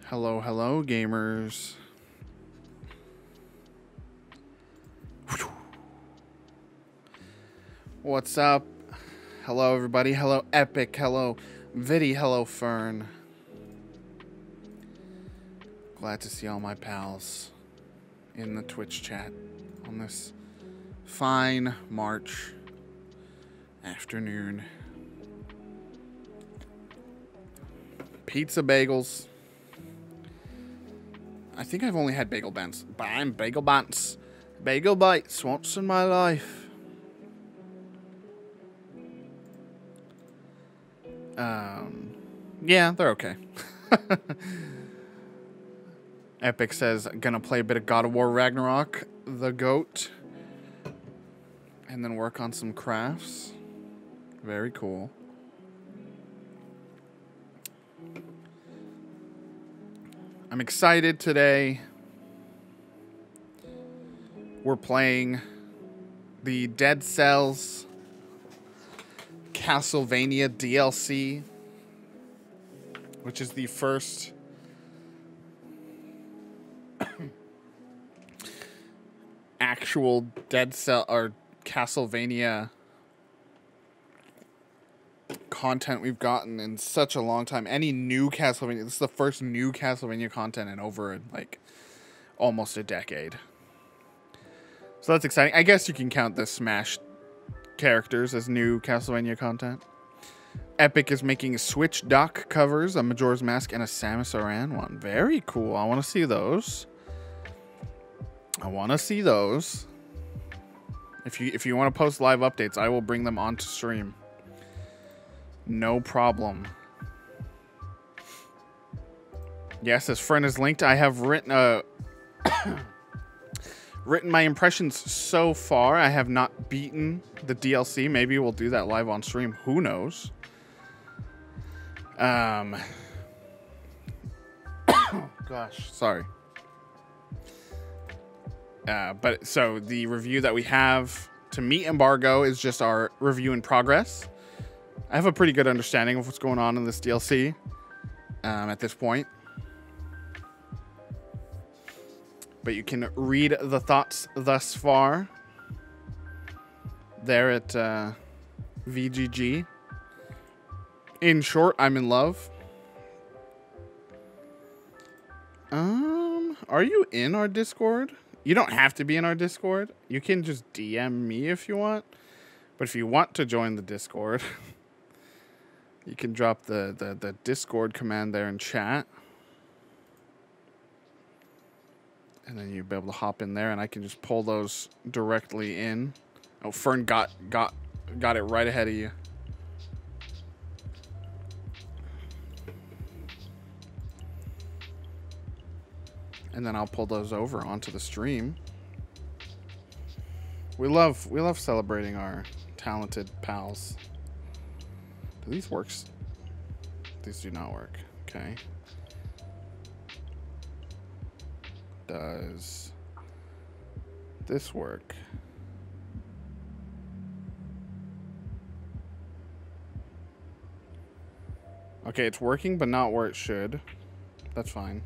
Hello, hello, gamers. What's up? Hello, everybody. Hello, Epic. Hello, Viddy. Hello, Fern. Glad to see all my pals in the Twitch chat on this fine March afternoon. Pizza bagels. I think I've only had bagel bites. Bagel bites. Bagel bites once in my life. Yeah, they're okay. Epic says, gonna play a bit of God of War Ragnarok, the GOAT, and then work on some crafts. Very cool. I'm excited today. We're playing the Dead Cells Castlevania DLC, which is the first actual Dead Cell or Castlevania content we've gotten in such a long time. Any new Castlevania, this is the first new Castlevania content in over like almost a decade. So that's exciting. I guess you can count the Smash characters as new Castlevania content. Epic is making Switch dock covers, a Majora's Mask and a Samus Aran one. Very cool. I want to see those. If you want to post live updates, I will bring them onto stream. No problem. Yes, as friend is linked, I have written written my impressions so far. I have not beaten the DLC. Maybe we'll do that live on stream. Who knows? Gosh, sorry. But so the review that we have to meet embargo is just our review in progress. I have a pretty good understanding of what's going on in this DLC at this point. But you can read the thoughts thus far there at VGG. In short, I'm in love. Are you in our Discord? You don't have to be in our Discord. You can just DM me if you want. But if you want to join the Discord, you can drop the Discord command there in chat. And then you'll be able to hop in there, and I can just pull those directly in. Oh, Fern got it right ahead of you. And then I'll pull those over onto the stream. We love celebrating our talented pals. Do these work? These do not work. Okay. Does this work? Okay, it's working, but not where it should. That's fine.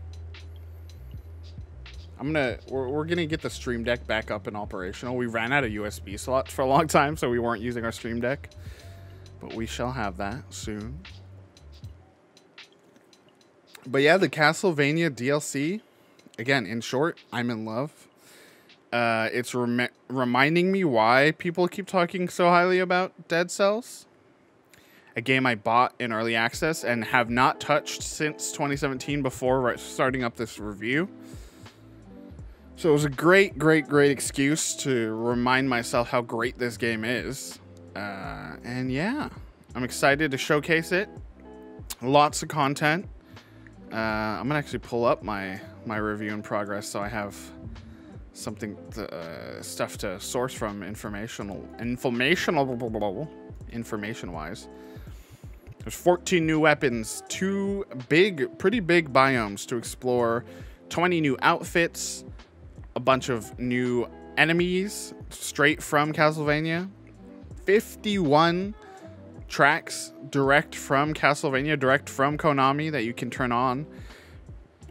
We're gonna get the Stream Deck back up and operational. We ran out of USB slots for a long time, so we weren't using our Stream Deck. But we shall have that soon. But yeah, the Castlevania DLC. Again, in short, I'm in love. It's reminding me why people keep talking so highly about Dead Cells. A game I bought in early access and have not touched since 2017 before starting up this review. So it was a great excuse to remind myself how great this game is. And yeah, I'm excited to showcase it. Lots of content. I'm gonna actually pull up my review in progress so I have something stuff to source from information wise. There's 14 new weapons, 2 pretty big biomes to explore, 20 new outfits, a bunch of new enemies straight from Castlevania, 51 tracks direct from Castlevania, direct from Konami that you can turn on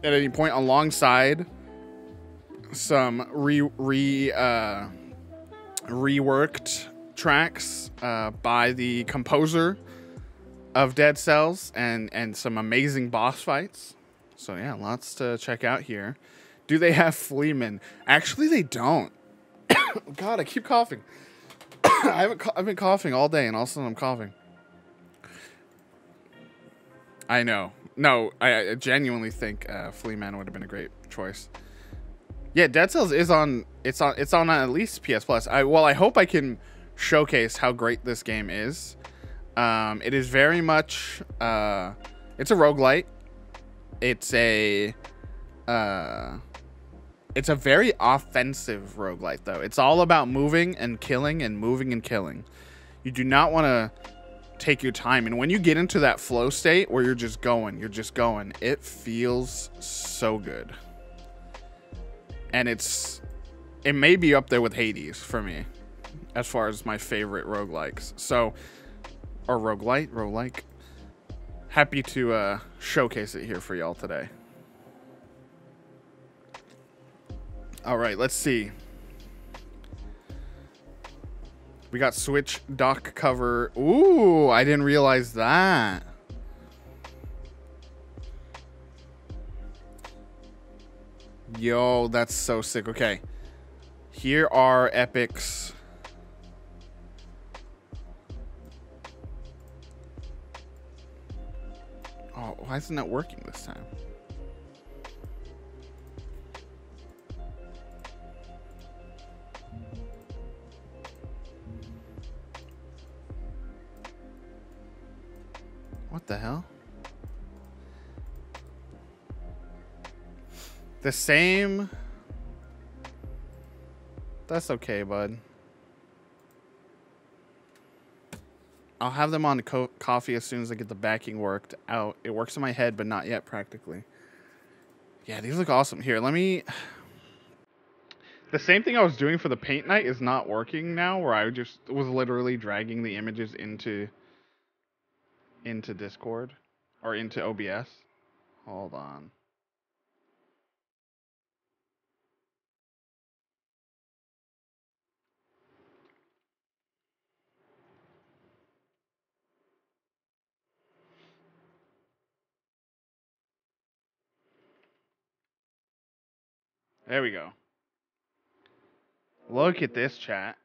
at any point, alongside some reworked tracks by the composer of Dead Cells, and some amazing boss fights. So yeah, lots to check out here. Do they have Fleeman? Actually, they don't. God, I keep coughing. I've been coughing all day, and all of a sudden I'm coughing. I know. No, I genuinely think Fleeman would have been a great choice. Yeah, Dead Cells is on. It's on at least PS Plus. I hope I can showcase how great this game is. It is very much. It's a roguelite. It's a very offensive roguelite, though. It's all about moving and killing and moving and killing. You do not want to take your time. And when you get into that flow state where you're just going, it feels so good. And it may be up there with Hades for me, as far as my favorite roguelikes. So, or roguelike. Happy to showcase it here for y'all today. All right, let's see. We got Switch dock cover. Ooh, I didn't realize that. Yo, that's so sick. Okay. Here are Epic's. Oh, why isn't that working this time? What the hell? The same. That's okay, bud. I'll have them on coffee as soon as I get the backing worked out. It works in my head, but not yet practically. Yeah, these look awesome. Here, let me... The same thing I was doing for the paint night is not working now, where I just was literally dragging the images into Discord or into OBS. Hold on. There we go. Look at this, chat.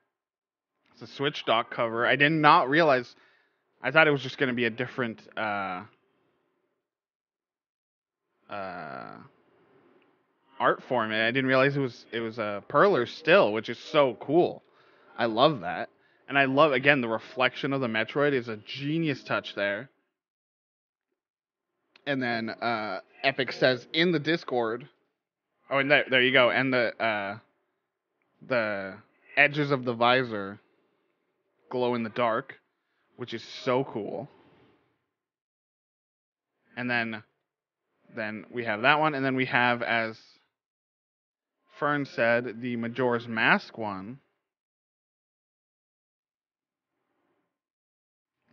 It's a Switch dock cover. I did not realize. I thought it was just going to be a different art format. I didn't realize it was a perler still, which is so cool. I love that. And I love, again, the reflection of the Metroid is a genius touch there. And then Epic says in the Discord. Oh, and there you go. And the edges of the visor glow in the dark, which is so cool. And then we have that one, and then we have, as Fern said, the Majora's Mask one.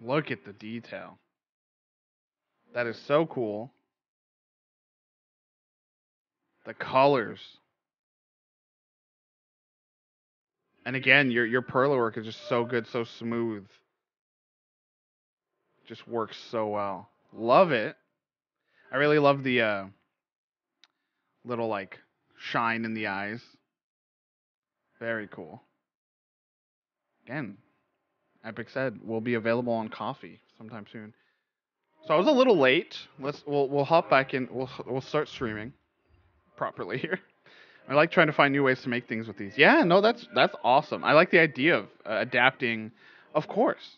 Look at the detail. That is so cool. The colors. And again, your perler work is just so good, so smooth. Just works so well. Love it. I really love the little like shine in the eyes. Very cool. Again, Epic said will be available on coffee sometime soon. So I was a little late. We'll hop back in. We'll start streaming properly here. I like trying to find new ways to make things with these. Yeah, no, that's awesome. I like the idea of adapting. Of course,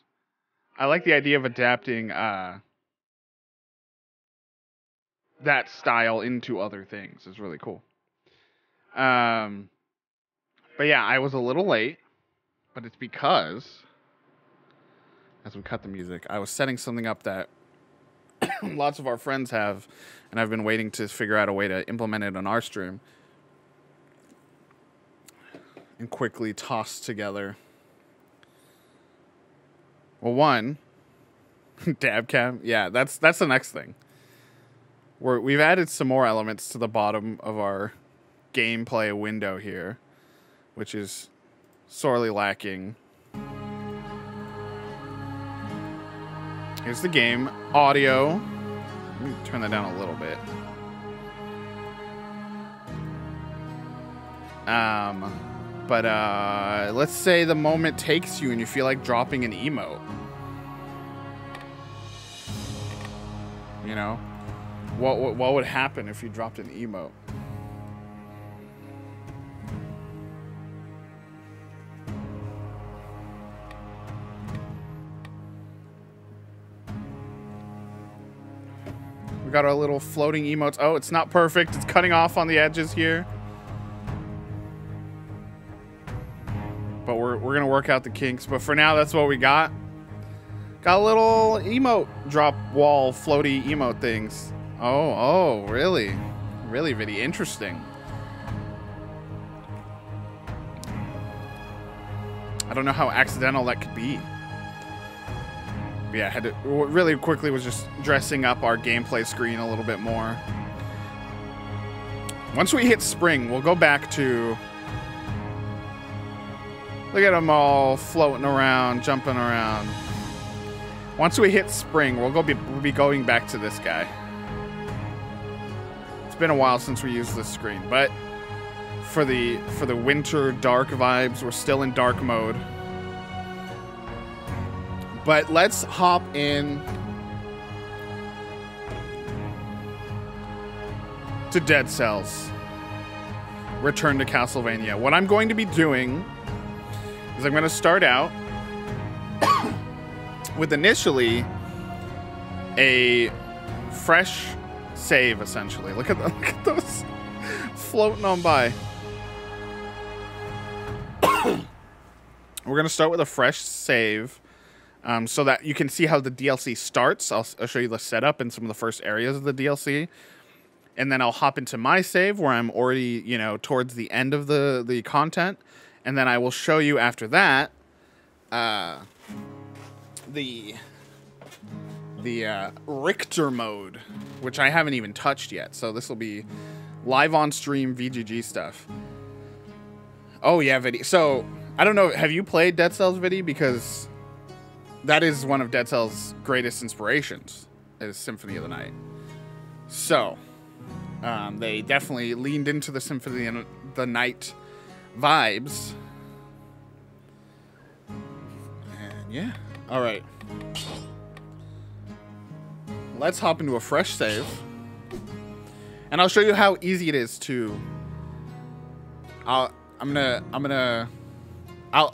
I like the idea of adapting that style into other things. It's really cool. But yeah, I was a little late, but it's because as we cut the music, I was setting something up that lots of our friends have, and I've been waiting to figure out a way to implement it on our stream. And quickly toss together. Well, one, dab cam. Yeah, that's the next thing. we've added some more elements to the bottom of our gameplay window here, which is sorely lacking. Here's the game audio. Let me turn that down a little bit. But let's say the moment takes you and you feel like dropping an emote. You know, what would happen if you dropped an emote? We got our little floating emotes. Oh, it's not perfect. It's cutting off on the edges here. But we're going to work out the kinks. But for now, that's what we got. Got a little emote drop wall floaty emote things. Oh, really? Really, really interesting. I don't know how accidental that could be. But yeah, really quickly was just dressing up our gameplay screen a little bit more. Once we hit spring, we'll go back to... Look at them all floating around, jumping around. Once we hit spring, we'll be going back to this guy. It's been a while since we used this screen, but for the winter dark vibes, we're still in dark mode. But let's hop in to Dead Cells. Return to Castlevania. What I'm going to be doing is I'm going to start out with initially a fresh save, essentially. Look at those floating on by. We're going to start with a fresh save so that you can see how the DLC starts. I'll show you the setup and some of the first areas of the DLC. And then I'll hop into my save where I'm already, you know, towards the end of the content. And then I will show you after that the Richter mode, which I haven't even touched yet. So this will be live on stream VGG stuff. Oh yeah, Viddy. So I don't know. Have you played Dead Cells, Viddy? Because that is one of Dead Cells' greatest inspirations, is Symphony of the Night. So they definitely leaned into the Symphony of the Night vibes. And yeah. All right. Let's hop into a fresh save. And I'll show you how easy it is to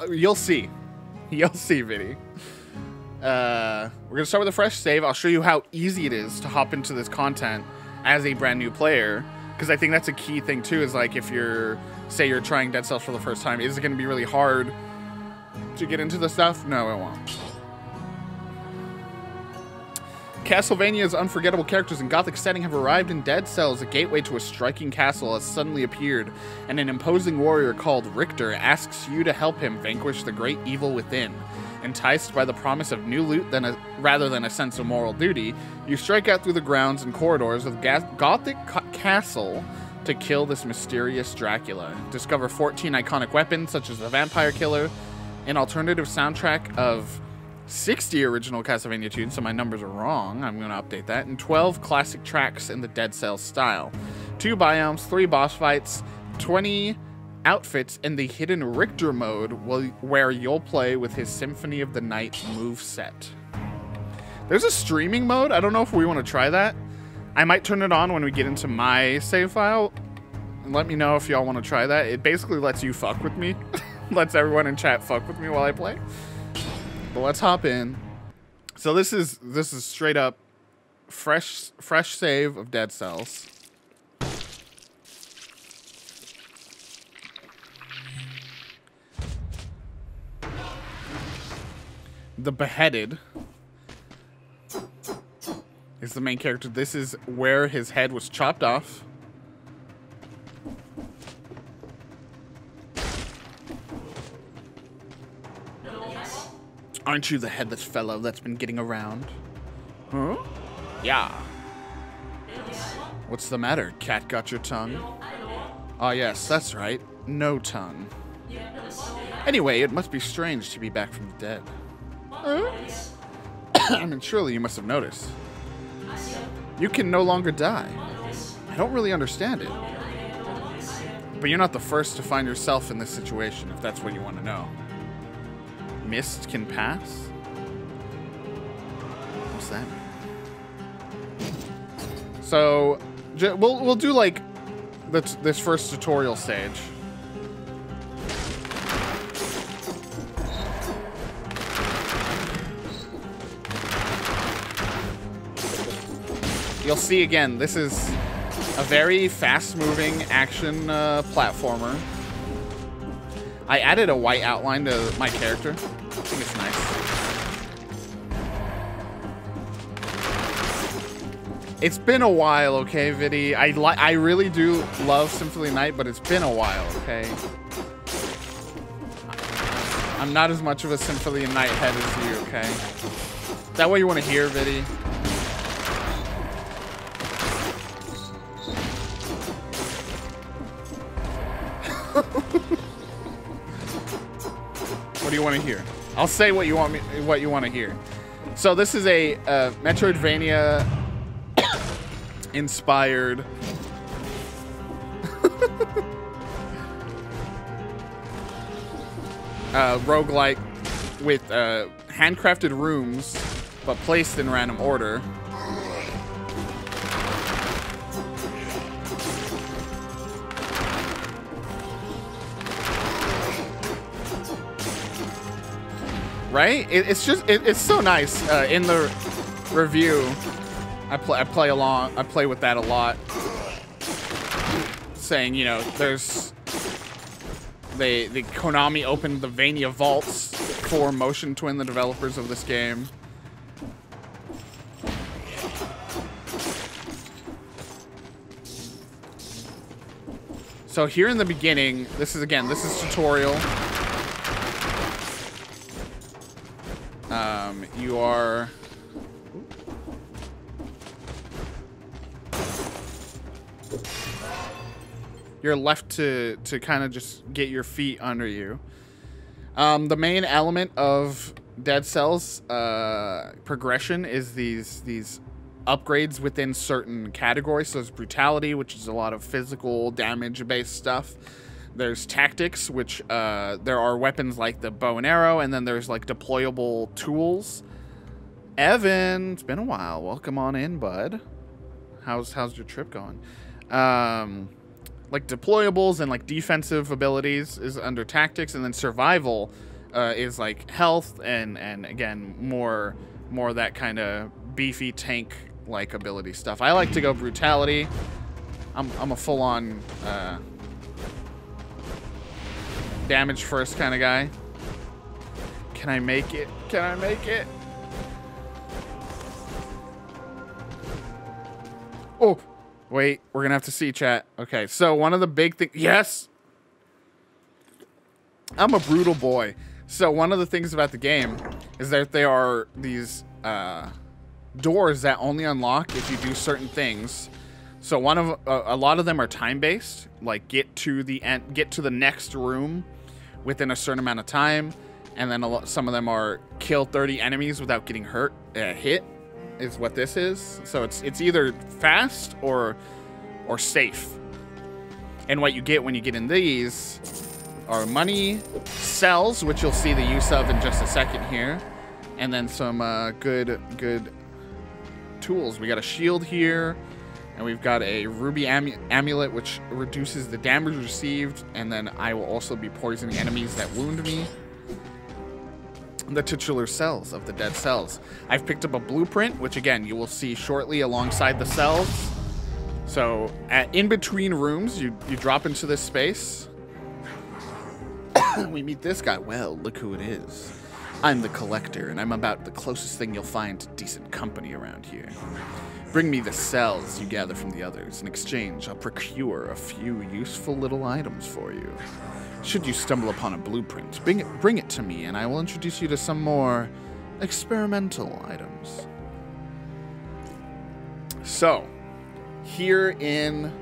you'll see. You'll see, Viddy. We're gonna start with a fresh save. I'll show you how easy it is to hop into this content as a brand new player, because I think that's a key thing too, is like if you're, say you're trying Dead Cells for the first time, is it going to be really hard to get into the stuff? No, it won't. Castlevania's unforgettable characters in gothic setting have arrived in Dead Cells. A gateway to a striking castle has suddenly appeared, and an imposing warrior called Richter asks you to help him vanquish the great evil within. Enticed by the promise of new loot rather than a sense of moral duty, you strike out through the grounds and corridors of the gothic castle to kill this mysterious Dracula. Discover 14 iconic weapons, such as the Vampire Killer, an alternative soundtrack of 60 original Castlevania tunes, so my numbers are wrong. I'm going to update that. And 12 classic tracks in the Dead Cells style. 2 biomes, 3 boss fights, 20 outfits, and the hidden Richter mode where you'll play with his Symphony of the Night moveset. There's a streaming mode. I don't know if we want to try that. I might turn it on when we get into my save file. And let me know if y'all want to try that. It basically lets you fuck with me. Lets everyone in chat fuck with me while I play. But let's hop in. So this is straight up fresh save of Dead Cells. The Beheaded is the main character. This is where his head was chopped off. Aren't you the headless fellow that's been getting around? Huh? Yeah. What's the matter? Cat got your tongue? Ah, yes, that's right. No tongue. Anyway, it must be strange to be back from the dead. I mean, surely you must have noticed. You can no longer die. I don't really understand it. But you're not the first to find yourself in this situation, if that's what you want to know. Mist can pass? What's that mean? So, we'll do like this first tutorial stage. You'll see again, this is a very fast-moving action platformer. I added a white outline to my character. I think it's nice. It's been a while, okay, Viddy? I really do love Symphony of the Night, but it's been a while, okay? I'm not as much of a Symphony of the Night head as you, okay? Is that what you want to hear, Viddy? What do you want to hear? I'll say what you want to hear. So this is a Metroidvania inspired roguelike with handcrafted rooms but placed in random order. Right? It's so nice. In the review, I play with that a lot, saying, you know, there's the Konami opened the Vania vaults for Motion Twin, the developers of this game. So here in the beginning, this is tutorial. You are... You're left to kind of just get your feet under you. The main element of Dead Cells progression is these upgrades within certain categories. So there's brutality, which is a lot of physical damage-based stuff. There's tactics, which there are weapons like the bow and arrow, and then there's like deployable tools. Evan, it's been a while. Welcome on in, bud. How's your trip going? Like deployables and like defensive abilities is under tactics, and then survival is like health and again more that kind of beefy tank like ability stuff. I like to go brutality. I'm a full-on damage first kind of guy. Can I make it? Can I make it? Oh, wait, we're gonna have to see, chat. Okay, so one of the big things, yes, I'm a brutal boy. So one of the things about the game is that there are these doors that only unlock if you do certain things. So a lot of them are time-based, like get to the next room within a certain amount of time, and then some of them are kill 30 enemies without getting hit. Is what this is. So it's either fast or safe. And what you get when you get in these are money, cells, which you'll see the use of in just a second here, and then some good tools. We got a shield here, and we've got a ruby amulet, which reduces the damage received, and then I will also be poisoning enemies that wound me. The titular cells of the Dead Cells. I've picked up a blueprint, which again you will see shortly alongside the cells. So in between rooms, you drop into this space. We meet this guy. Well, look who it is. I'm the collector, and I'm about the closest thing you'll find to decent company around here. Bring me the cells you gather from the others. In exchange, I'll procure a few useful little items for you. Should you stumble upon a blueprint, bring it to me, and I will introduce you to some more experimental items. So, here in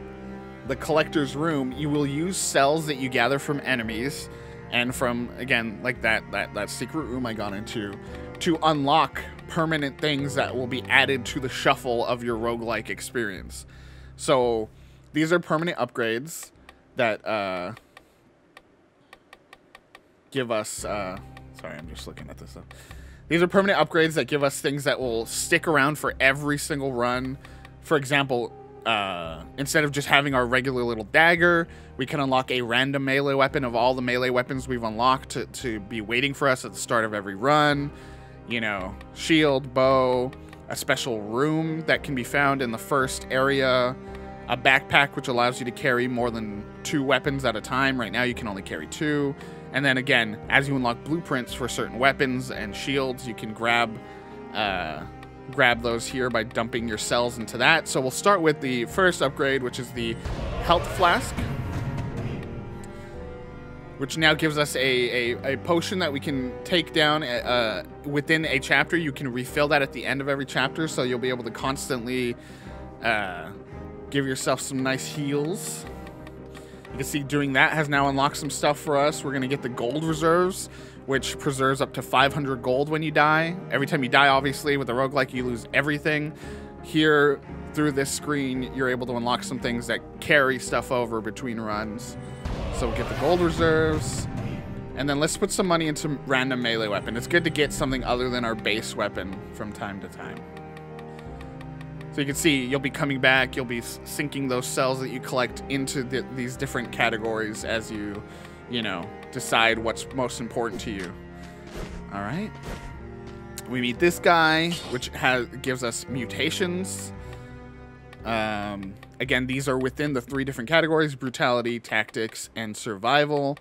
the collector's room, you will use cells that you gather from enemies and from, again, like that secret room I got into, to unlock permanent things that will be added to the shuffle of your roguelike experience. So these are permanent upgrades that give us... sorry, I'm just looking at this stuff. These are permanent upgrades that give us things that will stick around for every single run. For example, instead of just having our regular little dagger, we can unlock a random melee weapon of all the melee weapons we've unlocked to be waiting for us at the start of every run. You know, shield, bow, a special room that can be found in the first area, a backpack which allows you to carry more than 2 weapons at a time. Right now you can only carry 2. And then again, as you unlock blueprints for certain weapons and shields, you can grab those here by dumping your cells into that. So we'll start with the first upgrade, which is the health flask, which now gives us a potion that we can take down within a chapter. You can refill that at the end of every chapter, so you'll be able to constantly give yourself some nice heals. You can see doing that has now unlocked some stuff for us. We're going to get the gold reserves, which preserves up to 500 gold when you die. Every time you die, obviously, with a roguelike, you lose everything. Here, through this screen, you're able to unlock some things that carry stuff over between runs. So we'll get the gold reserves. And then let's put some money into random melee weapon. It's good to get something other than our base weapon from time to time. So you can see you'll be coming back. You'll be sinking those cells that you collect into these different categories as you know, decide what's most important to you. All right. We meet this guy, which gives us mutations. Again, these are within the 3 different categories: brutality, tactics, and survival.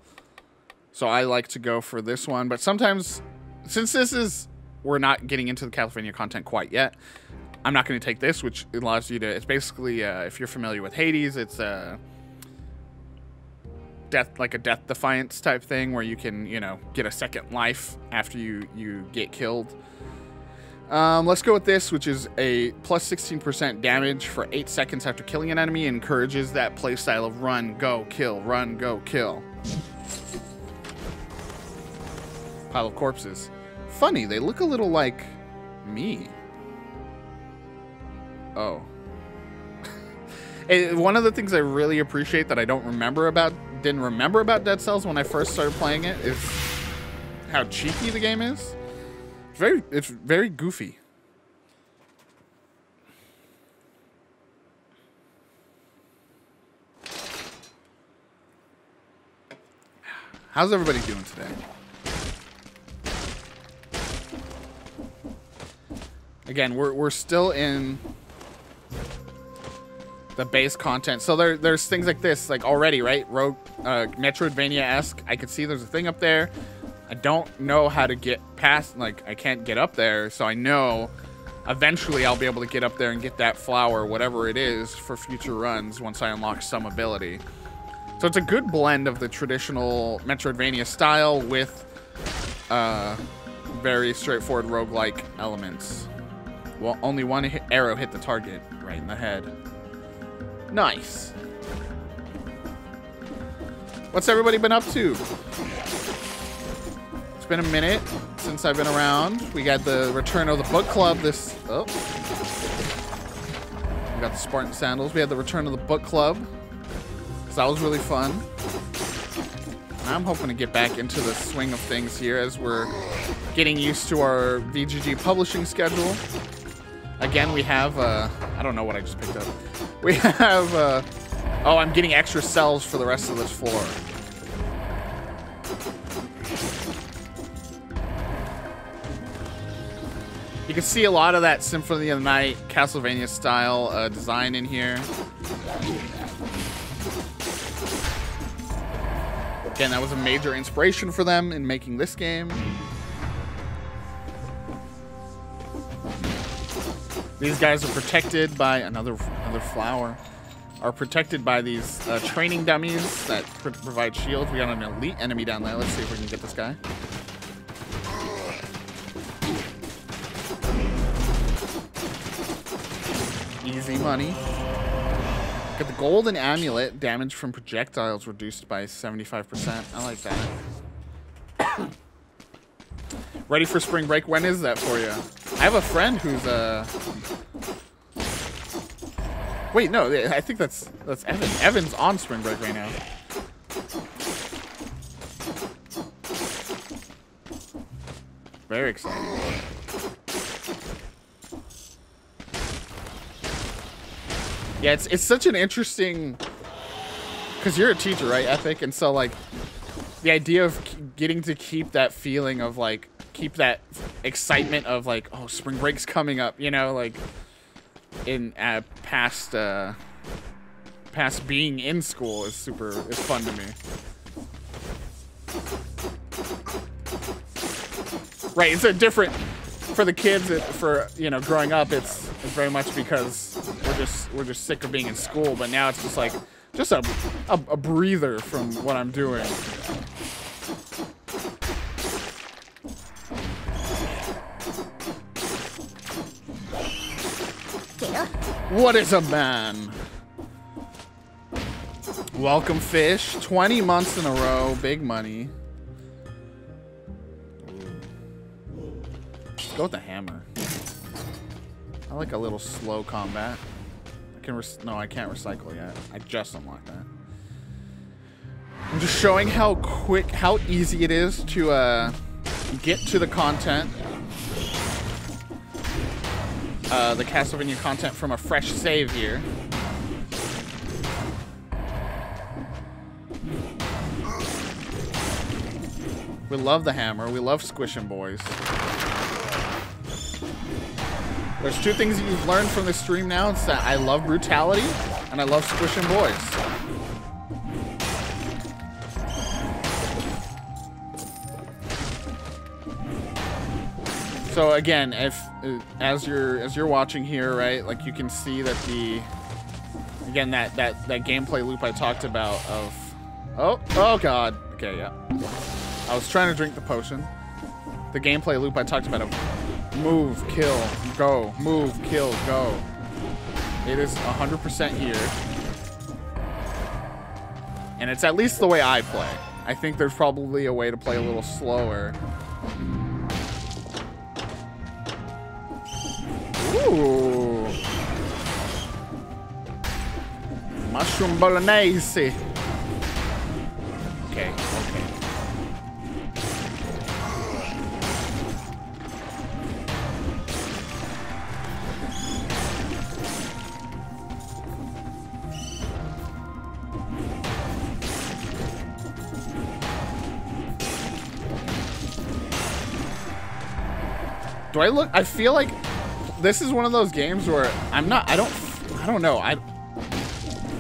So I like to go for this one. But sometimes, since we're not getting into the Castlevania content quite yet, I'm not going to take this, which allows you to... It's basically, if you're familiar with Hades, it's a death defiance type thing where you can, you know, get a second life after you get killed. Let's go with this, which is a plus 16% damage for 8 seconds after killing an enemy. It encourages that playstyle of run, go, kill, run, go, kill. Pile of corpses. Funny, they look a little like me. Oh. One of the things I really appreciate that I didn't remember about Dead Cells when I first started playing it is how cheeky the game is. It's very goofy. How's everybody doing today? Again, we're still in the base content. So there's things like this, like already, right? Metroidvania-esque. I could see there's a thing up there. I don't know how to get past, like, I can't get up there, so I know eventually I'll be able to get up there and get that flower, whatever it is, for future runs once I unlock some ability. So it's a good blend of the traditional Metroidvania style with very straightforward roguelike elements. Well, only one arrow hit the target right in the head. Nice. What's everybody been up to? It's been a minute since I've been around. We got the return of the book club this... Oh. We got the Spartan sandals. We had the return of the book club. So that was really fun. I'm hoping to get back into the swing of things here as we're getting used to our VGG publishing schedule. Again, we have, I don't know what I just picked up. We have, oh, I'm getting extra cells for the rest of this floor. You can see a lot of that Symphony of the Night, Castlevania style design in here. Again, that was a major inspiration for them in making this game. These guys are protected by another flower. Are protected by these training dummies that provide shields. We got an elite enemy down there. Let's see if we can get this guy. Easy money. Got the golden amulet. Damage from projectiles reduced by 75%. I like that. Ready for spring break? When is that for you? I have a friend who's Wait, no, I think that's Evan. Evan's on spring break right now. Very exciting. Yeah, it's such an interesting, because you're a teacher, right, Epic? And so, like, the idea of getting to keep that feeling of, like, keep that excitement of, like, oh, spring break's coming up, you know, like, in past being in school is fun to me. Right, it's a different, for the kids, for, you know, growing up, it's very much because we're just sick of being in school, but now it's just like, just a breather from what I'm doing. What is a man? Welcome, fish. 20 months in a row. Big money. Let's go with the hammer. I like a little slow combat. I can no, I can't recycle yet. I just unlocked that. I'm just showing how quick, how easy it is to get to the content. The Castlevania content from a fresh save here. We love the hammer. We love squishing boys. There's two things that you've learned from this stream now. It's that I love brutality and I love squishing boys. So again, if as you're watching here, right, like you can see that again that gameplay loop I talked about of oh god. Okay, yeah. I was trying to drink the potion. The gameplay loop I talked about of move, kill, go, move, kill, go. It is 100% here. And it's at least the way I play. I think there's probably a way to play a little slower. Ooh. Mushroom bolognese. Okay, okay. Do I look? I feel like this is one of those games where I don't know.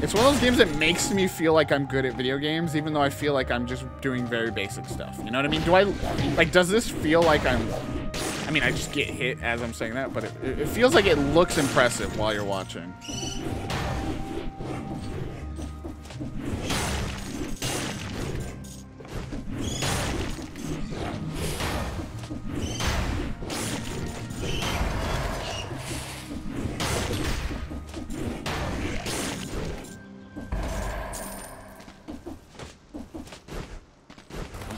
It's one of those games that makes me feel like I'm good at video games, even though I feel like I'm just doing very basic stuff. You know what I mean? Does this feel like I mean, I just get hit as I'm saying that, but it feels like it looks impressive while you're watching.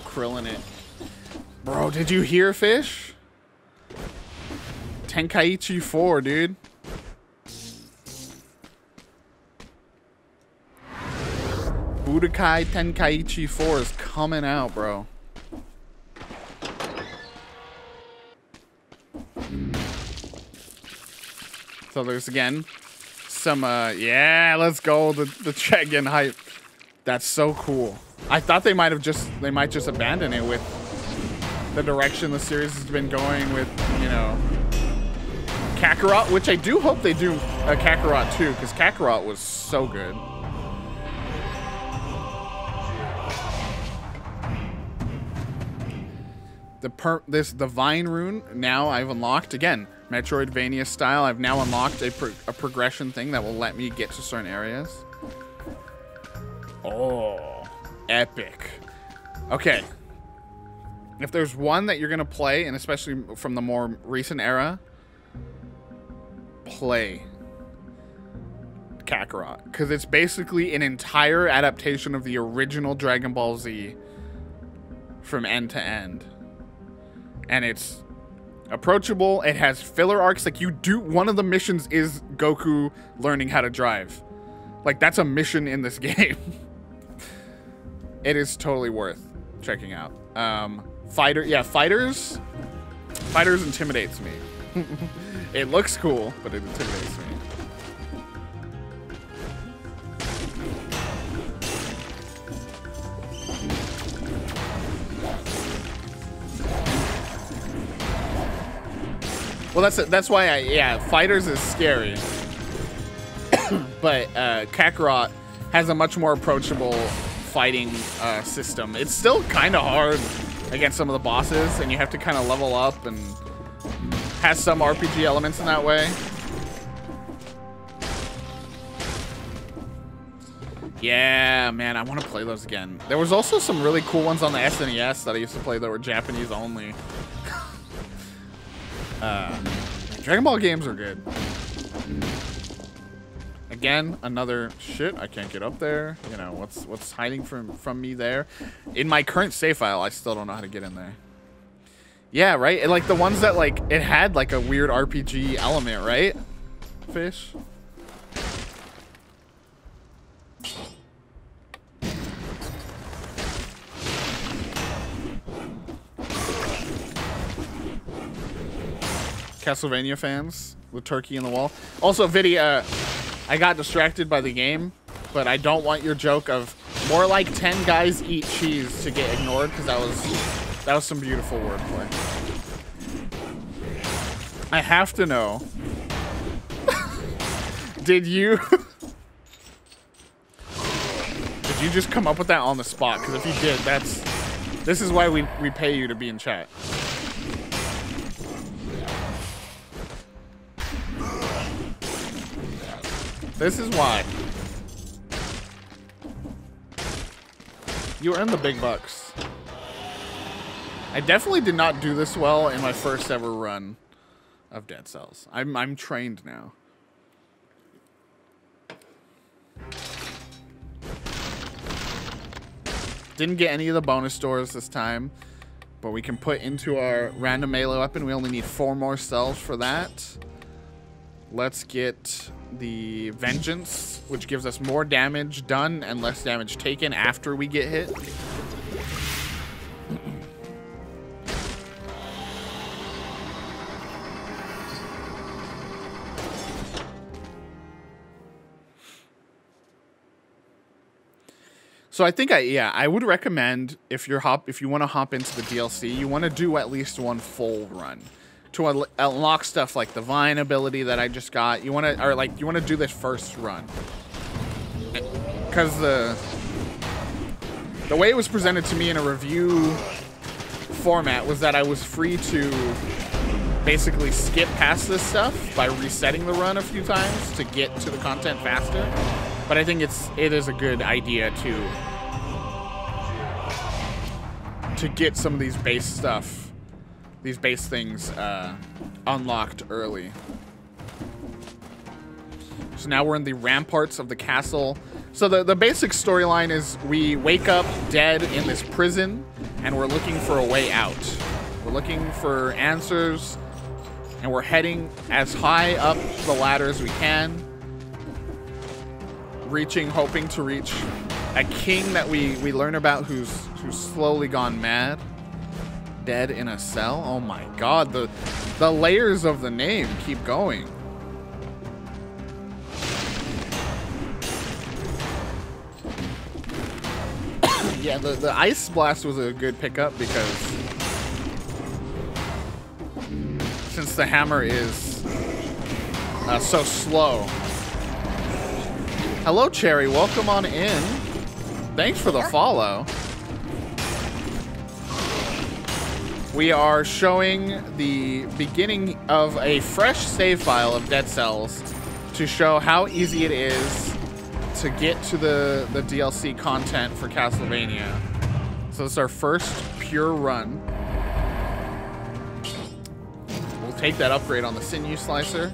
Krilling it. Bro, did you hear, Fish? Tenkaichi 4, dude. Budokai Tenkaichi 4 is coming out, bro. So there's, again, some, yeah, let's go. The chat getting hype. That's so cool. I thought they might just abandon it with the direction the series has been going with, you know, Kakarot, which I do hope they do a Kakarot 2, because Kakarot was so good. The Vine rune, now I've unlocked, again, Metroidvania style, I've now unlocked a progression thing that will let me get to certain areas. Oh, epic. Okay. If there's one that you're going to play, and especially from the more recent era, play Kakarot, because it's basically an entire adaptation of the original Dragon Ball Z from end to end. And it's approachable. It has filler arcs. Like, one of the missions is Goku learning how to drive. Like, that's a mission in this game. It is totally worth checking out. Fighters intimidates me. It looks cool, but it intimidates me. Well, that's why Fighters is scary. But Kakarot has a much more approachable fighting system. It's still kind of hard against some of the bosses, and you have to kind of level up, and has some RPG elements in that way. Yeah, man, I want to play those again. There was also some really cool ones on the SNES that I used to play that were Japanese only. Dragon Ball games are good. Again, another shit. I can't get up there. You know, what's hiding from me there? In my current save file, I still don't know how to get in there. Yeah, right? And like the ones that like it had like a weird RPG element, right? Fish. Castlevania fans with turkey in the wall. Also, Viddy, I got distracted by the game, but I don't want your joke of more like 10 guys eat cheese to get ignored, because that was some beautiful wordplay. I have to know. Did you just come up with that on the spot? Because if you did, this is why we pay you to be in chat. This is why. You earned the big bucks. I definitely did not do this well in my first ever run of Dead Cells. I'm trained now. Didn't get any of the bonus doors this time, but we can put into our random melee weapon. We only need 4 more cells for that. Let's get the Vengeance, which gives us more damage done and less damage taken after we get hit. So I think I would recommend if you want to hop into the DLC, you want to do at least one full run to unlock stuff like the Vine ability that I just got. You want to do this first run, because the way it was presented to me in a review format was that I was free to basically skip past this stuff by resetting the run a few times to get to the content faster. But I think it is a good idea to get some of these base stuff, these base things unlocked early. So now we're in the ramparts of the castle. So the basic storyline is we wake up dead in this prison and we're looking for a way out. We're looking for answers and we're heading as high up the ladder as we can, hoping to reach a king that we learn about who's slowly gone mad, dead in a cell. Oh my god, the layers of the name keep going. Yeah, the ice blast was a good pickup because since the hammer is so slow. Hello, Cherry. Welcome on in. Thanks for the follow. We are showing the beginning of a fresh save file of Dead Cells to show how easy it is to get to the DLC content for Castlevania. So this is our first pure run. We'll take that upgrade on the sinew slicer.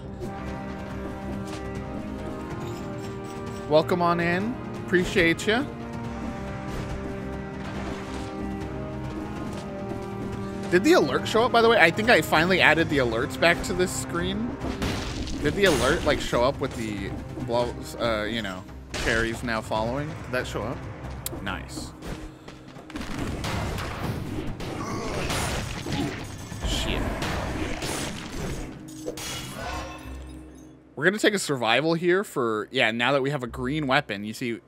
Welcome on in. Appreciate you. Did the alert show up, by the way? I think I finally added the alerts back to this screen. Did the alert, like, show up with the, you know, cherries now following? Did that show up? Nice. Shit. We're going to take a survival here for, yeah, now that we have a green weapon. You see,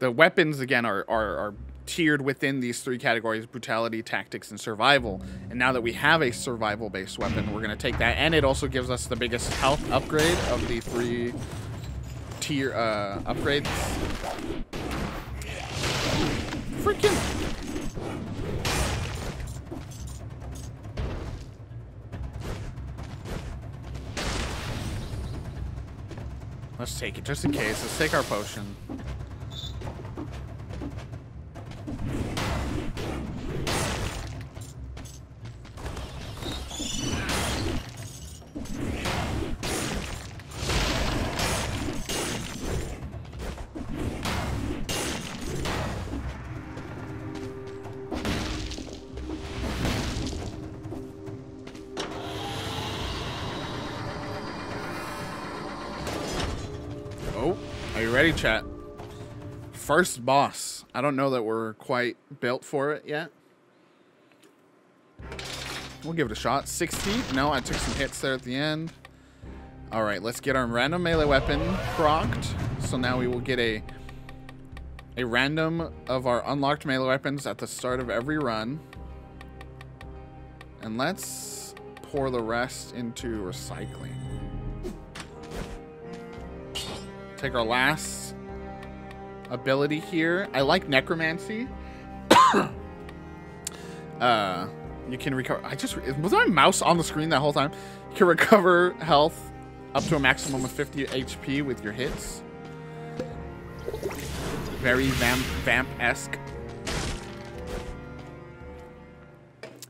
the weapons, again, are tiered within these three categories: brutality, tactics, and survival. And now that we have a survival-based weapon, we're going to take that. And it also gives us the biggest health upgrade of the three tier upgrades. Freaking... Let's take it, just in case. Let's take our potion. Ready, chat? First boss. I don't know that we're quite built for it yet. We'll give it a shot. 60. No, I took some hits there at the end. All right, let's get our random melee weapon procced. So now we will get a random of our unlocked melee weapons at the start of every run. And let's pour the rest into recycling. Take our last ability here. I like necromancy. You can recover. Was my mouse on the screen that whole time? You can recover health up to a maximum of 50 HP with your hits. Very vamp-esque.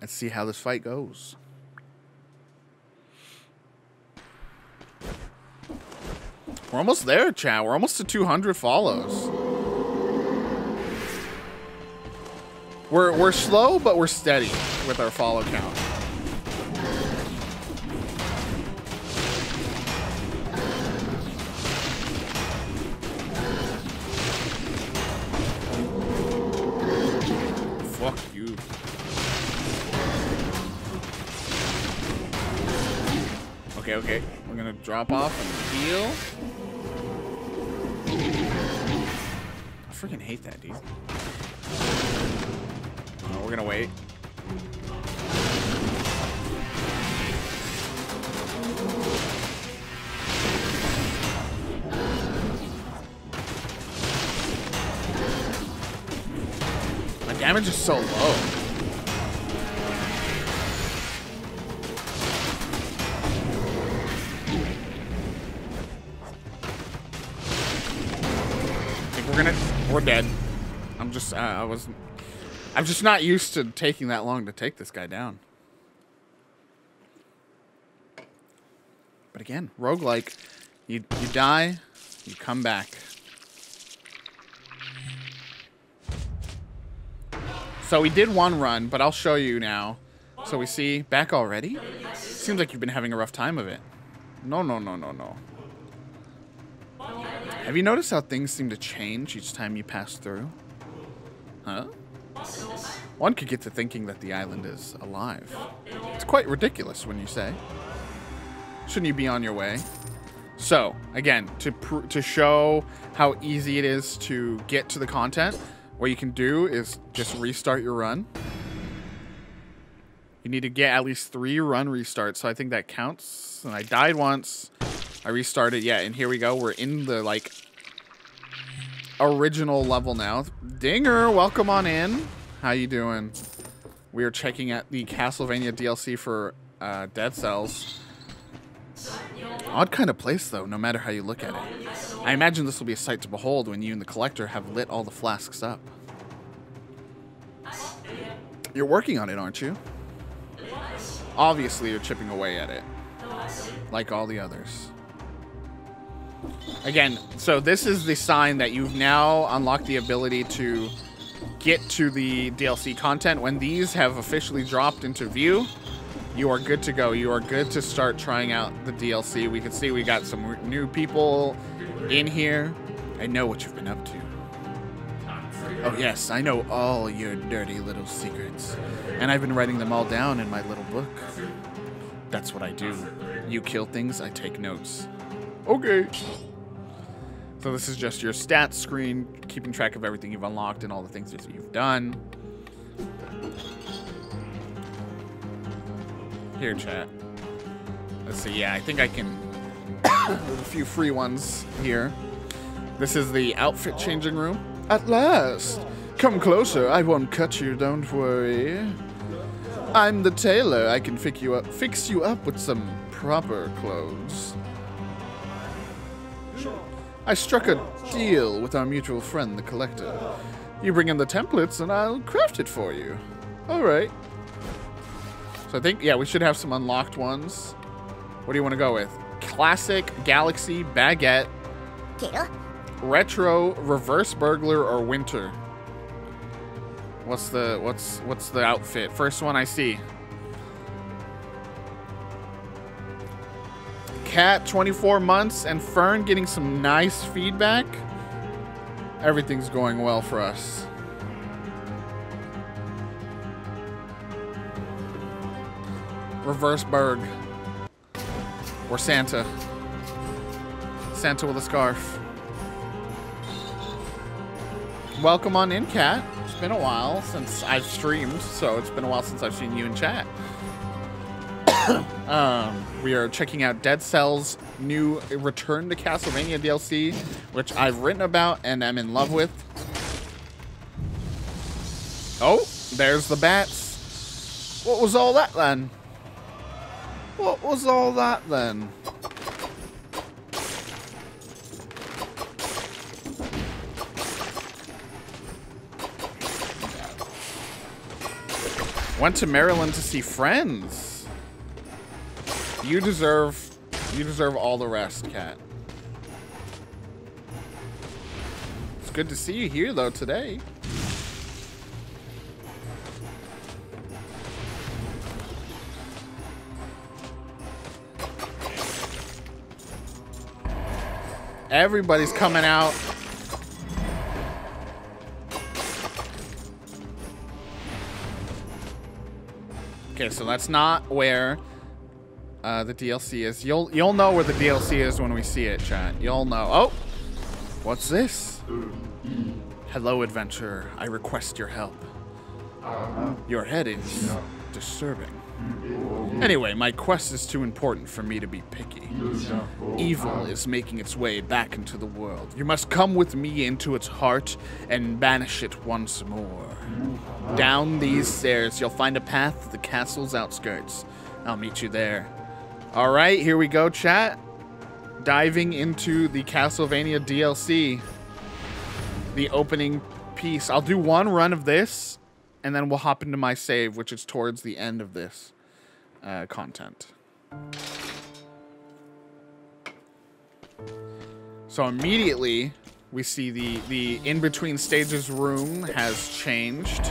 Let's see how this fight goes. We're almost there, chat. We're almost to 200 follows. We're slow, but we're steady with our follow count. Fuck you. Okay, okay. We're gonna drop off and heal. I freaking hate that, dude. We're gonna wait. My damage is so low. We're dead. I'm just not used to taking that long to take this guy down. But again, roguelike, you die, you come back. So we did one run, but I'll show you now. So we see back already? Seems like you've been having a rough time of it. No, no, no, no, no. Have you noticed how things seem to change each time you pass through? Huh? One could get to thinking that the island is alive. It's quite ridiculous when you say. Shouldn't you be on your way? So, again, to show how easy it is to get to the content, what you can do is just restart your run. You need to get at least 3 run restarts, so I think that counts. And I died once. I restarted, yeah, and here we go. We're in the, like, original level now. Dinger, welcome on in. How you doing? We are checking out the Castlevania DLC for Dead Cells. Odd kind of place, though, no matter how you look at it. I imagine this will be a sight to behold when you and the collector have lit all the flasks up. You're working on it, aren't you? Obviously, you're chipping away at it. Like all the others. Again, so this is the sign that you've now unlocked the ability to get to the DLC content. When these have officially dropped into view, you are good to go. You are good to start trying out the DLC. We can see we got some new people in here. I know what you've been up to. Oh yes, I know all your dirty little secrets. And I've been writing them all down in my little book. That's what I do. You kill things, I take notes. Okay. So this is just your stats screen, keeping track of everything you've unlocked and all the things that you've done. Here, chat. Let's see. Yeah, I think I can. There's a few free ones here. This is the outfit changing room. At last. Come closer. I won't cut you. Don't worry. I'm the tailor. I can fix you up with some proper clothes. I struck a deal with our mutual friend, the collector. You bring in the templates and I'll craft it for you. All right. So I think, yeah, we should have some unlocked ones. What do you want to go with? Classic, Galaxy, Baguette, Retro, Reverse Burglar, or Winter? What's the outfit? First one I see. Cat, 24 months, and Fern getting some nice feedback. Everything's going well for us. Reverse Berg. Or Santa. Santa with a scarf. Welcome on in, Cat. It's been a while since I've streamed, so it's been a while since I've seen you in chat. We are checking out Dead Cell's new Return to Castlevania DLC, which I've written about and am in love with. Oh, there's the bats. What was all that then? What was all that then? Went to Maryland to see friends. You deserve all the rest, Cat. It's good to see you here though today. Everybody's coming out. Okay, so that's not where the DLC is. You'll know where the DLC is when we see it, chat. You'll know. Oh, what's this? Hello, adventurer. I request your help. Your head is disturbing. Anyway, my quest is too important for me to be picky. Evil is making its way back into the world. You must come with me into its heart and banish it once more. Down these stairs, you'll find a path to the castle's outskirts. I'll meet you there. All right, here we go, chat. Diving into the Castlevania DLC. The opening piece. I'll do one run of this, and then we'll hop into my save, which is towards the end of this content. So immediately, we see the in-between stages room has changed.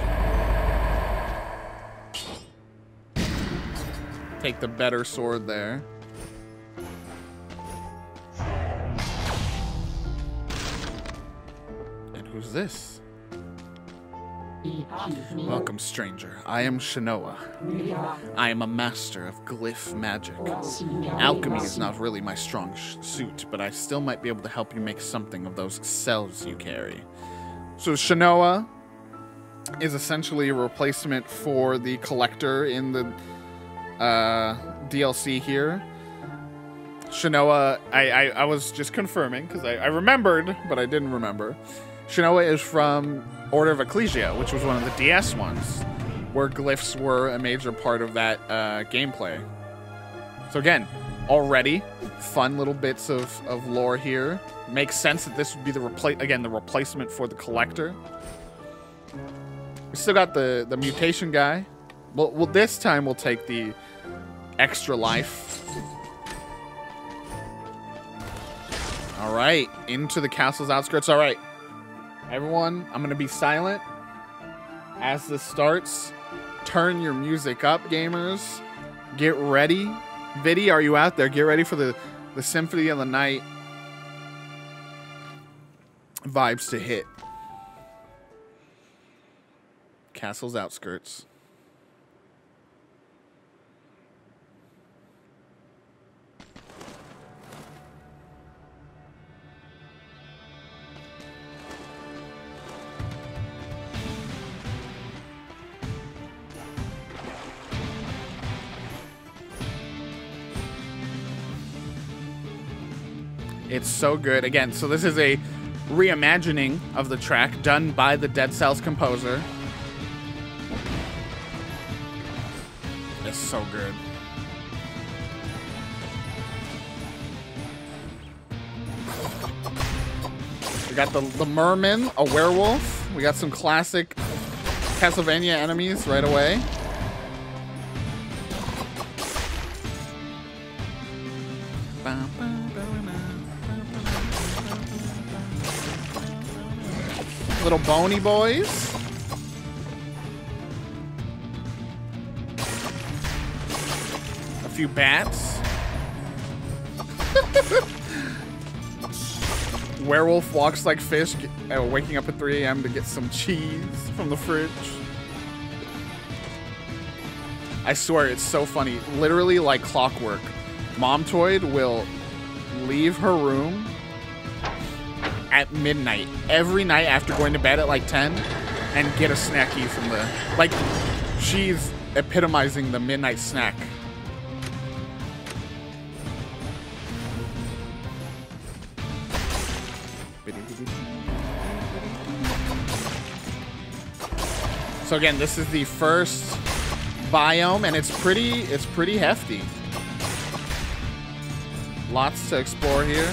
Take the better sword there. And who's this? Welcome, stranger. I am Shinoa. I am a master of glyph magic. Alchemy is not really my strong suit, but I still might be able to help you make something of those cells you carry. So Shinoa is essentially a replacement for the collector in the DLC here. Shinoa, I was just confirming because I remembered, but I didn't remember. Shinoa is from Order of Ecclesia, which was one of the DS ones, where glyphs were a major part of that gameplay. So again, already fun little bits of lore here. Makes sense that this would be the replacement for the collector. We still got the mutation guy. Well, this time we'll take the extra life. All right, into the castle's outskirts. All right, everyone, I'm gonna be silent as this starts. Turn your music up, gamers. Get ready. Viddy, are you out there? Get ready for the Symphony of the Night vibes to hit. Castle's outskirts. It's so good. Again, so this is a reimagining of the track done by the Dead Cells composer. It's so good. We got the merman, a werewolf. We got some classic Castlevania enemies right away. Little bony boys. A few bats. Werewolf walks like fish, waking up at 3 a.m. to get some cheese from the fridge. I swear, it's so funny. Literally like clockwork. Mom Toyd will leave her room at midnight every night after going to bed at like 10 and get a snacky from the, like, she's epitomizing the midnight snack. So again, this is the first biome and it's pretty hefty. Lots to explore here.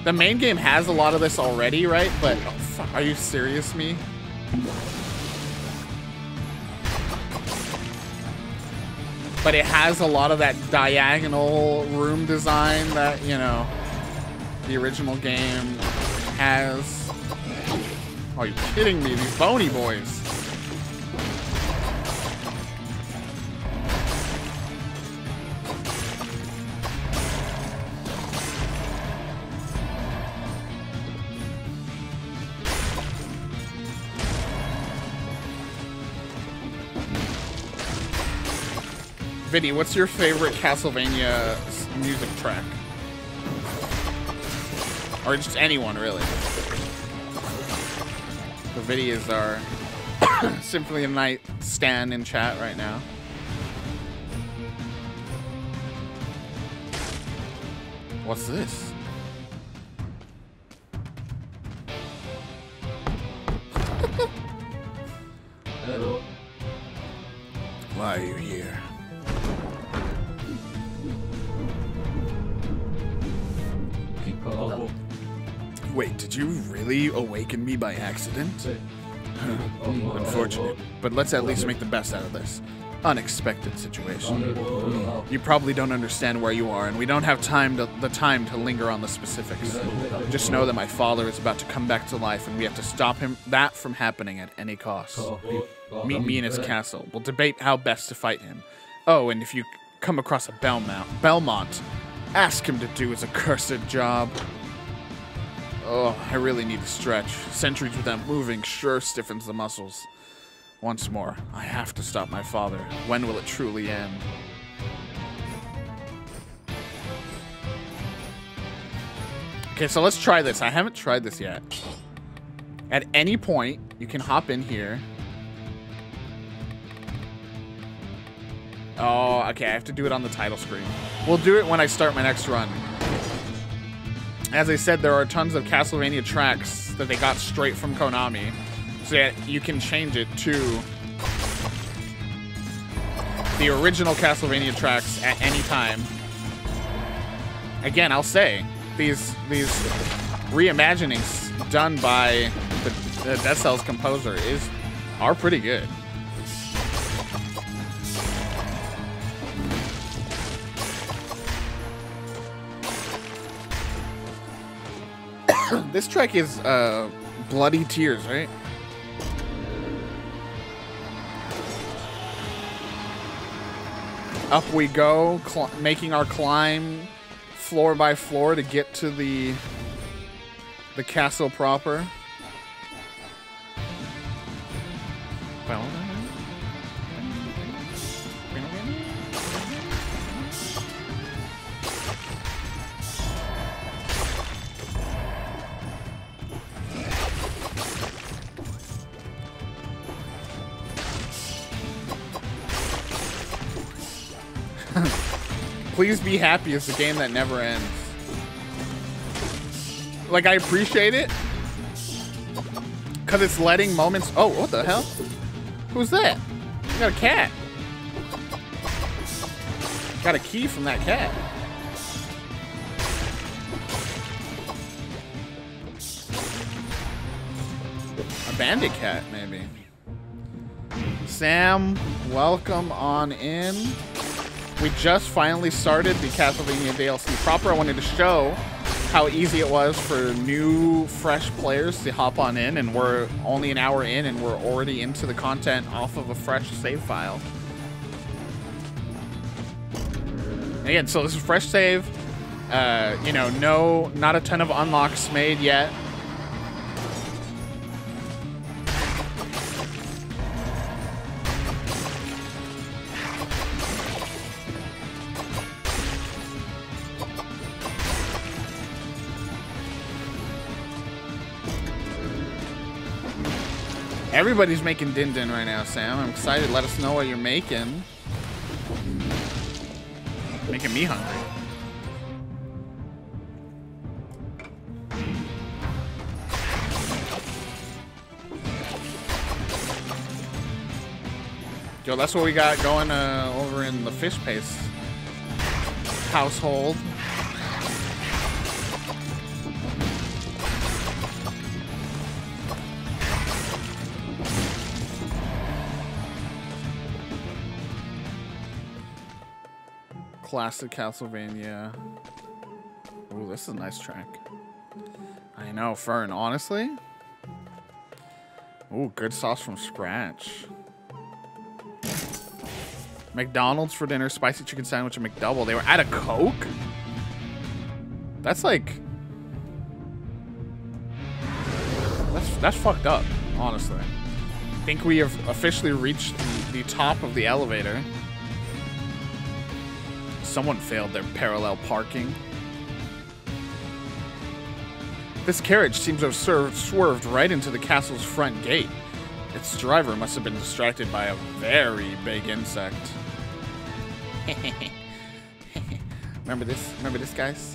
The main game has a lot of this already, right? But, oh, fuck, are you serious, me? But it has a lot of that diagonal room design that, you know, the original game has. Oh, are you kidding me? These bony boys. Viddy, what's your favorite Castlevania music track? Or just anyone, really. So Viddy is our Symphony of the Night stan in chat right now. What's this? Hello. Why are you here? Wait, did you really awaken me by accident? Unfortunate, but let's at least make the best out of this unexpected situation. You probably don't understand where you are, and we don't have the time to linger on the specifics. Just know that my father is about to come back to life, and we have to stop that from happening at any cost. Meet me in his castle. We'll debate how best to fight him. Oh, and if you come across a Belmont, ask him to do his accursed job. Oh, I really need to stretch. Centuries without moving sure stiffens the muscles. Once more, I have to stop my father. When will it truly end? Okay, so let's try this. I haven't tried this yet. At any point, you can hop in here. Oh, okay, I have to do it on the title screen. We'll do it when I start my next run. As I said, there are tons of Castlevania tracks that they got straight from Konami. So that you can change it to the original Castlevania tracks at any time. Again, I'll say, these reimaginings done by the Dead Cells composer are pretty good. This track is Bloody Tears, right? Up we go, making our climb floor by floor to get to the castle proper. Please be happy is a game that never ends. Like, I appreciate it because it's letting moments. Oh, what the hell? Who's that? I got a cat. Got a key from that cat. A bandit cat, maybe. Sam, welcome on in. We just finally started the Castlevania DLC proper. I wanted to show how easy it was for new, fresh players to hop on in, and we're only an hour in, and we're already into the content off of a fresh save file. Again, so this is fresh save. You know, not a ton of unlocks made yet. Everybody's making din din right now, Sam. I'm excited. Let us know what you're making. Making me hungry. Yo, that's what we got going over in the fish paste household. Classic Castlevania. Ooh, this is a nice track. I know, Fern, honestly. Ooh, good sauce from scratch. McDonald's for dinner, spicy chicken sandwich and McDouble. They were out of Coke? That's like... That's fucked up, honestly. I think we have officially reached the top of the elevator. Someone failed their parallel parking. This carriage seems to have swerved right into the castle's front gate. Its driver must have been distracted by a very big insect. Remember this, guys?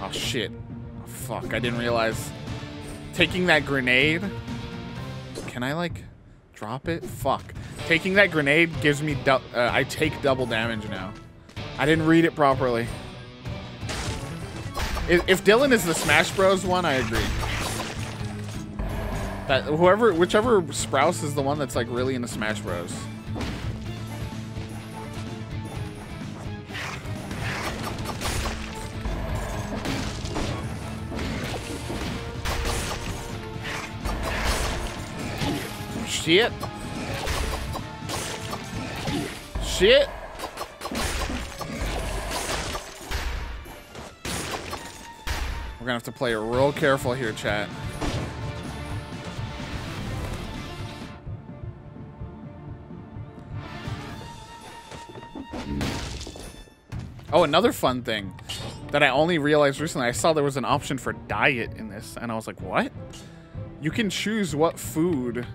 Oh, shit. Oh, fuck, I didn't realize. Taking that grenade... Can I, like, drop it? Fuck. Taking that grenade gives me... I take double damage now. I didn't read it properly. If Dylan is the Smash Bros one, I agree. That whichever Sprouse is the one that's like really into Smash Bros. Shit. Shit. We're gonna have to play it real careful here, chat. Oh, another fun thing that I only realized recently, I saw there was an option for diet in this, and I was like, what? You can choose what food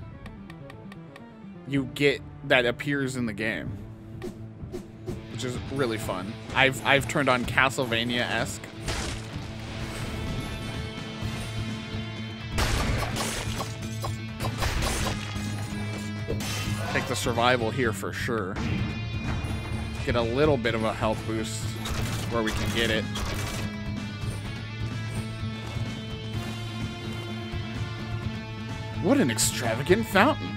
you get that appears in the game, which is really fun. I've turned on Castlevania-esque. Take the survival here for sure. Get a little bit of a health boost where we can get it. What an extravagant fountain.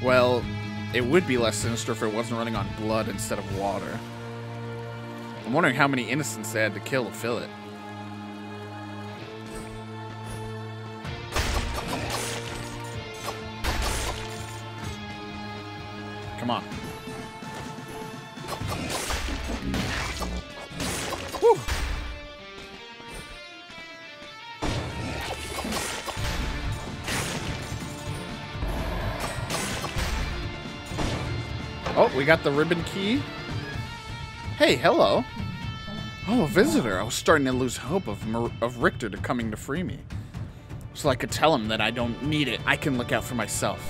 Well, it would be less sinister if it wasn't running on blood instead of water. I'm wondering how many innocents they had to kill to fill it. Come on. Woo. Oh, we got the ribbon key. Hey, hello. Oh, a visitor. I was starting to lose hope of Richter coming to free me. So I could tell him that I don't need it. I can look out for myself.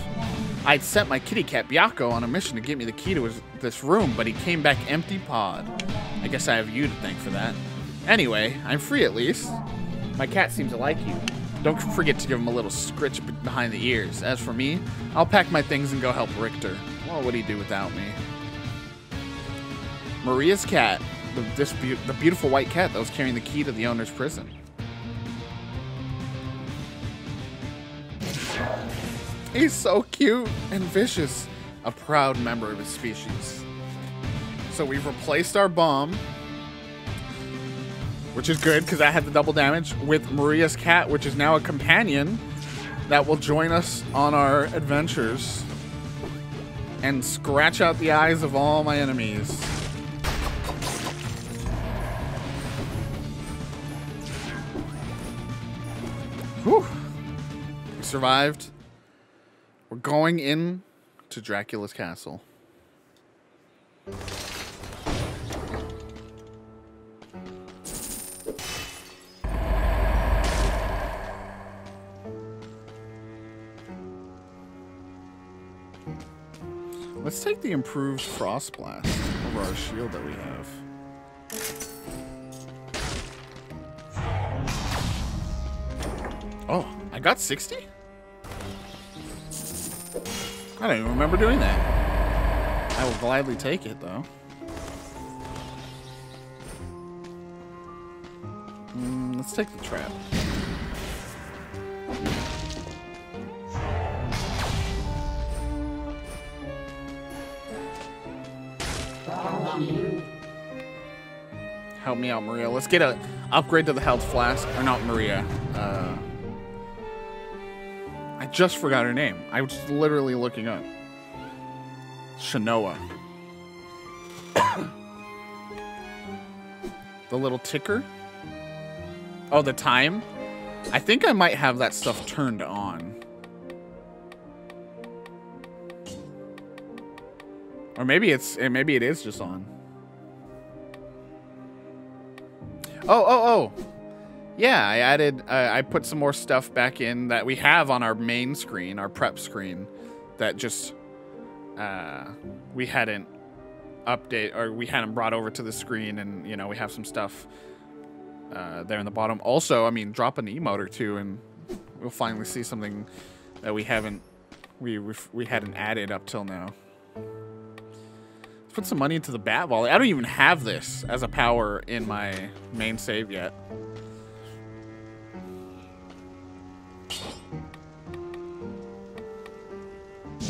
I'd sent my kitty cat Byako on a mission to get me the key to this room, but he came back empty-pawed. I guess I have you to thank for that. Anyway, I'm free at least. My cat seems to like you. Don't forget to give him a little scritch behind the ears. As for me, I'll pack my things and go help Richter. What would he do without me? Maria's cat. The beautiful white cat that was carrying the key to the owner's prison. He's so cute and vicious. A proud member of his species. So we've replaced our bomb, which is good because I had the double damage, with Maria's cat, which is now a companion that will join us on our adventures and scratch out the eyes of all my enemies. Whew. We survived. We're going in to Dracula's castle. Let's take the improved Frost Blast over our shield that we have. Oh, I got 60? I don't even remember doing that. I will gladly take it, though. Let's take the trap. Help me out, Maria. Let's get a upgrade to the health flask. Or not Maria. I just forgot her name. I was literally looking up. Shanoa. The little ticker. Oh, the time? I think I might have that stuff turned on. Or maybe maybe it is just on. Oh. Yeah, I added, I put some more stuff back in that we have on our main screen, our prep screen, that just, we hadn't we hadn't brought over to the screen, and, you know, we have some stuff, there in the bottom. Also, I mean, drop an emote or two, and we'll finally see something that we hadn't added up till now. Let's put some money into the bat volley. I don't even have this as a power in my main save yet.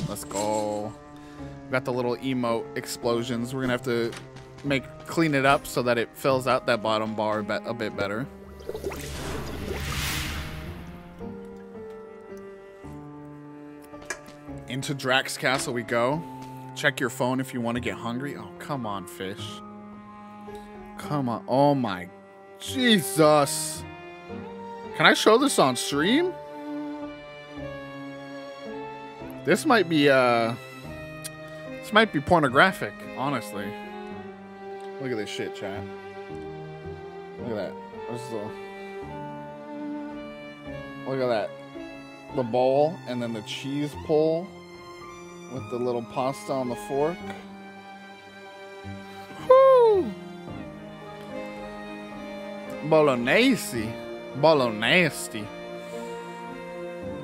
Let's go. We got the little emote explosions. We're gonna have to clean it up so that it fills out that bottom bar a bit better. Into Drac's castle we go. Check your phone if you want to get hungry. Oh, come on, fish. Come on. Oh my Jesus. Can I show this on stream? This might be pornographic, honestly. Look at this shit, chat. Look at that. Look at that. The bowl and then the cheese pull with the little pasta on the fork. Woo! Bolognese. Bolognese.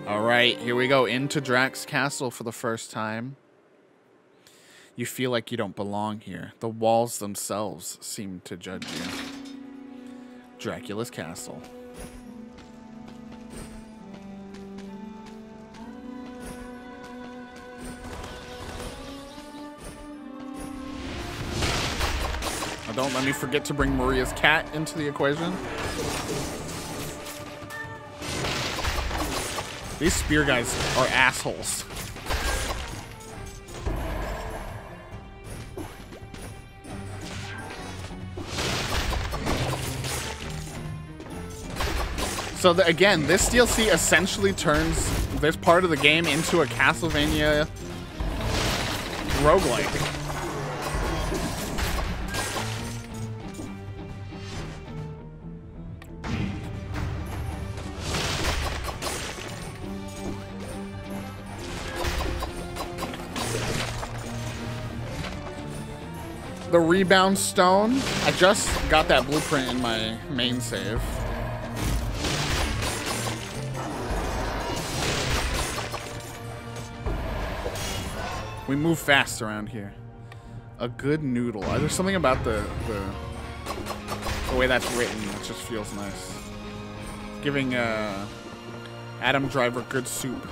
Alright, here we go into Drac's castle for the first time. You feel like you don't belong here. The walls themselves seem to judge you. Dracula's castle. But don't let me forget to bring Maria's cat into the equation. These spear guys are assholes. So again, this DLC essentially turns this part of the game into a Castlevania roguelike. The rebound stone. I just got that blueprint in my main save. We move fast around here. A good noodle. There's something about the way that's written that just feels nice. Giving Adam Driver good soup.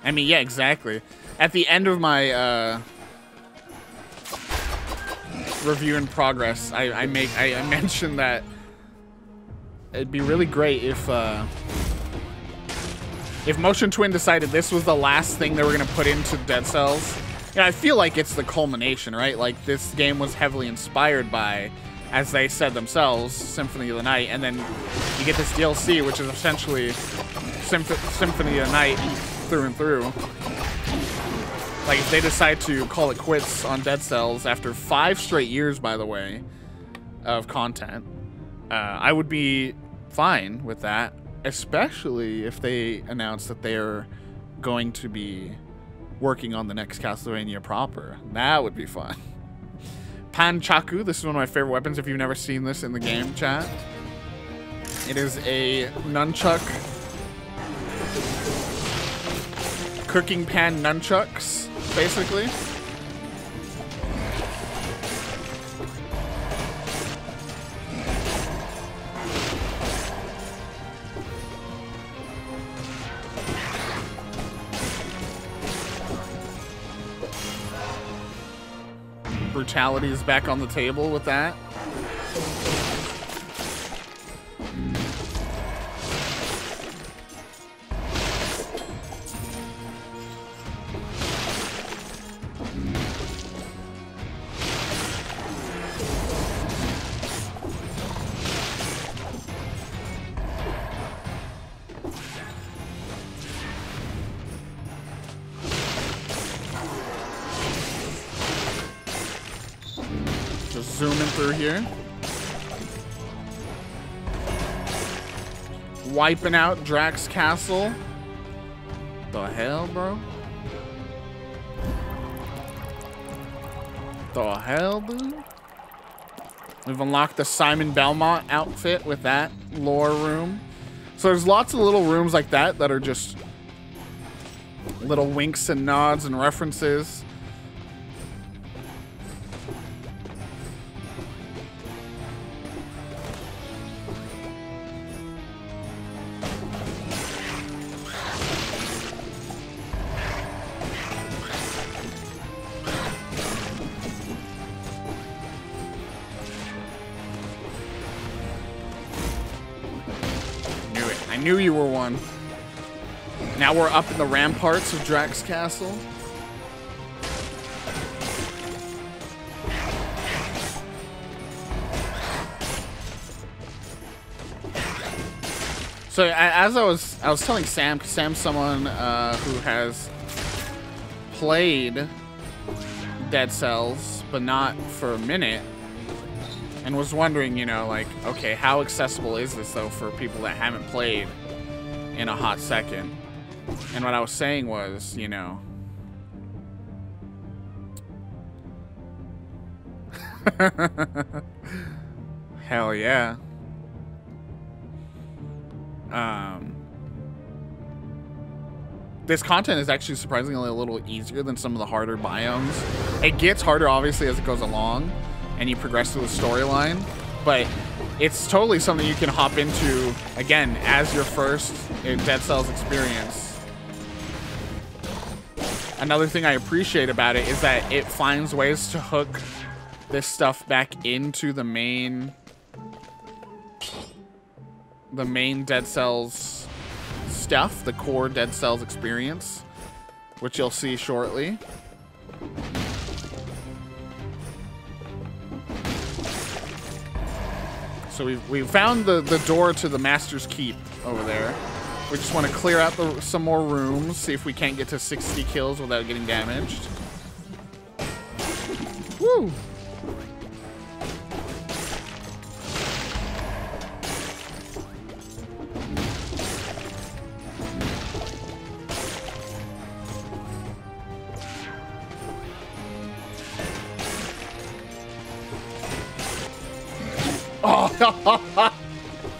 I mean, yeah, exactly. At the end of my review in progress, I mentioned that it'd be really great if Motion Twin decided this was the last thing they were going to put into Dead Cells. You know, I feel like it's the culmination, right? Like, this game was heavily inspired by, as they said themselves, Symphony of the Night, and then you get this DLC, which is essentially Symphony of the Night through and through. Like, if they decide to call it quits on Dead Cells after 5 straight years, by the way, of content, I would be fine with that. Especially if they announce that they're going to be working on the next Castlevania proper. That would be fun. Panchaku, this is one of my favorite weapons if you've never seen this in the game, chat. It is a nunchuck. Cooking pan nunchucks, basically. Brutality is back on the table with that. Zooming through here. Wiping out Drac's castle. The hell, bro? The hell, dude? We've unlocked the Simon Belmont outfit with that lore room. So there's lots of little rooms like that that are just little winks and nods and references. I knew you were one. Now we're up in the ramparts of Drac's castle. So as I was telling Sam, because Sam's someone who has played Dead Cells, but not for a minute, and was wondering, you know, like, okay, how accessible is this, though, for people that haven't played in a hot second? And what I was saying was, you know... Hell yeah. This content is actually surprisingly a little easier than some of the harder biomes. It gets harder, obviously, as it goes along, and you progress through the storyline, but it's totally something you can hop into, again, as your first Dead Cells experience. Another thing I appreciate about it is that it finds ways to hook this stuff back into the main Dead Cells stuff, the core Dead Cells experience, which you'll see shortly. So we've found the door to the Master's Keep over there. We just want to clear out some more rooms, see if we can't get to 60 kills without getting damaged. Woo! Oh,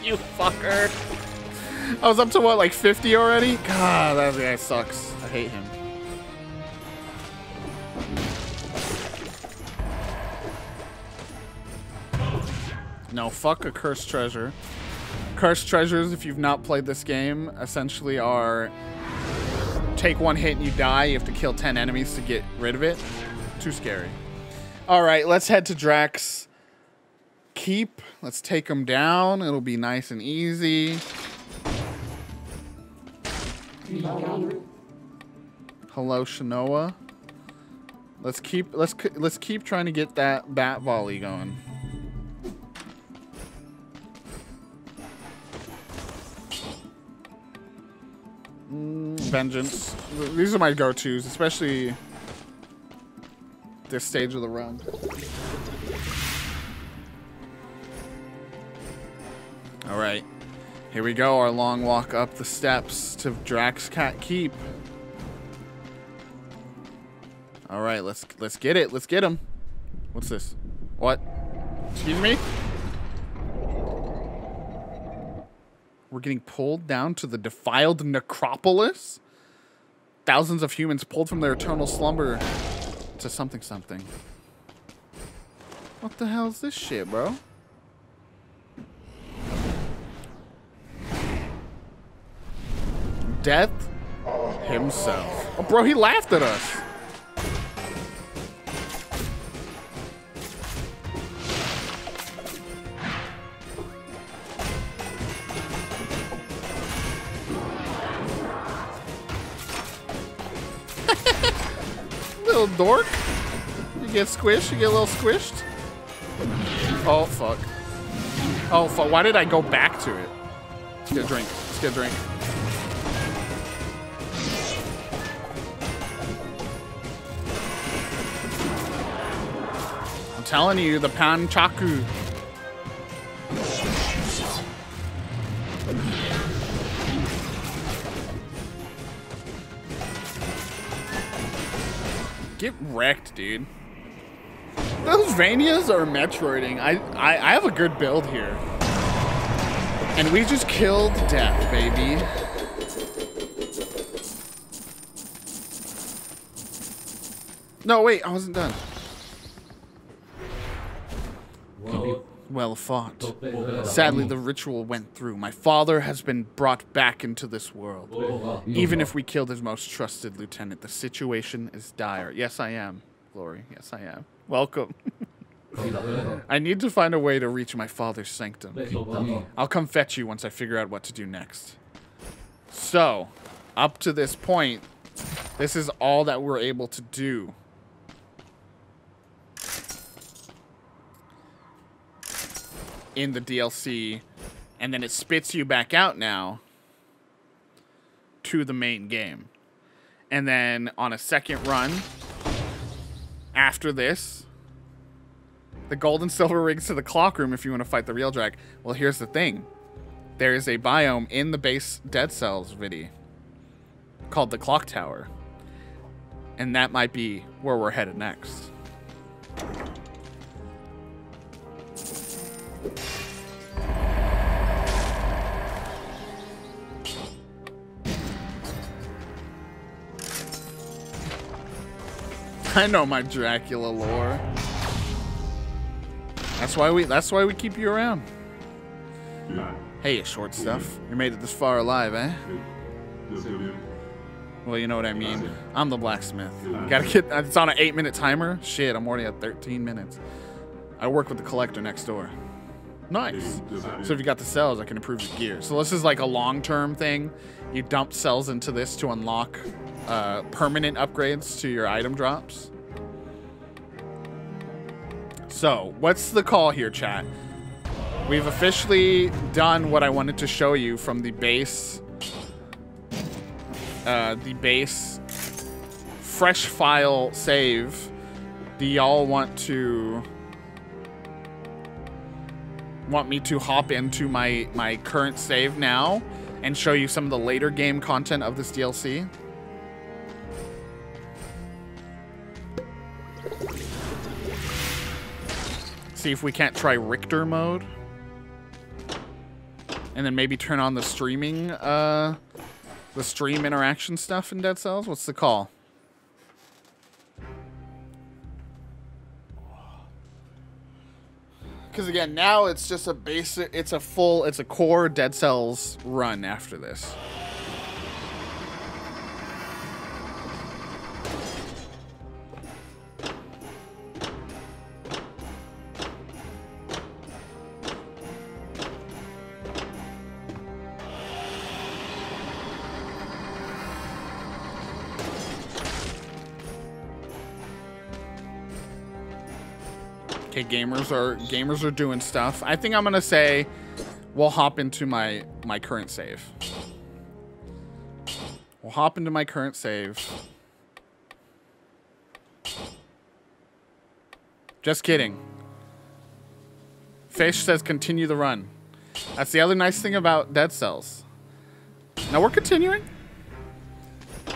you fucker. I was up to what, like 50 already? God, that guy sucks. I hate him. No, fuck a cursed treasure. Cursed treasures, if you've not played this game, essentially are take one hit and you die. You have to kill 10 enemies to get rid of it. Too scary. Alright, let's head to Drac's Keep. Let's take him down. It'll be nice and easy. Hello, Shanoa. Let's keep trying to get that bat volley going. Vengeance. These are my go-tos, especially this stage of the run. All right, here we go. Our long walk up the steps to Drac's Keep. All right, let's get it. Let's get him. What's this? What? Excuse me? We're getting pulled down to the defiled necropolis? Thousands of humans pulled from their eternal slumber to something. What the hell is this shit, bro? Death himself. Oh, bro, he laughed at us. Little dork. You get squished. You get a little squished. Oh, fuck. Oh, fuck. Why did I go back to it? Let's get a drink. Let's get a drink. I'm telling you, the Panchaku. Get wrecked, dude. Those Vanias are Metroiding. I have a good build here. And we just killed death, baby. No, wait, I wasn't done. Well fought. Sadly, the ritual went through. My father has been brought back into this world. Even if we killed his most trusted lieutenant, the situation is dire. Yes, I am, Glory. Yes, I am. Welcome. I need to find a way to reach my father's sanctum. I'll come fetch you once I figure out what to do next. So, up to this point, this is all that we're able to do. In the DLC, and then it spits you back out now to the main game. And then on a second run after this, the gold and silver rigs to the clock room if you want to fight the real Drac. Well, here's the thing. There is a biome in the base Dead Cells video called the Clock Tower. And that might be where we're headed next. I know my Dracula lore. That's why we keep you around. Hey, you short stuff. You made it this far alive, eh? Well, you know what I mean. I'm the blacksmith. Gotta get. It's on an 8-minute timer. Shit, I'm already at 13 minutes. I work with the collector next door. Nice. So if you got the cells, I can improve your gear. So this is like a long-term thing. You dump cells into this to unlock permanent upgrades to your item drops. So what's the call here, chat? We've officially done what I wanted to show you from the base fresh file save. Do y'all want me to hop into my current save now and show you some of the later game content of this DLC? See if we can't try Richter mode. And then maybe turn on the streaming, the stream interaction stuff in Dead Cells. What's the call? Because again, now it's just a basic, it's a core Dead Cells run after this. Okay, gamers are doing stuff. I think I'm gonna say we'll hop into my current save. We'll hop into my current save. Just kidding. Fish says continue the run. That's the other nice thing about Dead Cells. Now we're continuing.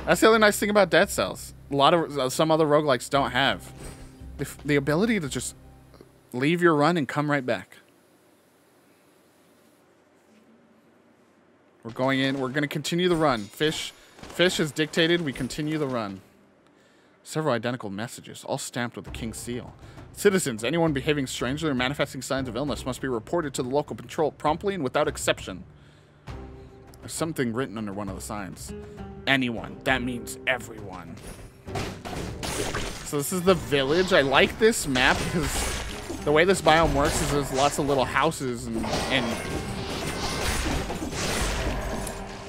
That's the other nice thing about Dead Cells. A lot of some other roguelikes don't have the ability to just leave your run and come right back. We're going in. We're going to continue the run. Fish has dictated we continue the run. Several identical messages, all stamped with the King's seal. Citizens, anyone behaving strangely or manifesting signs of illness must be reported to the local patrol promptly and without exception. There's something written under one of the signs. Anyone. That means everyone. So this is the village. I like this map because the way this biome works is there's lots of little houses and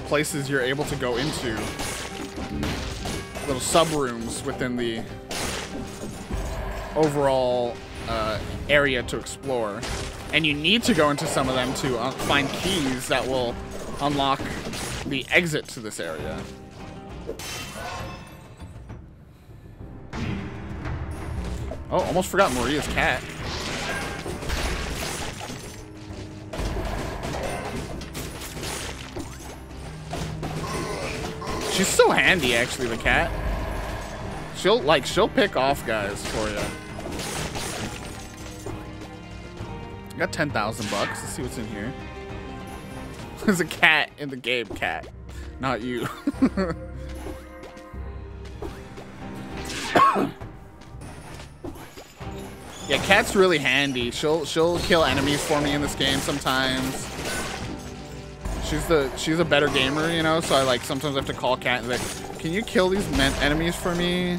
places you're able to go into. Little sub-rooms within the overall area to explore. And you need to go into some of them to find keys that will unlock the exit to this area. Oh, almost forgot Maria's cat. She's so handy, actually, the cat. She'll pick off guys for you. I got 10,000 bucks. Let's see what's in here. There's a cat in the game, cat. Not you. Yeah, cat's really handy. She'll kill enemies for me in this game sometimes. She's a better gamer, you know, so I sometimes have to call cat and be like, can you kill these enemies for me?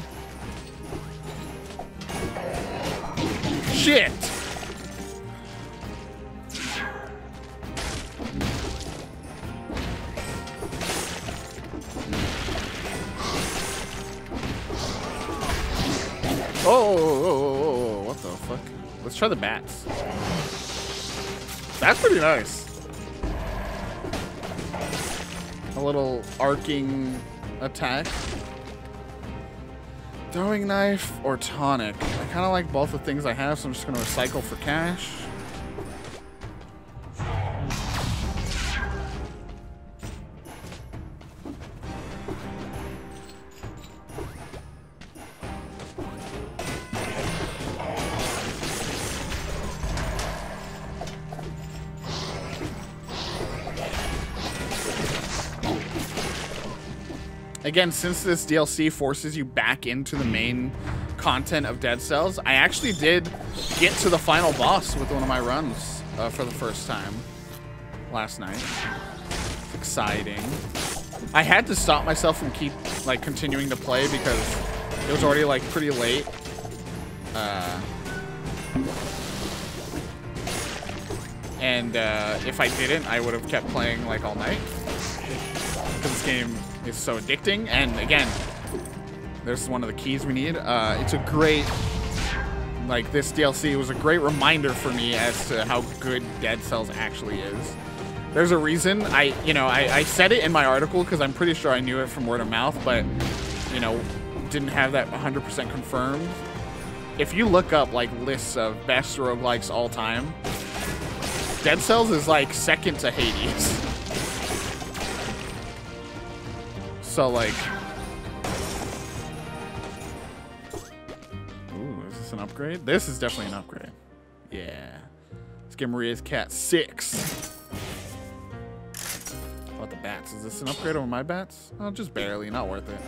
Shit! Oh, what the fuck? Let's try the bats. That's pretty nice. A little arcing attack. Throwing knife or tonic. I kind of like both the things I have, so I'm just going to recycle for cash. Again, since this DLC forces you back into the main content of Dead Cells, I actually did get to the final boss with one of my runs for the first time last night. It's exciting. I had to stop myself from continuing to play because it was already pretty late. And if I didn't, I would have kept playing like all night. Because this game is so addicting. And again, there's one of the keys we need. It's a great, like this DLC was a great reminder for me as to how good Dead Cells actually is. There's a reason I said it in my article because I'm pretty sure I knew it from word of mouth, but you know, didn't have that 100% confirmed. If you look up like lists of best roguelikes all time, Dead Cells is like second to Hades. So like, ooh, is this an upgrade? This is definitely an upgrade. Yeah. Let's get Maria's cat 6. What about the bats? Is this an upgrade over my bats? Oh, just barely, not worth it.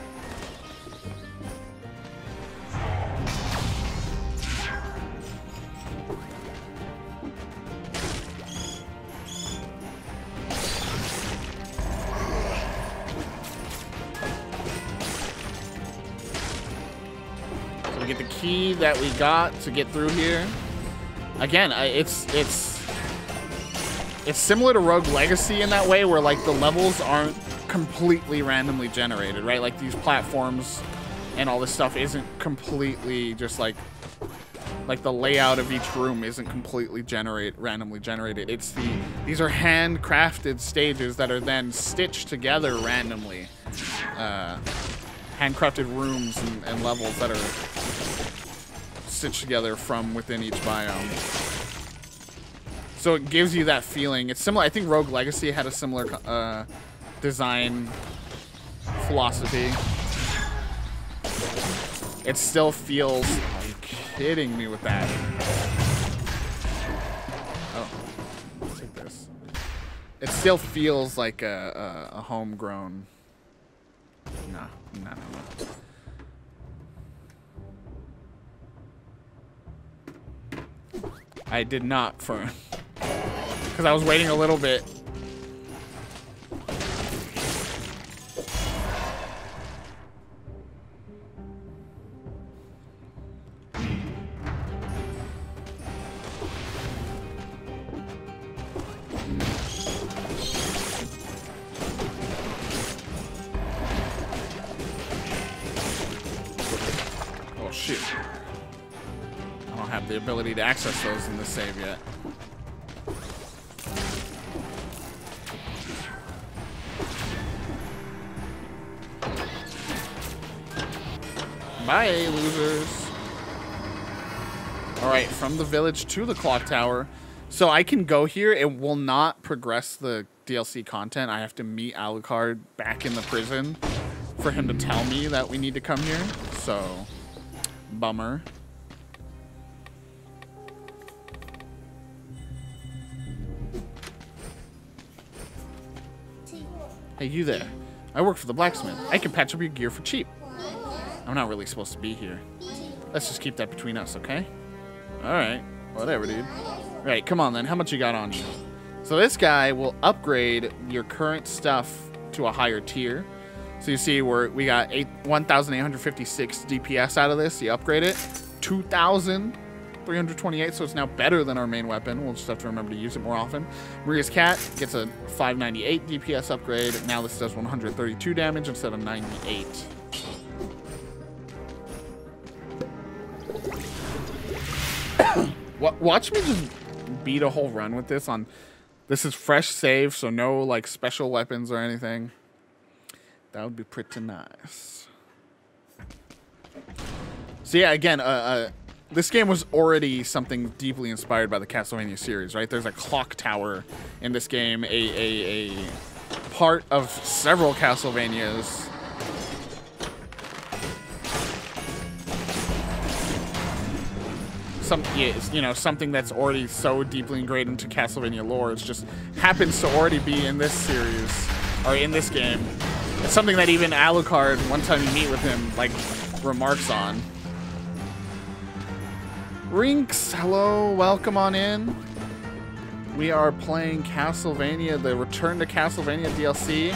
We get the key that we got to get through here. Again, it's similar to Rogue Legacy in that way, where like the levels aren't completely randomly generated, right? Like these platforms and all this stuff isn't completely just like the layout of each room isn't completely randomly generated. It's these are handcrafted stages that are then stitched together randomly. Handcrafted rooms and levels that are stitched together from within each biome. So it gives you that feeling. It's similar. I think Rogue Legacy had a similar design philosophy. It still feels... Are you kidding me with that? Oh, let's take this. It still feels like a homegrown... No. I did not for... Because I was waiting a little bit. Oh shit. I don't have the ability to access those in the save yet. Bye, losers. Alright, from the village to the clock tower. So I can go here. It will not progress the DLC content. I have to meet Alucard back in the prison for him to tell me that we need to come here. So, bummer. Hey, you there. I work for the blacksmith. I can patch up your gear for cheap. I'm not really supposed to be here. Let's just keep that between us, okay? Alright. Whatever, dude. Right, come on then. How much you got on you? So this guy will upgrade your current stuff to a higher tier. So you see we got 1,856 DPS out of this. You upgrade it. 2,328, so it's now better than our main weapon. We'll just have to remember to use it more often. Maria's cat gets a 598 DPS upgrade. Now this does 132 damage instead of 98. Watch me just beat a whole run with this on... This is fresh save, so no like special weapons or anything. That would be pretty nice. So yeah, again, this game was already something deeply inspired by the Castlevania series, right? There's a clock tower in this game, a part of several Castlevanias. Something that's already so deeply ingrained into Castlevania lore. It just happens to already be in this series, or in this game. It's something that even Alucard, one time you meet with him, like, remarks on. Rinks, hello, welcome on in. We are playing Castlevania, the Return to Castlevania DLC.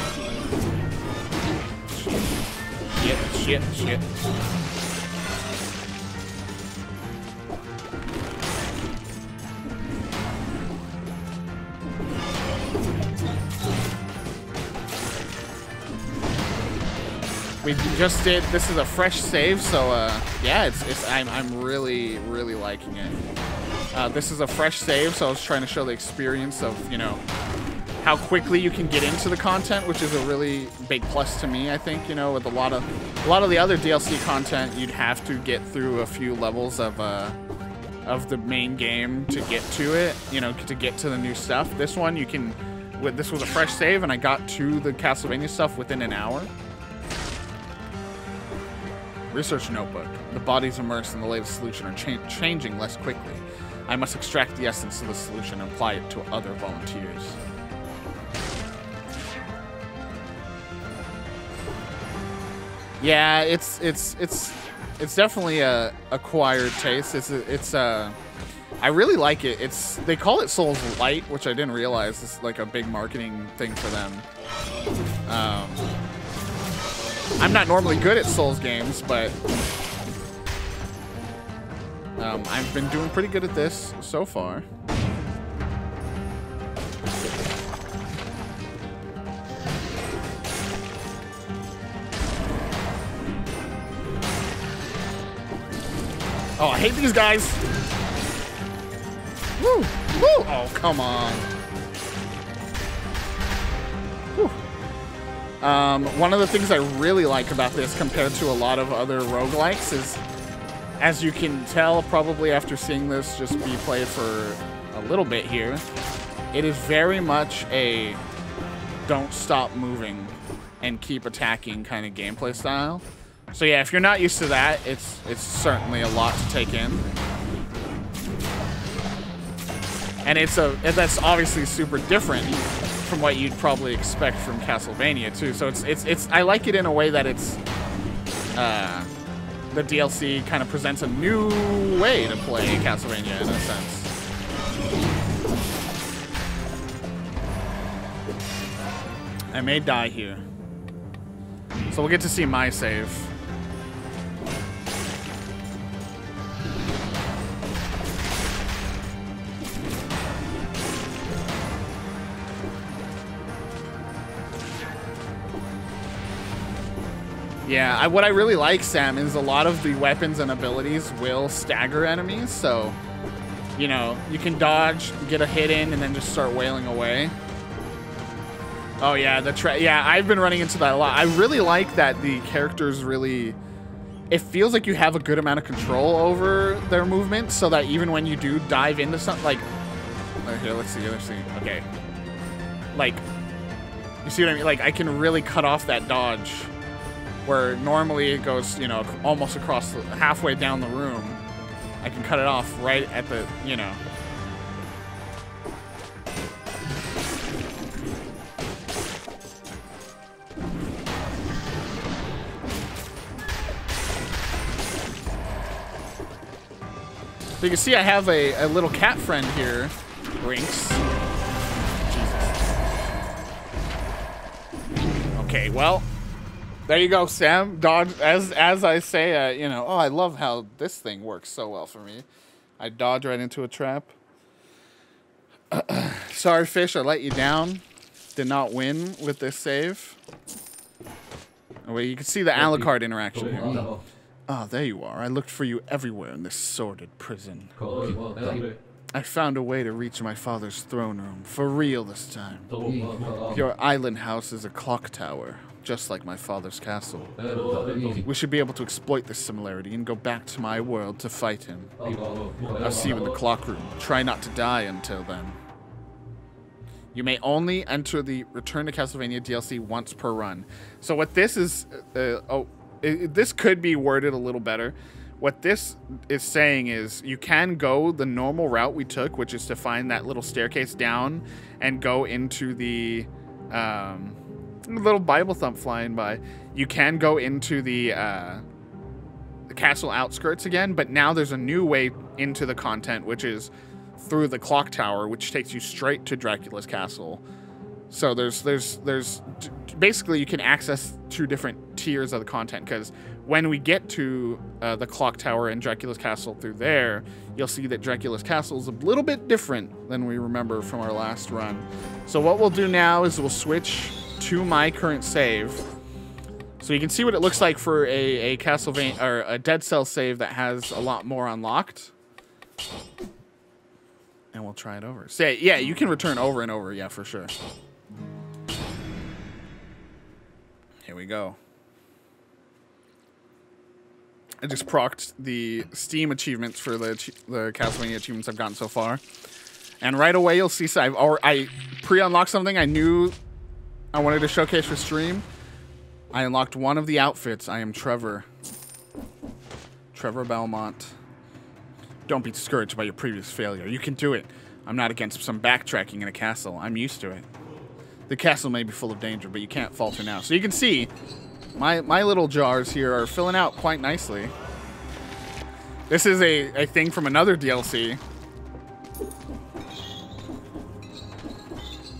Shit. We just did. This is a fresh save, so yeah, I'm really liking it. This is a fresh save, so I was trying to show the experience of, you know, how quickly you can get into the content, which is a really big plus to me. I think, you know, with a lot of the other DLC content, you'd have to get through a few levels of the main game to get to it, you know, to get to the new stuff. This one you can. This was a fresh save, and I got to the Castlevania stuff within an hour. Research notebook. The bodies immersed in the latest solution are changing less quickly. I must extract the essence of the solution and apply it to other volunteers. Yeah, it's definitely a acquired taste. I really like it. They call it Souls Light, which I didn't realize is like a big marketing thing for them. I'm not normally good at Souls games, but I've been doing pretty good at this so far. Oh, I hate these guys. Woo! Woo! Oh, come on. Whew. One of the things I really like about this compared to a lot of other roguelikes is, as you can tell probably after seeing this just be played for a little bit here, it is very much a don't stop moving and keep attacking kind of gameplay style. So yeah, if you're not used to that, it's certainly a lot to take in. And that's obviously super different from what you'd probably expect from Castlevania too. So I like it in a way that it's the DLC kind of presents a new way to play Castlevania in a sense. I may die here. So we'll get to see my save. Yeah, what I really like, Sam, is a lot of the weapons and abilities will stagger enemies, so, you know, you can dodge, get a hit in, and then just start wailing away. Oh yeah, yeah, I've been running into that a lot. I really like that the characters really, it feels like you have a good amount of control over their movement, so that even when you do dive into something, like, here, let's see, okay. Like, you see what I mean? Like, I can really cut off that dodge, where normally it goes, you know, almost across halfway down the room. I can cut it off right at the, you know. So you can see I have a little cat friend here, Brinks. Jesus. Okay, well. There you go, Sam. Dodge, as I say, you know, oh, I love how this thing works so well for me. I dodge right into a trap. Sorry, Fish, I let you down. Did not win with this save. Oh, wait, you can see the Alucard interaction here. Ah, there you are. I looked for you everywhere in this sordid prison. I found a way to reach my father's throne room, for real this time. Your island house is a clock tower, just like my father's castle. We should be able to exploit this similarity and go back to my world to fight him. I'll see you in the clock room. Try not to die until then. You may only enter the Return to Castlevania DLC once per run. So what this is, this could be worded a little better. What this is saying is you can go the normal route we took, which is to find that little staircase down and go into the little Bible thump flying by. You can go into the castle outskirts again, but now there's a new way into the content, which is through the clock tower, which takes you straight to Dracula's castle. So there's basically you can access two different tiers of the content, because when we get to the clock tower and Dracula's castle through there, you'll see that Dracula's castle is a little bit different than we remember from our last run. So what we'll do now is we'll switch to my current save. So you can see what it looks like for a Castlevania or a Dead Cell save that has a lot more unlocked. And we'll try it over. So yeah, you can return over and over, yeah, for sure. Here we go. I just procced the Steam achievements for the Castlevania achievements I've gotten so far. And right away you'll see, I pre-unlocked something I knew I wanted to showcase for stream. I unlocked one of the outfits. I am Trevor. Trevor Belmont. Don't be discouraged by your previous failure. You can do it. I'm not against some backtracking in a castle. I'm used to it. The castle may be full of danger, but you can't falter now. So you can see my little jars here are filling out quite nicely. This is a thing from another DLC.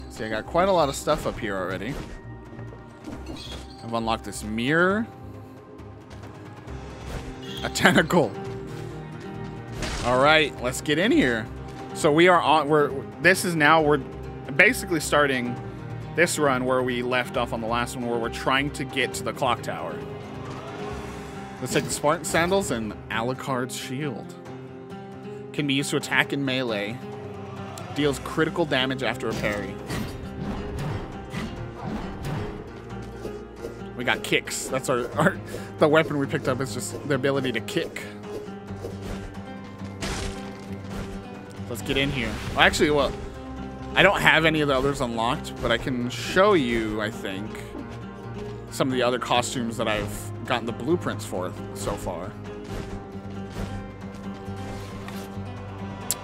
See, I got quite a lot of stuff up here already. I've unlocked this mirror. A tentacle. All right, let's get in here. So we are on, we're basically starting this run where we left off on the last one, where we're trying to get to the clock tower. Let's take the Spartan sandals and Alucard's shield. Can be used to attack in melee. Deals critical damage after a parry. We got kicks. That's the weapon we picked up is just the ability to kick. Let's get in here. Well, actually, well, I don't have any of the others unlocked, but I can show you, I think, some of the other costumes that I've gotten the blueprints for so far.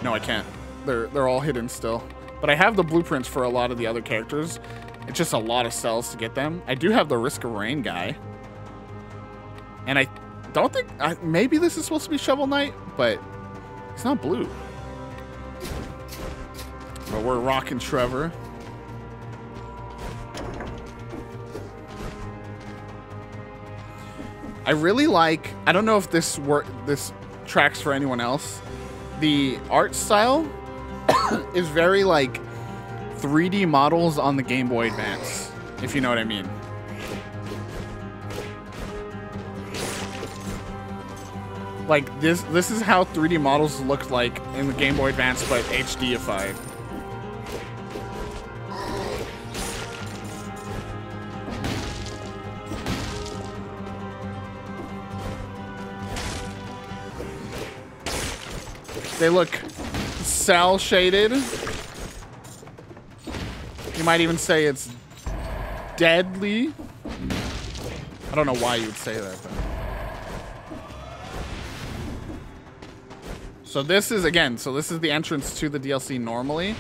No, I can't. They're all hidden still. But I have the blueprints for a lot of the other characters. It's just a lot of cells to get them. I do have the Risk of Rain guy. And I don't think... maybe this is supposed to be Shovel Knight, but it's not blue. But we're rocking Trevor. I really like... I don't know if this tracks for anyone else. The art style is very like 3D models on the Game Boy Advance, if you know what I mean. Like this is how 3D models looked like in the Game Boy Advance, but HDified. They look cel shaded. You might even say it's deadly. I don't know why you would say that, but. So this is, again, this is the entrance to the DLC normally,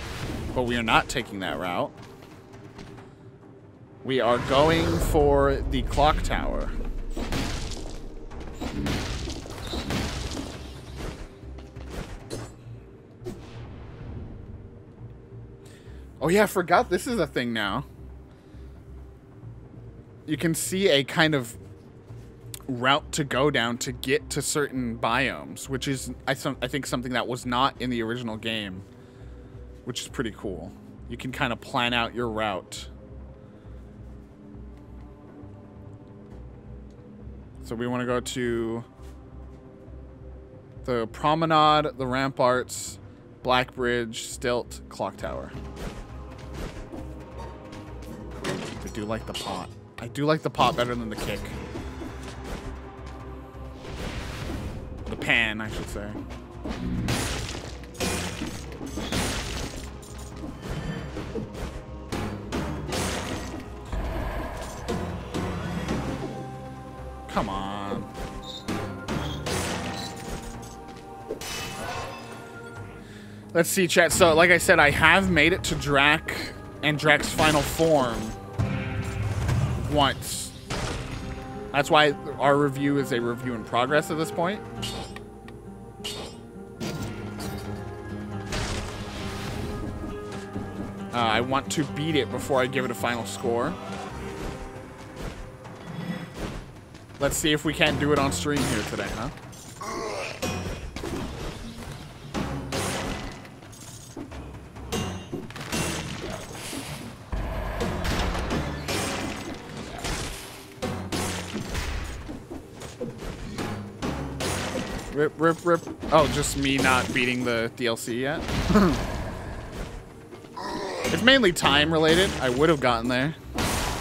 but we are not taking that route. We are going for the clock tower. Oh yeah, I forgot this is a thing now. You can see a kind of route to go down to get to certain biomes, which is, I think, something that was not in the original game, which is pretty cool. You can kind of plan out your route. So we want to go to the Promenade, the Ramparts, Black Bridge, Stilt, Clock Tower. I do like the pot. I do like the pot better than the kick. The pan, I should say. Come on. Let's see, chat. So, like I said, I have made it to Drac and Drac's final form once. That's why our review is a review in progress at this point. I want to beat it before I give it a final score. Let's see if we can't do it on stream here today, huh? Rip, rip, rip. Oh, just me not beating the DLC yet? It's mainly time related. I would have gotten there.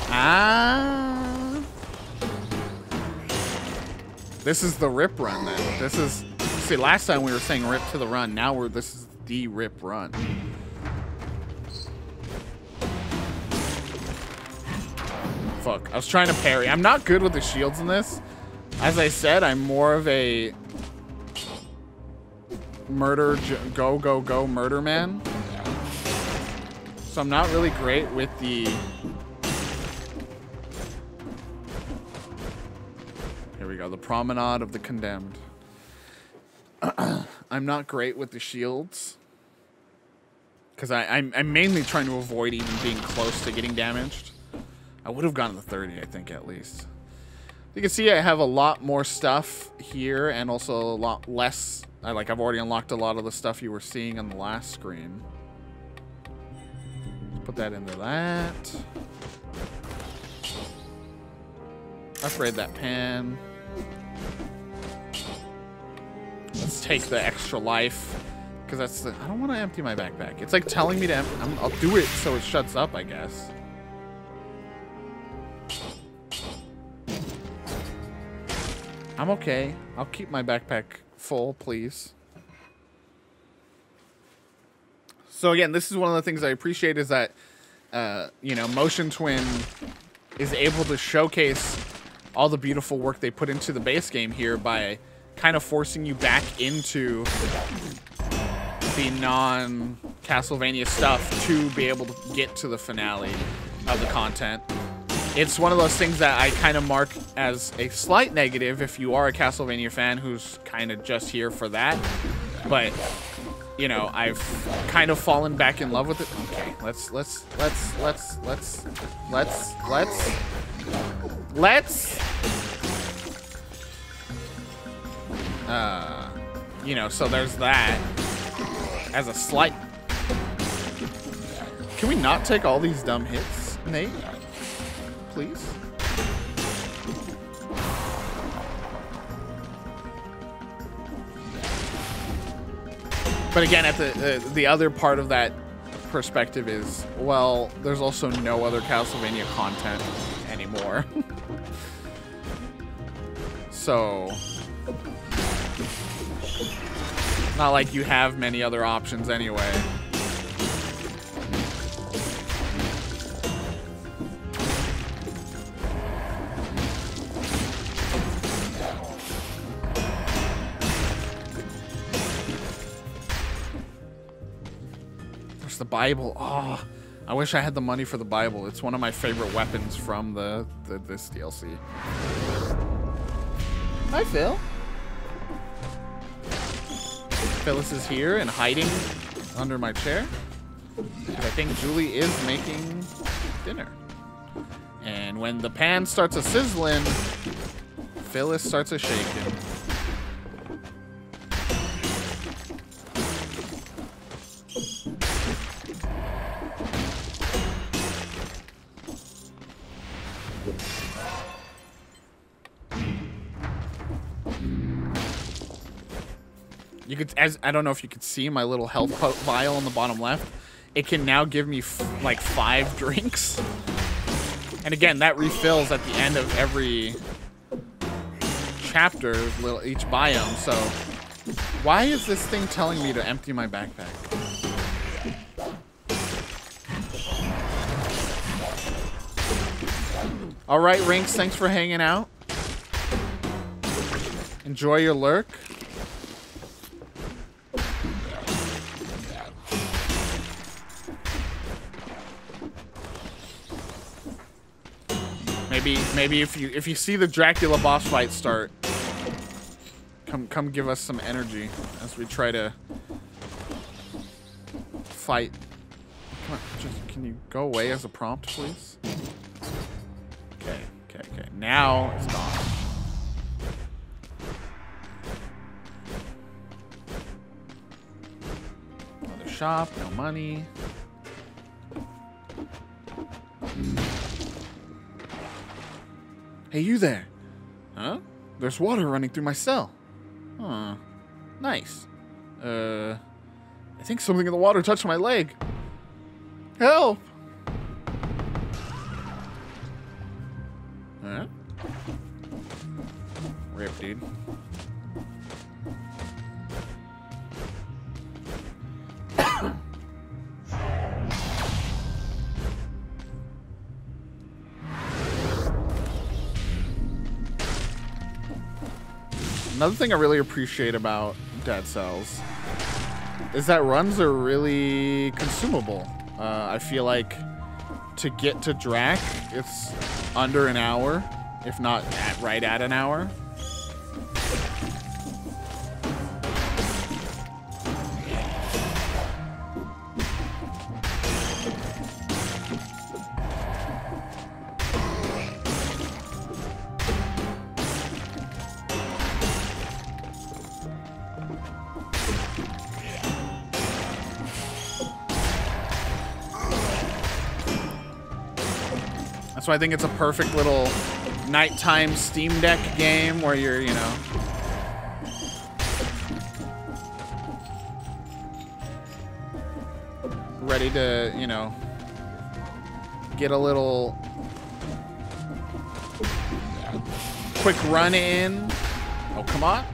Ah. This is the rip run then. This is... See, last time we were saying rip to the run. Now this is the rip run. Fuck. I was trying to parry. I'm not good with the shields in this. As I said, I'm more of a... go murder man. So I'm not really great with the... Here we go, the Promenade of the Condemned. I'm not great with the shields. Because I'm mainly trying to avoid even being close to getting damaged. I would have gotten the 30, I think, at least. You can see I have a lot more stuff here and also a lot less... I've already unlocked a lot of the stuff you were seeing on the last screen. Let's put that into that. Upgrade that pan. Let's take the extra life. Because that's the... I don't want to empty my backpack. It's like telling me to... I'll do it so it shuts up, I guess. I'm okay. I'll keep my backpack full, please. So again, this is one of the things I appreciate is that, you know, Motion Twin is able to showcase all the beautiful work they put into the base game here by kind of forcing you back into the non-Castlevania stuff to be able to get to the finale of the content. It's one of those things that I kind of mark as a slight negative if you are a Castlevania fan who's kind of just here for that. But, you know, I've kind of fallen back in love with it. Okay, let's you know, so there's that as a slight... Can we not take all these dumb hits, Nate? Please. But again, at the other part of that perspective is, well, there's also no other Castlevania content anymore. So, not like you have many other options anyway. The Bible. Oh, I wish I had the money for the Bible. It's one of my favorite weapons from this DLC. Hi, Phil. Phyllis is here and hiding under my chair. I think Julie is making dinner. And when the pan starts a sizzling, Phyllis starts a shaking. You could, I don't know if you could see my little health vial on the bottom left. It can now give me like 5 drinks. And again, that refills at the end of every chapter, each biome. So why is this thing telling me to empty my backpack? All right, Rinks, thanks for hanging out. Enjoy your lurk. Maybe if you see the Dracula boss fight start, come give us some energy as we try to fight. Come on, can you go away as a prompt, please? Okay. Now it's gone. Another shop, no money. Hey, you there. Huh? There's water running through my cell. Huh. Nice. I think something in the water touched my leg. Help! Huh? Rip, dude. Another thing I really appreciate about Dead Cells is that runs are really consumable. I feel like to get to Drac, it's under an hour, if not right at an hour. So I think it's a perfect little nighttime Steam Deck game where you're, you know, ready to, you know, get a little quick run in. Oh, come on.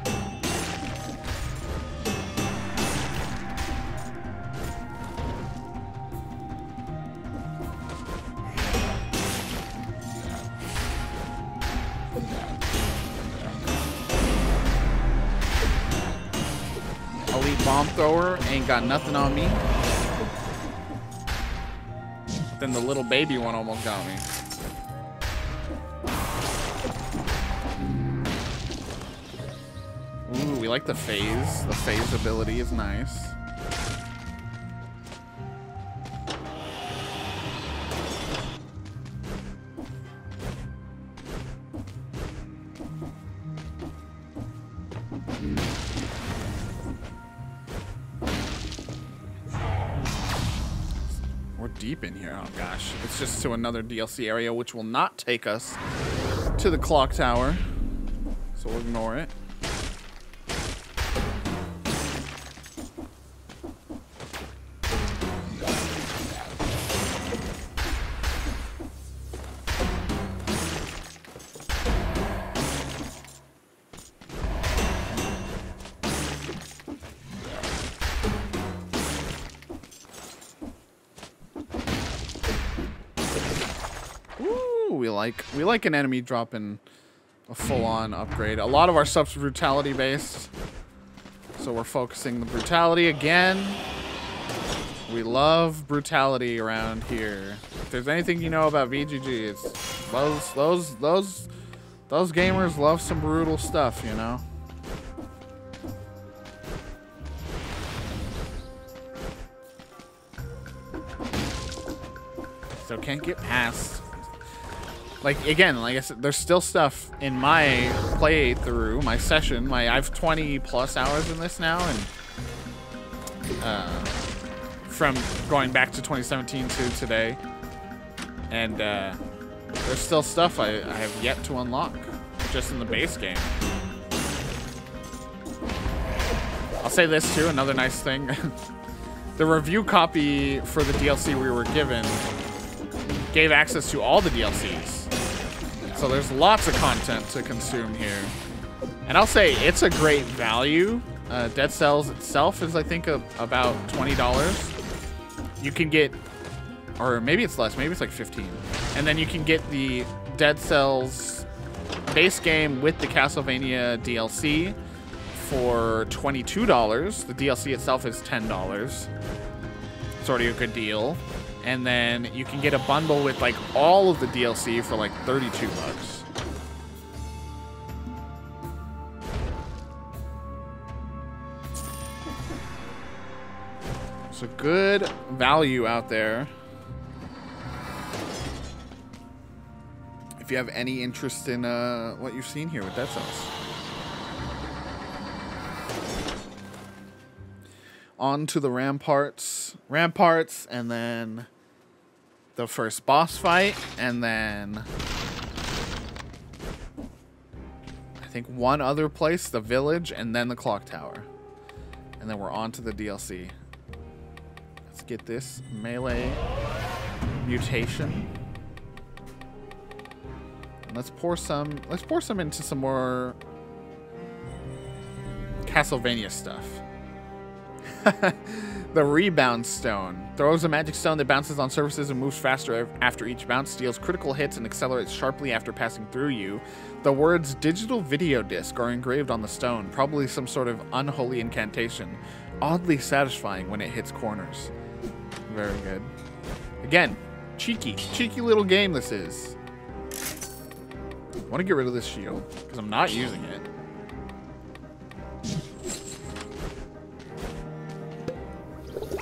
Bomb thrower ain't got nothing on me. Then the little baby one almost got me. Ooh, we like the phase. The phase ability is nice. Deep in here. Oh gosh, it's just to another DLC area which will not take us to the clock tower, so we'll ignore it. We like an enemy dropping a full-on upgrade. A lot of our stuff's brutality based, so we're focusing the brutality again. We love brutality around here. If there's anything you know about VGG, it's those gamers love some brutal stuff, you know. So can't get past. Like, again, like I said, there's still stuff in my playthrough, my session. I have 20 plus hours in this now, and from going back to 2017 to today, and there's still stuff I have yet to unlock, just in the base game. I'll say this too, another nice thing. The review copy for the DLC we were given gave access to all the DLCs. So there's lots of content to consume here. And I'll say it's a great value. Dead Cells itself is, I think, about $20. You can get, or maybe it's less, maybe it's like 15. And then you can get the Dead Cells base game with the Castlevania DLC for $22. The DLC itself is $10. It's already a good deal. And then you can get a bundle with like all of the DLC for like 32 bucks. So good value out there. If you have any interest in what you've seen here with Dead Cells. On to the ramparts, and then the first boss fight, and then I think one other place, the village, and then the clock tower. And then we're on to the DLC. Let's get this melee mutation. And let's pour some into some more Castlevania stuff. The rebound stone throws a magic stone that bounces on surfaces and moves faster after each bounce, deals critical hits, and accelerates sharply after passing through you. The words digital video disc are engraved on the stone, probably some sort of unholy incantation. Oddly satisfying when it hits corners. Very good. Again, cheeky little game this is. I want to get rid of this shield because I'm not using it.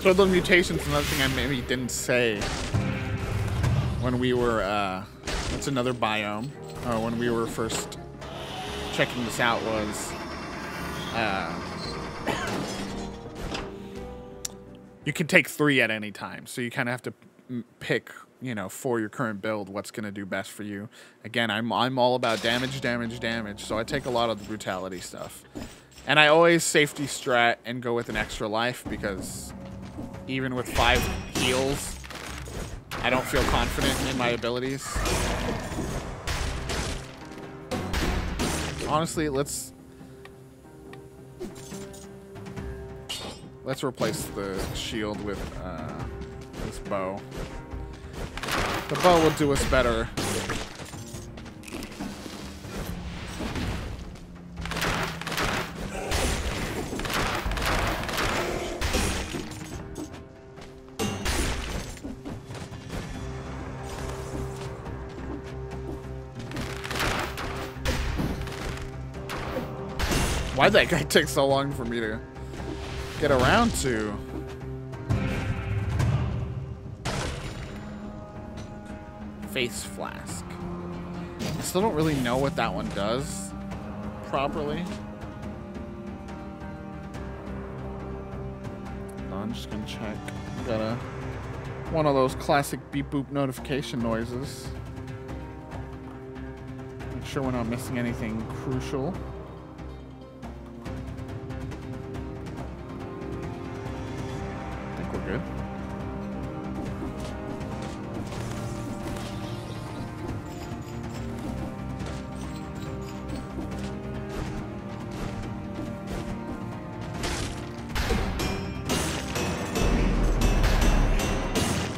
So those mutations, another thing I maybe didn't say when we were, that's another biome. When we were first checking this out was, you can take 3 at any time. So you kind of have to pick, you know, for your current build, what's going to do best for you. Again, I'm all about damage. So I take a lot of the brutality stuff. And I always safety strat and go with an extra life because even with 5 heals, I don't feel confident in my abilities. Honestly, let's replace the shield with this bow. The bow will do us better. Why'd that guy take so long for me to get around to? Face flask. I still don't really know what that one does properly. I'm just gonna check. Got one of those classic beep boop notification noises. Make sure we're not missing anything crucial. Good.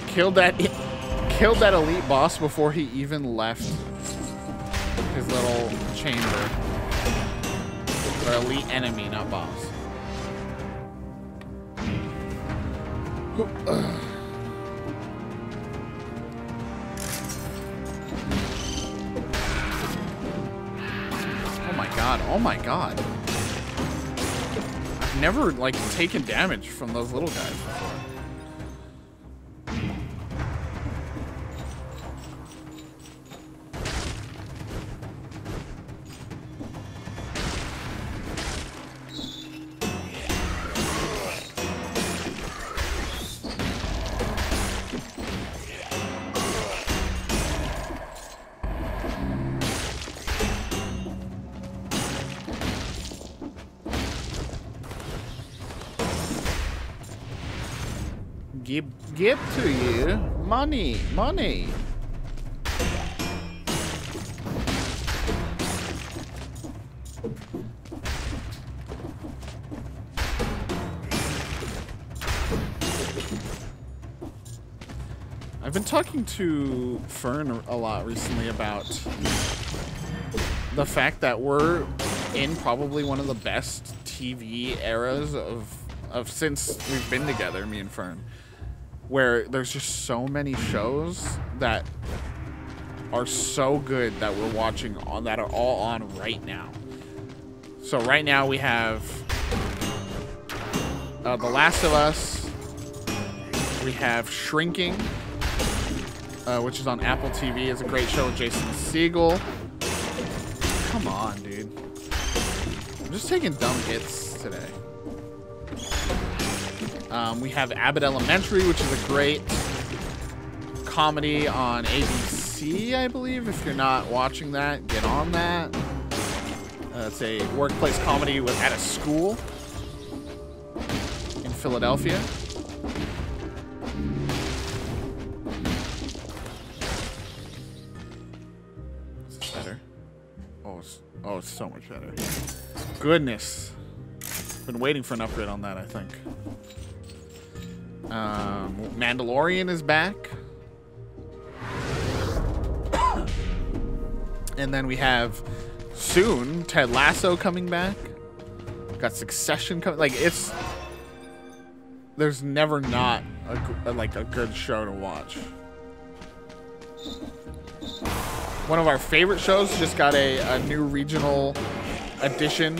Killed that elite boss before he even left his little chamber. Or elite enemy, not boss. Oh my god. I've never, like, taken damage from those little guys before. Give to you money. I've been talking to Fern a lot recently about the fact that we're in probably one of the best TV eras of since we've been together, me and Fern, where there's just so many shows that are so good that we're watching on that are all on right now. So right now we have The Last of Us. We have Shrinking, which is on Apple TV. It's a great show with Jason Segel. Come on, dude. I'm just taking dumb hits today. We have Abbott Elementary, which is a great comedy on ABC, I believe. If you're not watching that, get on that. It's a workplace comedy at a school in Philadelphia. Is this better? Oh, it's so much better. Goodness. Been waiting for an upgrade on that, I think. Mandalorian is back. And then we have soon Ted Lasso coming back. Got Succession coming. Like, there's never not a good show to watch. One of our favorite shows just got a new regional edition,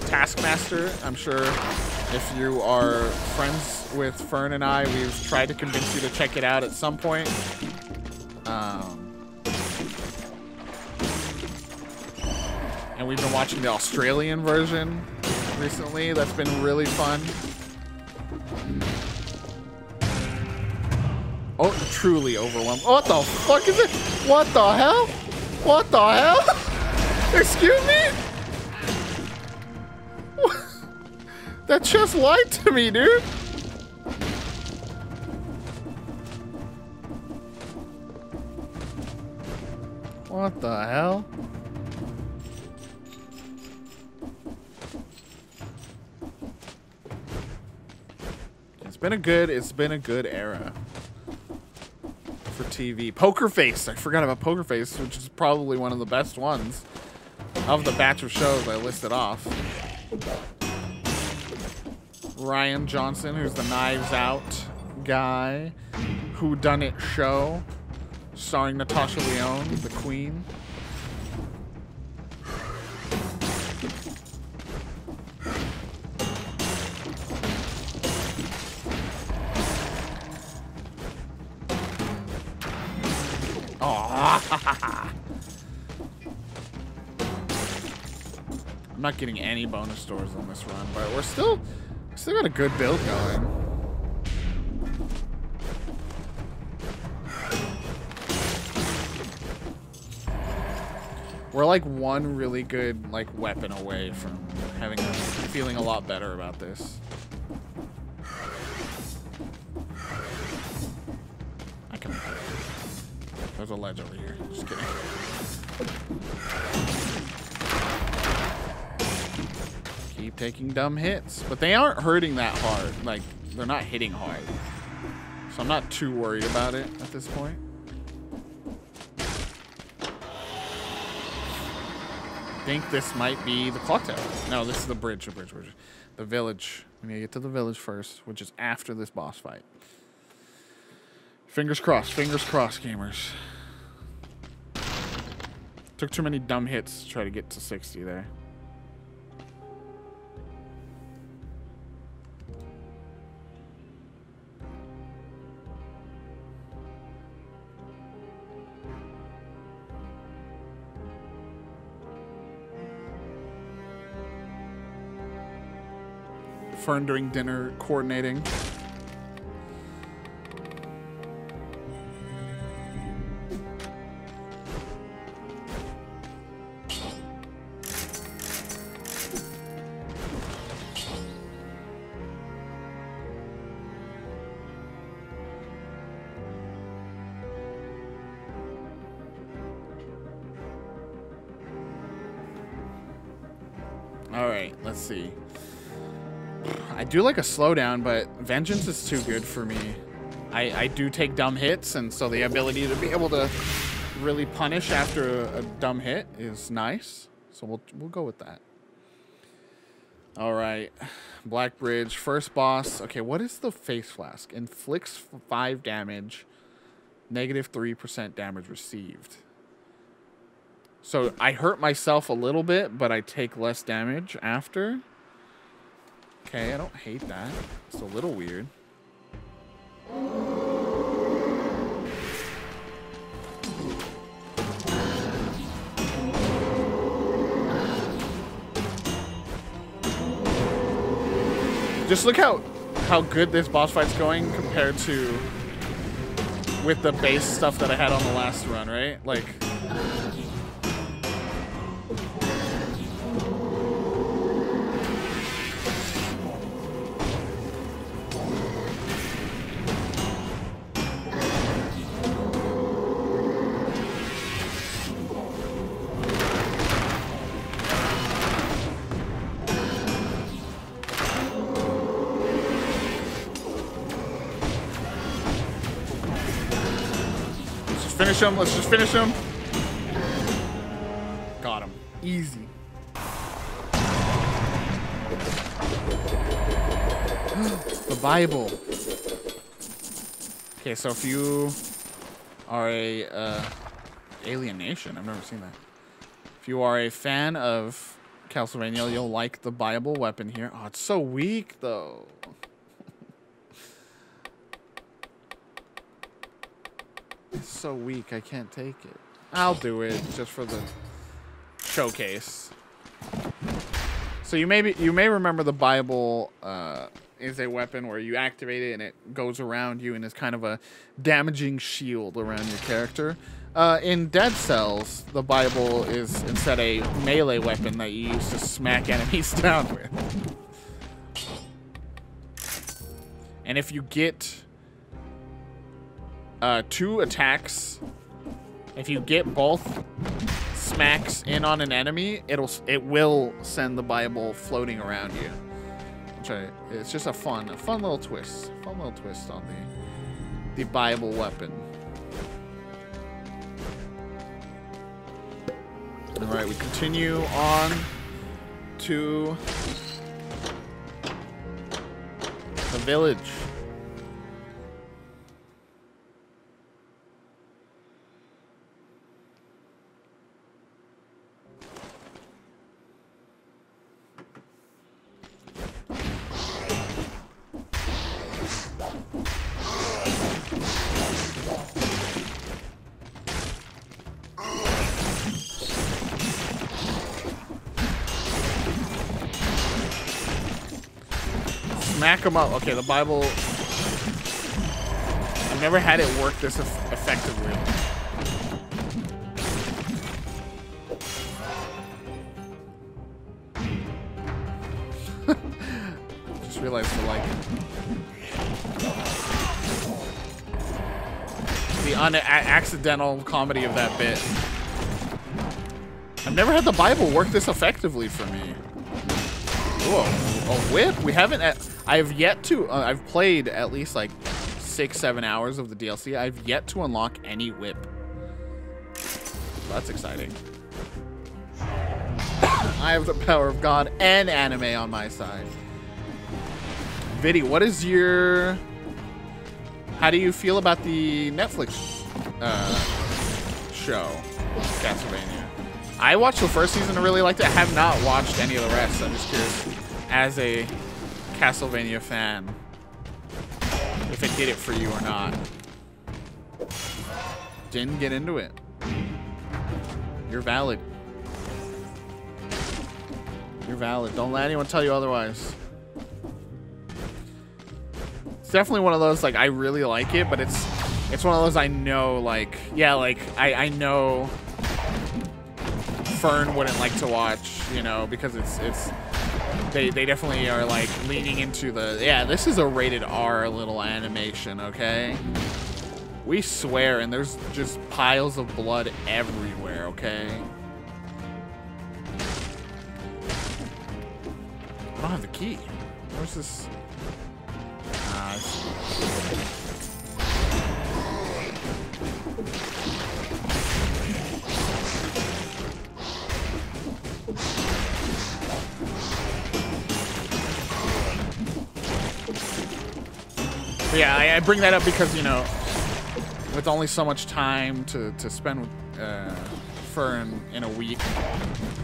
Taskmaster. I'm sure if you are friends with Fern and I, we've tried to convince you to check it out at some point. And we've been watching the Australian version recently. That's been really fun. Oh, truly overwhelmed. What the fuck is it? What the hell? What the hell? Excuse me? That just lied to me, dude. What the hell? It's been a good era for TV. Poker Face. I forgot about Poker Face, which is probably one of the best ones of the batch of shows I listed off. Ryan Johnson, who's the Knives Out guy. Whodunit show starring Natasha Lyonne, the Queen. I'm not getting any bonus stores on this run, but we're still got a good build going. We're like one really good weapon away from feeling a lot better about this. There's a ledge over here. Just kidding. Keep taking dumb hits. But they aren't hurting that hard. Like, they're not hitting hard. So I'm not too worried about it at this point. I think this might be the clock tower. No, this is the bridge. The village. We need to get to the village first, which is after this boss fight. Fingers crossed, gamers. Took too many dumb hits to try to get to 60 there. Fern during dinner coordinating. All right, let's see. I do like a slowdown, but Vengeance is too good for me. I do take dumb hits, and so the ability to be able to really punish after a dumb hit is nice. So we'll go with that. All right, Black Bridge, first boss. Okay, what is the Face Flask? Inflicts 5 damage, -3% damage received. So I hurt myself a little bit, but I take less damage after. Okay, I don't hate that. It's a little weird. Just look how good this boss fight's going compared to with the base stuff that I had on the last run, right? Like, finish him. Let's just finish him. Got him. Easy. The Bible. Okay, so if you are a Alien Nation, I've never seen that. If you are a fan of Castlevania, you'll like the Bible weapon here. Oh, it's so weak though. It's so weak, I can't take it. I'll do it just for the showcase. So you may remember the Bible is a weapon where you activate it and it goes around you and is kind of a damaging shield around your character. In Dead Cells, the Bible is instead a melee weapon that you use to smack enemies down with. And if you get 2 attacks, if you get both smacks in on an enemy, it will send the Bible floating around you. It's just a fun little twist. Fun little twist on the Bible weapon. Alright, we continue on to the village. Smack them up. Okay, the Bible. I've never had it work this effectively. Just realized I like it. The accidental comedy of that bit. I've never had the Bible work this effectively for me. Whoa, a whip? We haven't. I've yet to. I've played at least like 6-7 hours of the DLC. I've yet to unlock any whip. That's exciting. I have the power of God and anime on my side. Viddy, what is your? How do you feel about the Netflix show, Castlevania? I watched the first season and really liked it. I have not watched any of the rest. I'm just curious, as a Castlevania fan, if it did it for you or not. Didn't get into it. You're valid. You're valid. Don't let anyone tell you otherwise. It's definitely one of those, like, I really like it, but it's one of those I know, like, yeah, like, I know Fern wouldn't like to watch, you know, because they definitely are like leaning into the, yeah, this is a rated R little animation, okay? We swear, and there's just piles of blood everywhere, okay? I don't have the key. Where's this? Yeah, I bring that up because, you know, with only so much time to spend with Fern in a week,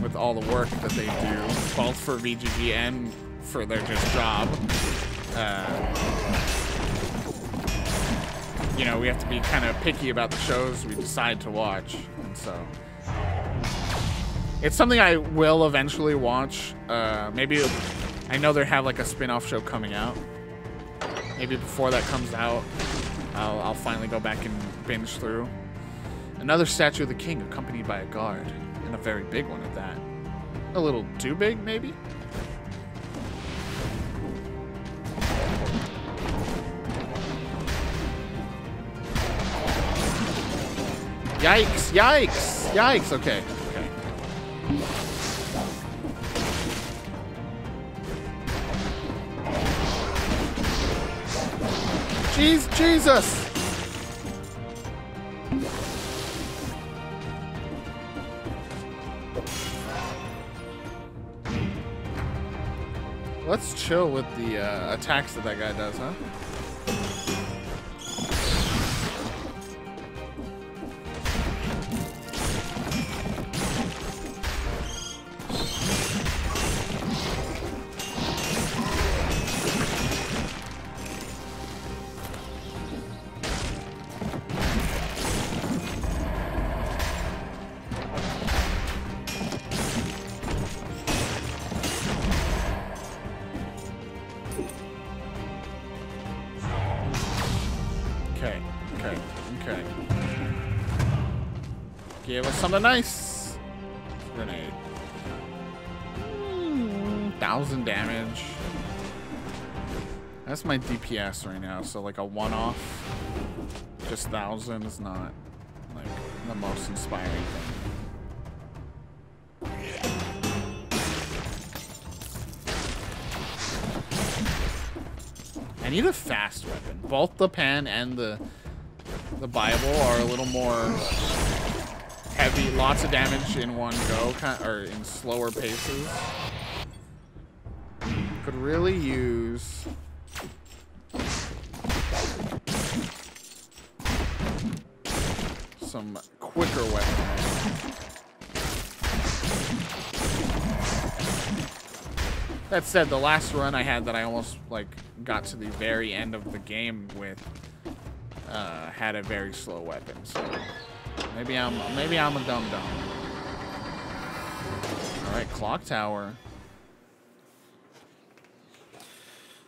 with all the work that they do, both for VGG and for their just job, you know, we have to be kind of picky about the shows we decide to watch, and so it's something I will eventually watch. Maybe I know they have like a spin-off show coming out. Maybe before that comes out, I'll finally go back and binge through. Another statue of the king accompanied by a guard, and a very big one at that. A little too big, maybe? Yikes, yikes, yikes, okay, okay. Jesus! Let's chill with the attacks that guy does, huh? Give us something nice. Grenade. 1,000 damage. That's my DPS right now, so like a one-off, just 1,000 is not like the most inspiring thing. I need a fast weapon. Both the pen and the Bible are a little more heavy, lots of damage in one go, or in slower paces. Could really use some quicker weapons. That said, the last run I had that I almost like got to the very end of the game with had a very slow weapon, so maybe I'm a dum-dum. All right, clock tower.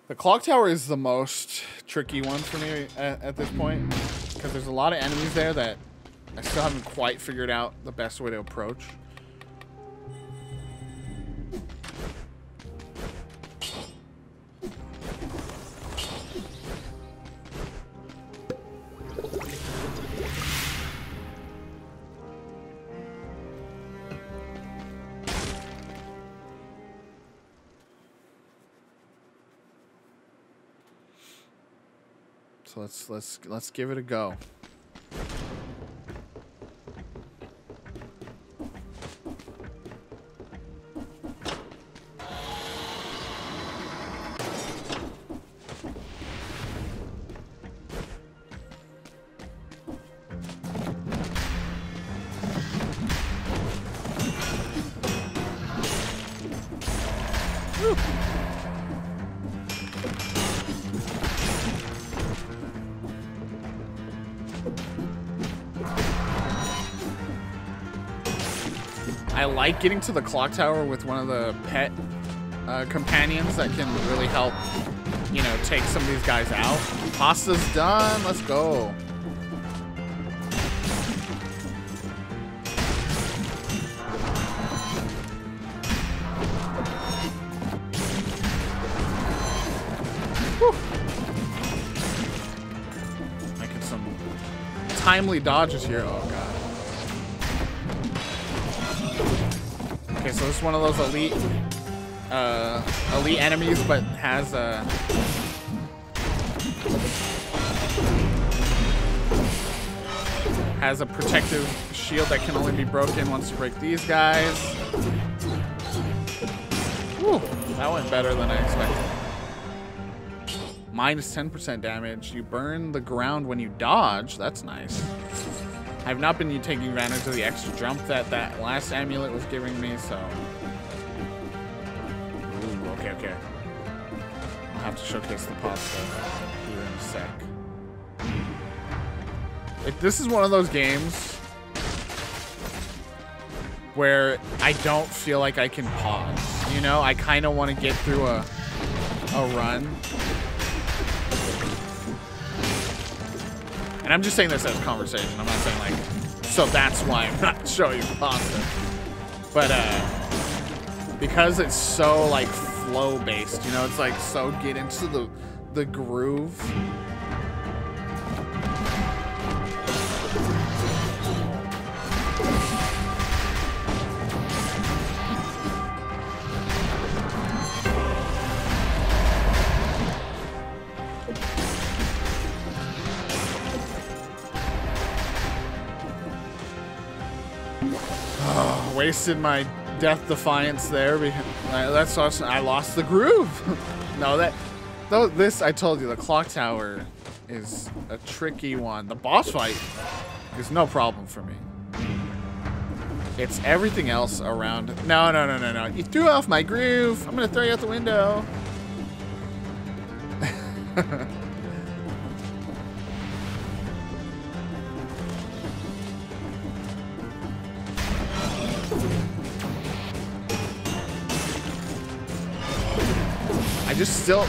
The clock tower is the most tricky one for me at this point, because there's a lot of enemies there that I still haven't quite figured out the best way to approach. So let's give it a go. I like getting to the clock tower with one of the pet companions that can really help, you know, take some of these guys out. Pasta's done. Let's go. Whew. Making some timely dodges here. Oh, God. Okay, so this is one of those elite enemies, but has a protective shield that can only be broken once you break these guys. Whew, that went better than I expected. Minus 10% damage. You burn the ground when you dodge. That's nice. I've not been taking advantage of the extra jump that last amulet was giving me, so. Ooh, okay. I'll have to showcase the pasta here in a sec. This is one of those games where I don't feel like I can pause. You know, I kind of want to get through a run. And I'm just saying this as conversation. I'm not saying like, so that's why I'm not showing you pasta. But because it's so like flow based, you know, it's like so get into the groove. Wasted my Death Defiance there. That's awesome. I lost the groove. No, this, I told you, the clock tower is a tricky one. The boss fight is no problem for me. It's everything else around. No. You threw off my groove. I'm going to throw you out the window.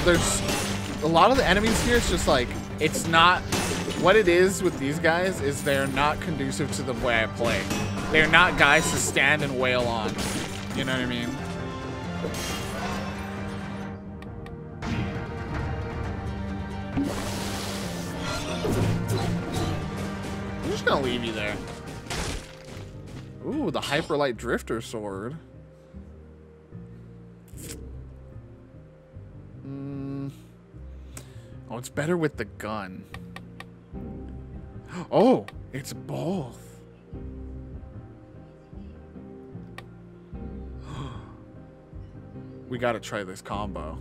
There's a lot of the enemies here. It's just like, it's not, what it is with these guys is they're not conducive to the way I play. They're not guys to stand and wail on. You know what I mean? I'm just gonna leave you there. Ooh, the Hyperlight Drifter Sword. Oh, it's better with the gun. Oh, it's both. We gotta try this combo.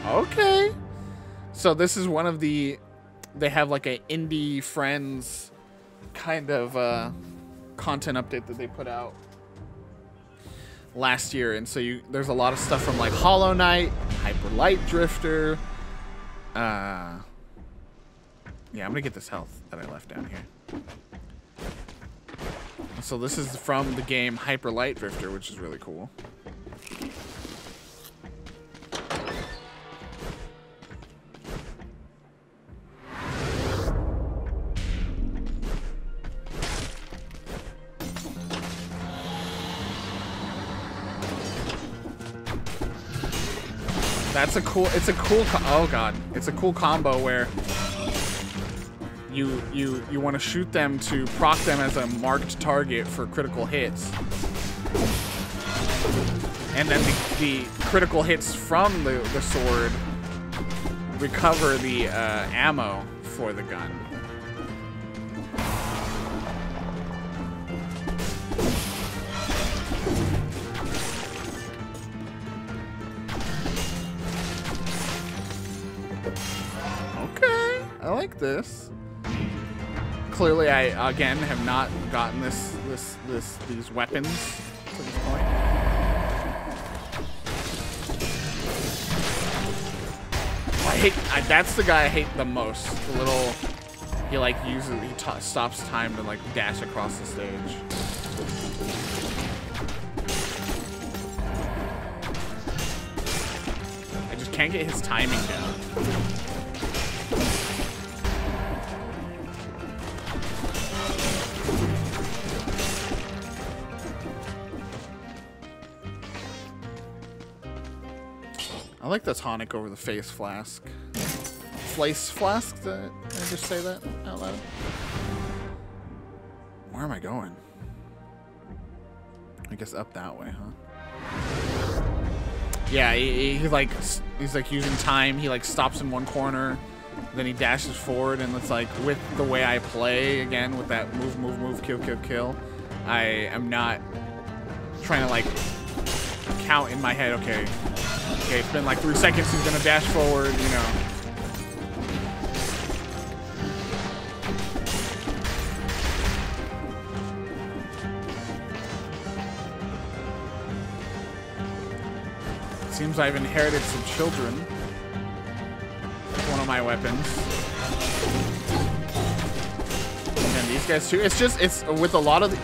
Okay. So this is one of the, they have like a indie friends kind of content update that they put out last year, and so there's a lot of stuff from like Hollow Knight, Hyper Light Drifter. Yeah, I'm gonna get this health that I left down here. So this is from the game Hyper Light Drifter, which is really cool. That's a cool, it's a cool, oh god, it's a cool combo where you want to shoot them to proc them as a marked target for critical hits. And then the critical hits from the sword recover the ammo for the gun. Okay, I like this. Clearly, I again have not gotten these weapons to this point. That's the guy I hate the most. The little, he like uses, stops time to like dash across the stage. I just can't get his timing down. I like the tonic over the face flask. Face flask? Did I just say that out loud? Where am I going? I guess up that way, huh? Yeah, he's like using time. He like stops in one corner, then he dashes forward, and it's like with the way I play again with that move, kill. I am not trying to like count in my head. Okay, it's been like 3 seconds. He's gonna dash forward, you know. Seems I've inherited some children. One of my weapons. And these guys too. It's with a lot of the,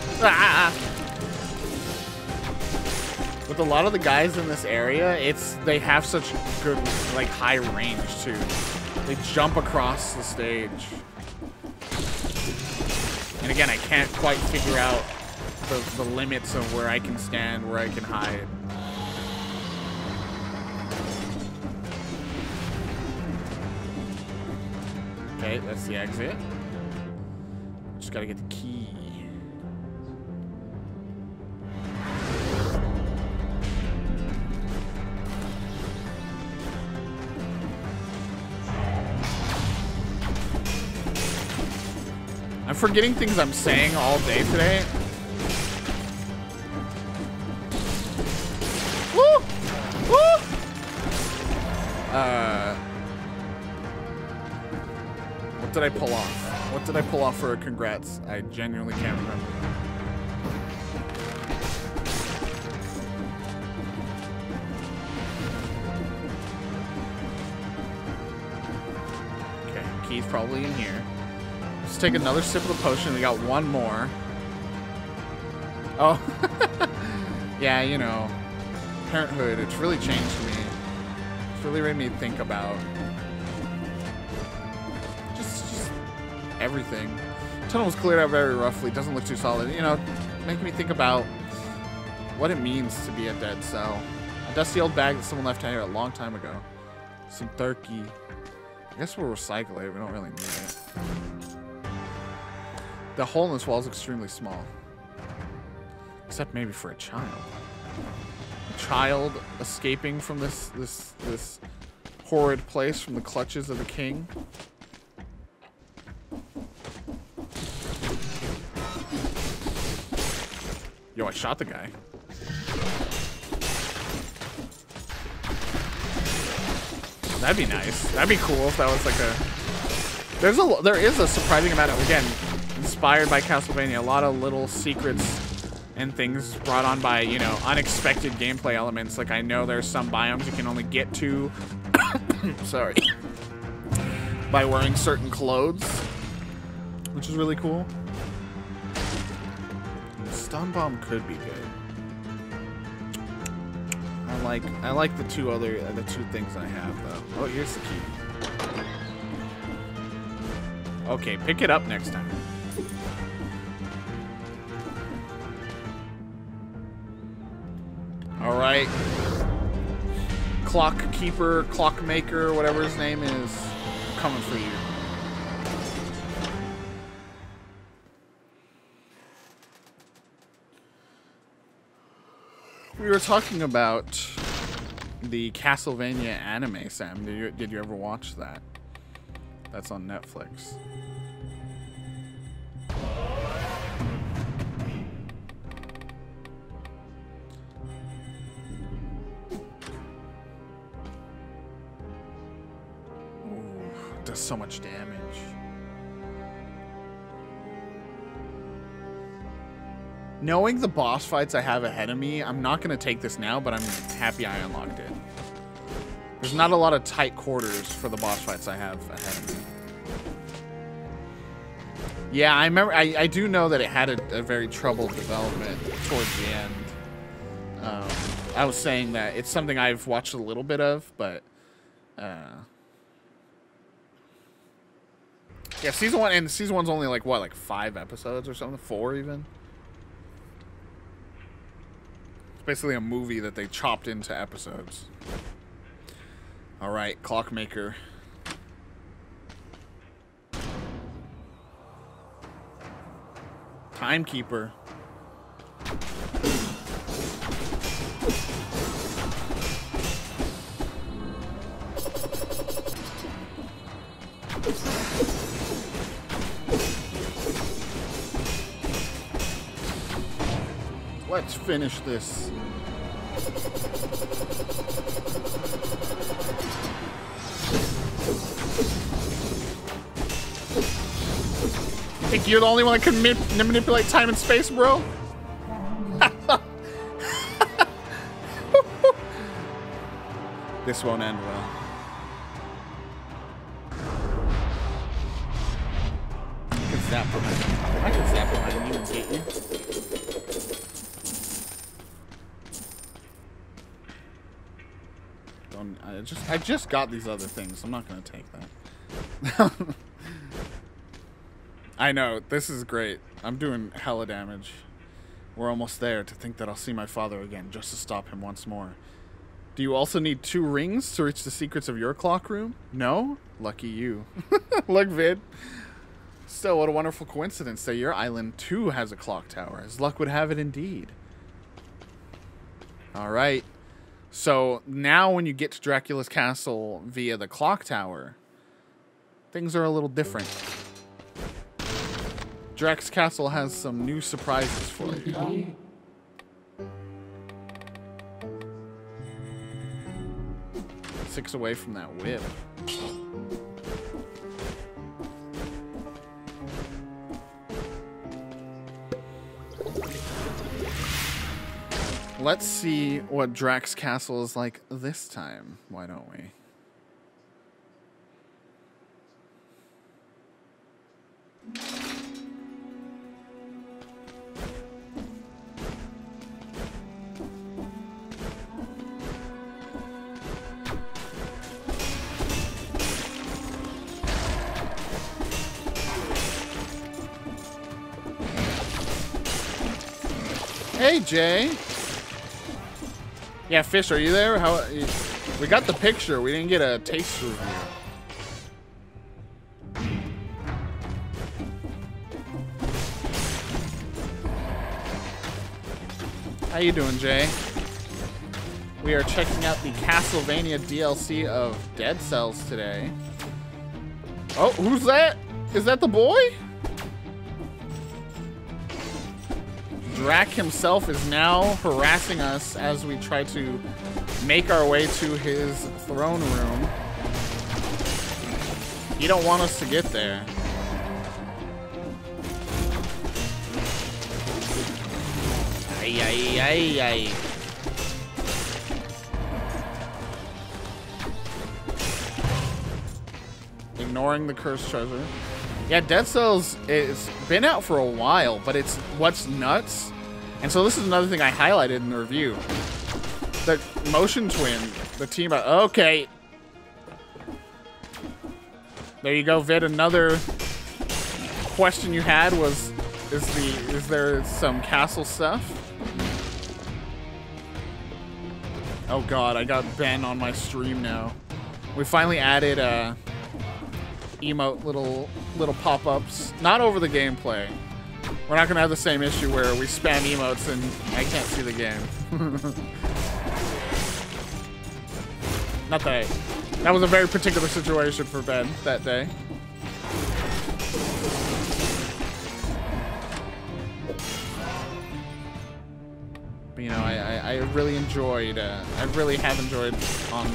with a lot of the guys in this area, they have such good like high range too. They jump across the stage. And again, I can't quite figure out the limits of where I can stand, where I can hide. Okay, that's the exit. Just gotta get the key. forgetting things I'm saying all day today. Woo! Woo! What did I pull off? What did I pull off for a congrats? I genuinely can't remember. Okay, key's probably in here. Let's take another sip of the potion. We got one more. Oh. Yeah, you know. Parenthood, it's really changed me. It's really made me think about just everything. Tunnel was cleared out very roughly. Doesn't look too solid. You know, make me think about what it means to be a dead cell. A dusty old bag that someone left out here a long time ago. Some turkey. I guess we'll recycle it. We don't really need it. The hole in this wall is extremely small. Except maybe for a child. A child escaping from this horrid place from the clutches of the king. Yo, I shot the guy. That'd be nice. That'd be cool if that was like a... There is a surprising amount of, again, inspired by Castlevania, a lot of little secrets and things brought on by, you know, unexpected gameplay elements. Like, I know there's some biomes you can only get to, sorry, by wearing certain clothes, which is really cool. The stun bomb could be good. I like the two things I have though. Oh, here's the key. Okay, pick it up next time. All right. Clock keeper, clock maker, whatever his name is, I'm coming for you. We were talking about the Castlevania anime, Sam. Did you ever watch that? That's on Netflix. Ooh, does so much damage. Knowing the boss fights I have ahead of me, I'm not going to take this now, but I'm happy I unlocked it. There's not a lot of tight quarters for the boss fights I have ahead of me. Yeah, I remember. I do know that it had a very troubled development towards the end. I was saying that it's something I've watched a little bit of, but... yeah, season 1, and season 1's only like, what, like 5 episodes or something? 4 even? Basically a movie that they chopped into episodes. All right, clockmaker. Timekeeper. Let's finish this. Think you're the only one that can manipulate time and space, bro? This won't end well. I can zap behind you and get you. I just got these other things. I'm not gonna take that. I know, this is great. I'm doing hella damage. We're almost there. To think that I'll see my father again just to stop him once more. Do you also need 2 rings to reach the secrets of your clock room? No? Lucky you. Look, Vid. Still, what a wonderful coincidence that your island too has a clock tower. As luck would have it indeed. Alright. So now when you get to Dracula's castle via the clock tower, things are a little different. Drac's Castle has some new surprises for you. Six away from that whip. Let's see what Drac's Castle is like this time. Why don't we? Hey, Jay. Yeah, Fish, are you there? How? We got the picture. We didn't get a taste review. How you doing, Jay? We are checking out the Castlevania DLC of Dead Cells today. Oh, who's that? Is that the boy? Drac himself is now harassing us as we try to make our way to his throne room. He don't want us to get there. Ay, ay, ay, ay. Ignoring the cursed treasure. Yeah, Dead Cells, it's been out for a while, but it's what's nuts. And so this is another thing I highlighted in the review. The Motion Twin, the team, okay. There you go, Vid. Another question you had was, is there some castle stuff? Oh God, I got Ben on my stream now. We finally added emote little pop-ups, not over the gameplay. We're not gonna have the same issue where we spam emotes and I can't see the game. Not that that was a very particular situation for Ben that day. But you know, I really enjoyed. I really have enjoyed on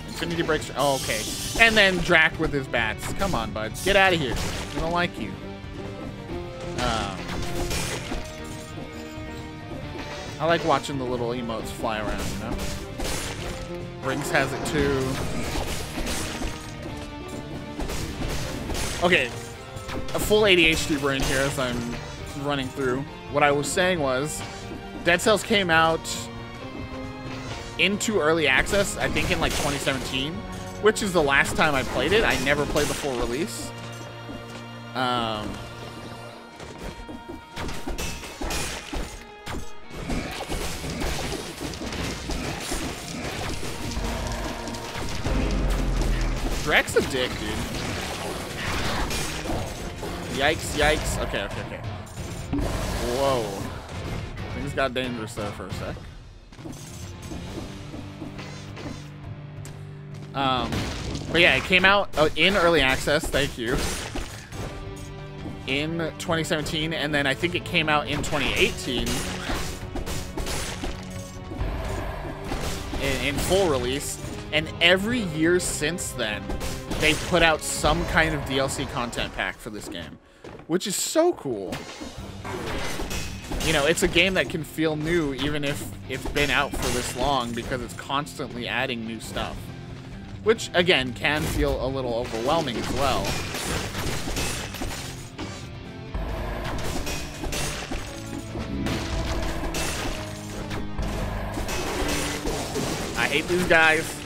Infinity Breaks. Oh, okay. And then Drac with his bats. Come on, bud. Get out of here. I don't like you. I like watching the little emotes fly around, you know? Rings has it too. Okay. A full ADHD brain here as I'm running through. What I was saying was, Dead Cells came out into early access, I think in like 2017, which is the last time I played it. I never played the full release. Drac's a dick, dude. Yikes, yikes. Okay. Whoa. Things got dangerous there for a sec. But yeah, it came out in early access, thank you, in 2017, and then I think it came out in 2018 in full release, and every year since then, they've put out some kind of DLC content pack for this game, which is so cool. You know, it's a game that can feel new even if it's been out for this long because it's constantly adding new stuff. Which, again, can feel a little overwhelming as well. I hate these guys.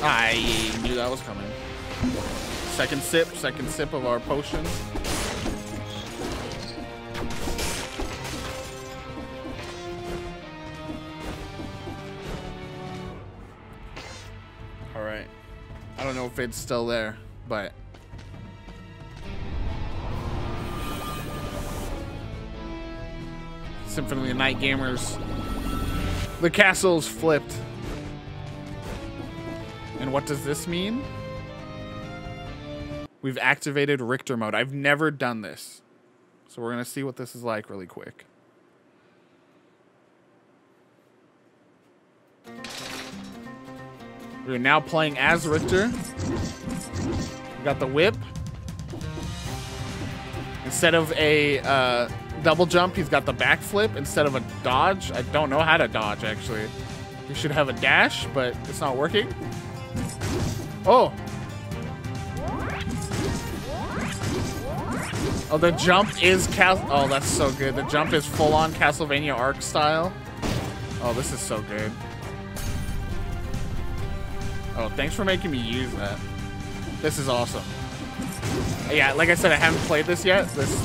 I knew that was coming. Second sip of our potion. All right. I don't know if it's still there, but Symphony of the Night Gamers. The castle's flipped. And what does this mean? We've activated Richter mode. I've never done this. So we're going to see what this is like really quick. We're now playing as Richter. We got the whip. Instead of a double jump, he's got the backflip. Instead of a dodge, I don't know how to dodge, actually. We should have a dash, but it's not working. Oh! Oh, the jump is oh, that's so good. The jump is full-on Castlevania Arc style. Oh, this is so good. Oh, thanks for making me use that. This is awesome. Yeah, like I said, I haven't played this yet. This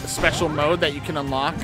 special mode that you can unlock.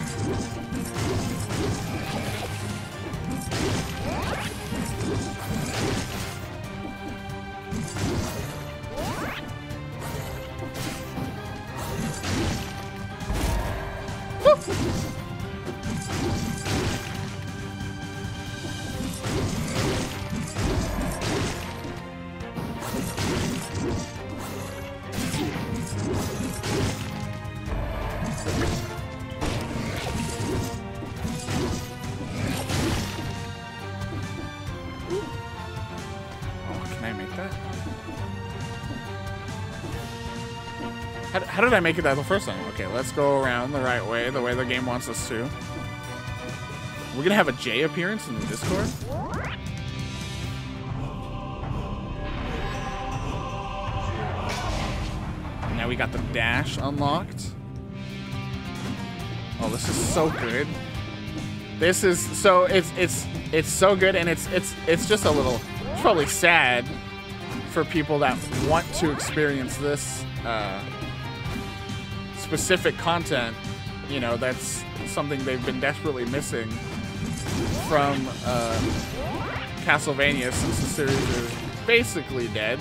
How did I make it that the first time? Okay, let's go around the right way, the way the game wants us to. We're gonna have a J appearance in the Discord. Now we got the dash unlocked. Oh, this is so good. This is so it's so good, and it's just a little, it's probably sad for people that want to experience this specific content. You know, that's something they've been desperately missing from Castlevania since the series is basically dead.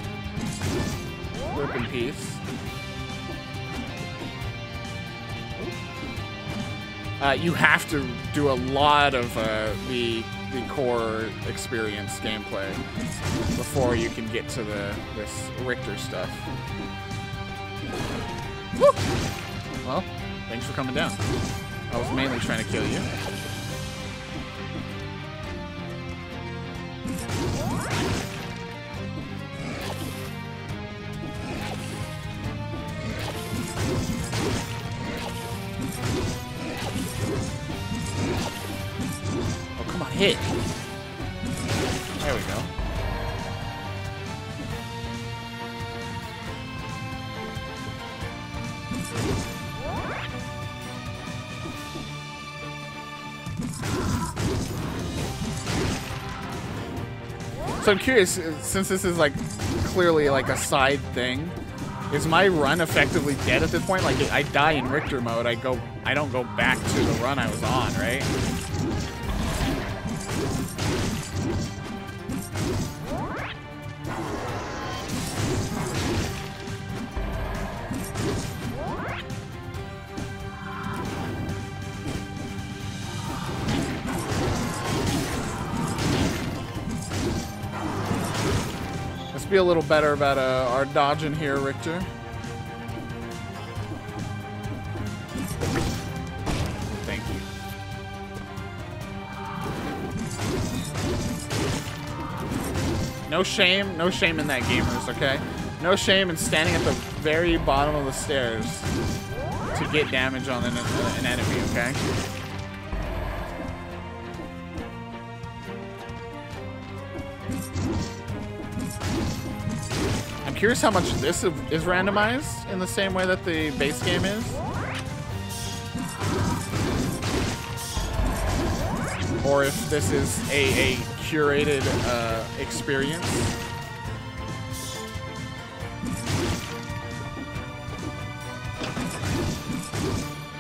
Rip in peace. You have to do a lot of the core experience gameplay before you can get to this Richter stuff. Woo! Well, thanks for coming down. I was mainly trying to kill you. Oh, come on, hit. There we go. So I'm curious, since this is like clearly like a side thing, is my run effectively dead at this point? Like, I die in Richter mode, I don't go back to the run I was on, right? Be a little better about our dodging here, Richter. Thank you. No shame in that, gamers, okay? No shame in standing at the very bottom of the stairs to get damage on an enemy, okay? Curious how much this is randomized in the same way that the base game is. Or if this is a curated experience.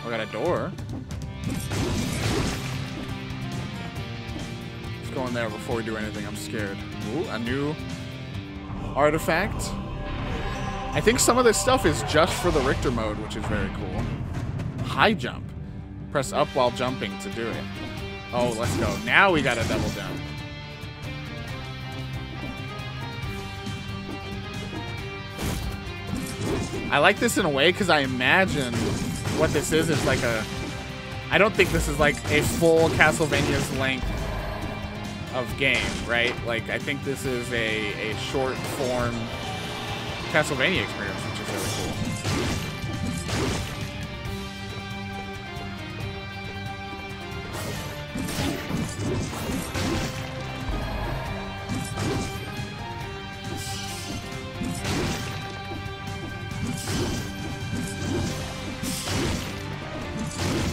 We got a door. Let's go in there before we do anything. I'm scared. Ooh, a new artifact. I think some of this stuff is just for the Richter mode, which is very cool. High jump. Press up while jumping to do it. Oh, let's go. Now we got a double jump. I like this in a way because I imagine what this is like a... I don't think this is like a full Castlevania's length of game, right? Like, I think this is a short form Castlevania experience, which is really cool.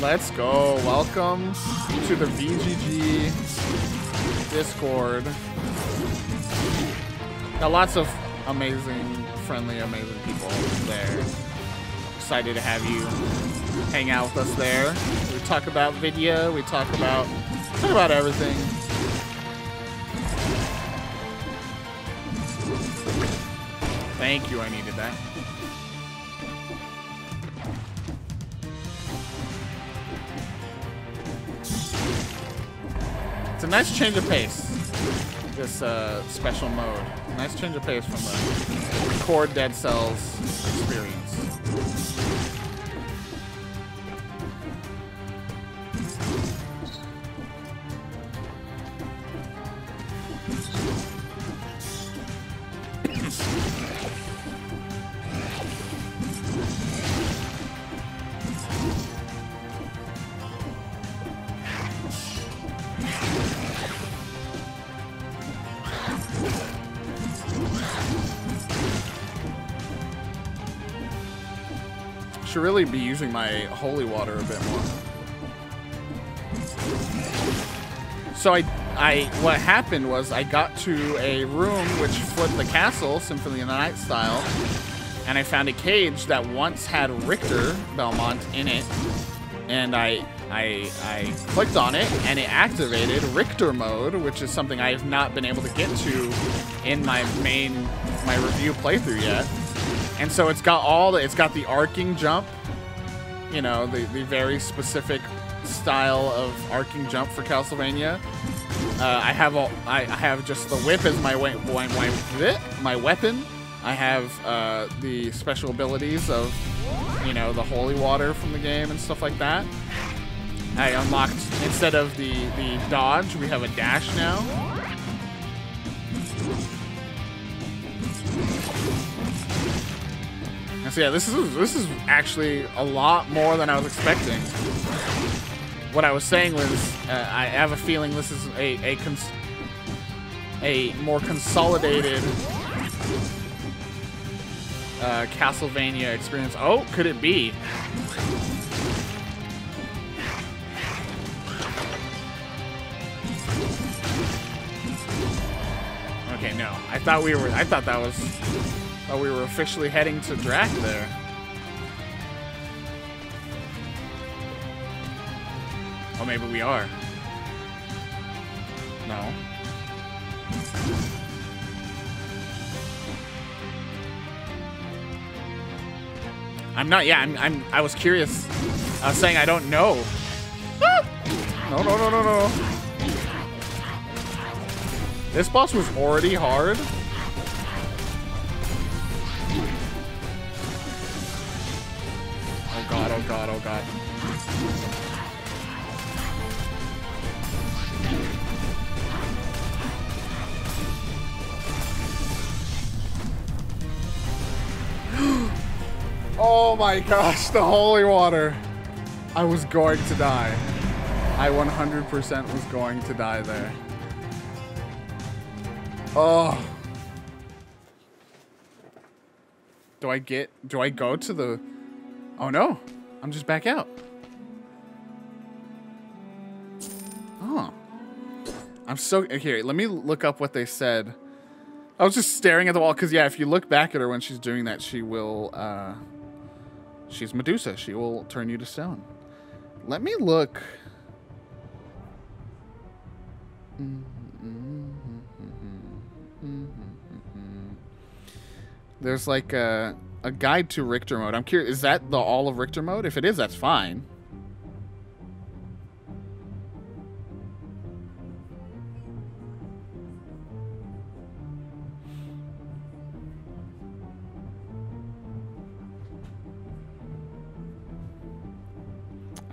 Let's go. Welcome to the VGG Discord. Got lots of amazing, friendly, amazing people there. Excited to have you hang out with us there. We talk about video. We talk about everything. Thank you. I needed that. It's a nice change of pace, this special mode. Nice change of pace from the core Dead Cells experience. Should really be using my holy water a bit more. So what happened was I got to a room which flipped the castle, Symphony of the Night style, and I found a cage that once had Richter Belmont in it, and I clicked on it and it activated Richter mode, which is something I have not been able to get to in my review playthrough yet. And so it's got it's got the arcing jump, you know, the very specific style of arcing jump for Castlevania. I have just the whip as my weapon. I have the special abilities of, you know, the holy water from the game and stuff like that. I unlocked, instead of the dodge, we have a dash now. So yeah, this is actually a lot more than I was expecting. What I was saying was, I have a feeling this is a more consolidated Castlevania experience. Oh, could it be? Okay, no. I thought we were officially heading to Drac there. Oh, maybe we are. No. I'm not, yeah, I was curious. I was saying I don't know. Ah! No. This boss was already hard. Oh god. Oh my gosh, the holy water. I was going to die. I 100% was going to die there. Oh. Do I go to the... Oh no, I'm just back out. Oh. I'm so... Here, let me look up what they said. I was just staring at the wall, because yeah, if you look back at her when she's doing that, she will, she's Medusa. She will turn you to stone. Let me look. There's like a guide to Richter mode. I'm curious, is that the all of Richter mode? If it is, that's fine.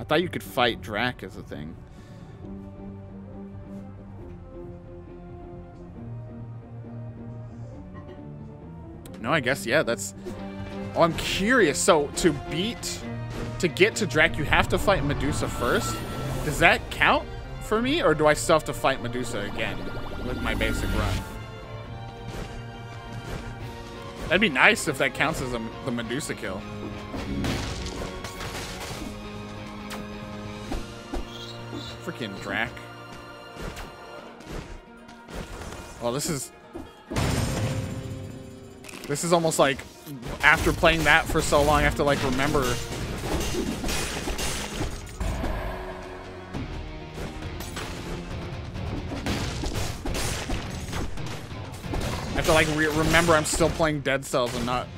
I thought you could fight Drac as a thing. No, I guess, yeah, that's... Oh, I'm curious. So, to get to Drac, you have to fight Medusa first? Does that count for me, or do I still have to fight Medusa again with my basic run? That'd be nice if that counts as the Medusa kill. Freaking Drac. Well, this is almost like after playing that for so long, I have to like remember. I have to like remember I'm still playing Dead Cells and not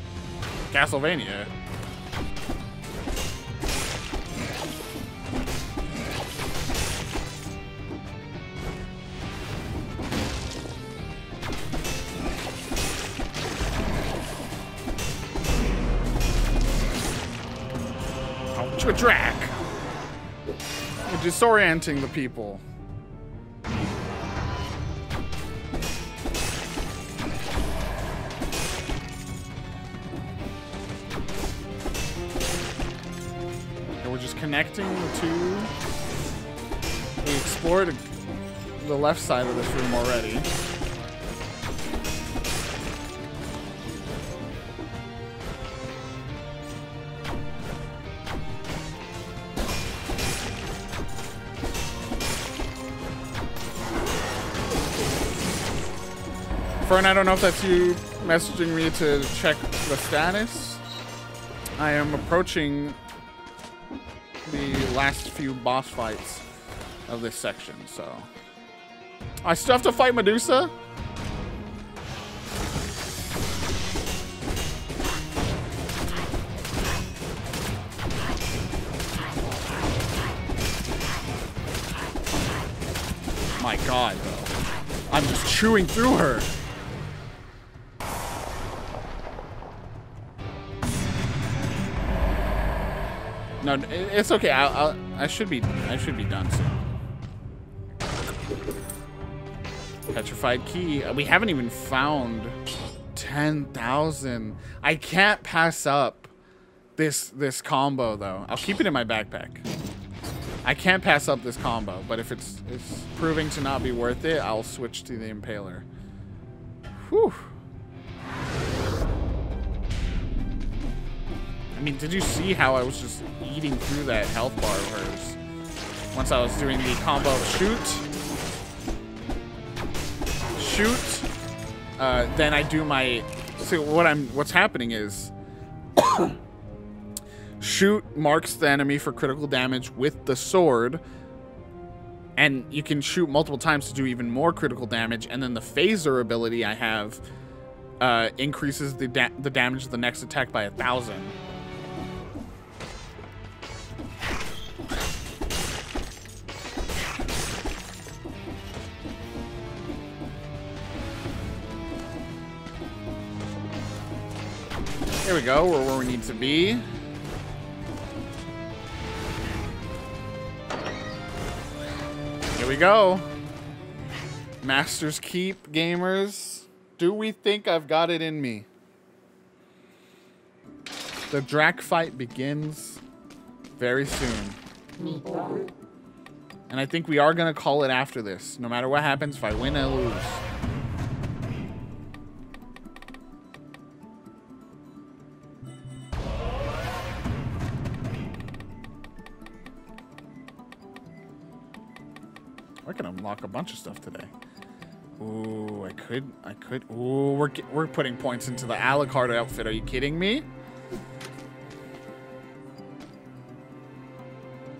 Castlevania. To a Drac. We're disorienting the people. And we're just connecting the two. We explored the left side of this room already. Fern, I don't know if that's you messaging me to check the status. I am approaching the last few boss fights of this section, so... I still have to fight Medusa? My God, though. I'm just chewing through her. No, it's okay. I should be done soon. Petrified key. We haven't even found 10,000. I can't pass up this combo though. I'll keep it in my backpack. I can't pass up this combo, but if it's proving to not be worth it, I'll switch to the Impaler. Whew. I mean, did you see how I was just eating through that health bar of hers? Once I was doing the combo of shoot, then I do my... So what's happening is... shoot marks the enemy for critical damage with the sword, and you can shoot multiple times to do even more critical damage, and then the phaser ability I have increases the damage of the next attack by 1,000. Here we go, we're where we need to be. Here we go. Master's Keep, gamers. Do we think I've got it in me? The Drac fight begins very soon. And I think we are going to call it after this. No matter what happens, if I win, I lose. I can unlock a bunch of stuff today. Ooh, I could. Ooh, we're putting points into the Alucard outfit. Are you kidding me?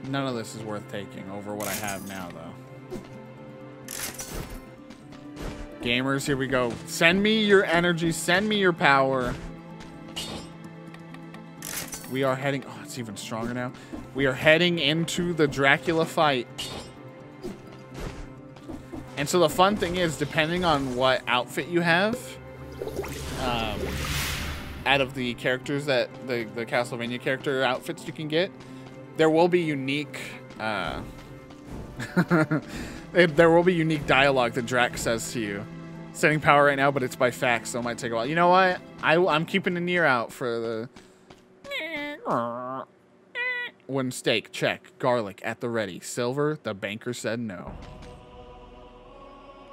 None of this is worth taking over what I have now, though. Gamers, here we go. Send me your energy. Send me your power. We are heading... Oh, it's even stronger now. We are heading into the Dracula fight. And so the fun thing is, depending on what outfit you have, out of the characters that the Castlevania character outfits you can get, there will be unique there will be unique dialogue that Drac says to you. Setting power right now, but it's by fax, so it might take a while. You know what? I'm keeping an ear out for the wooden steak. Check. Garlic at the ready. Silver. The banker said no.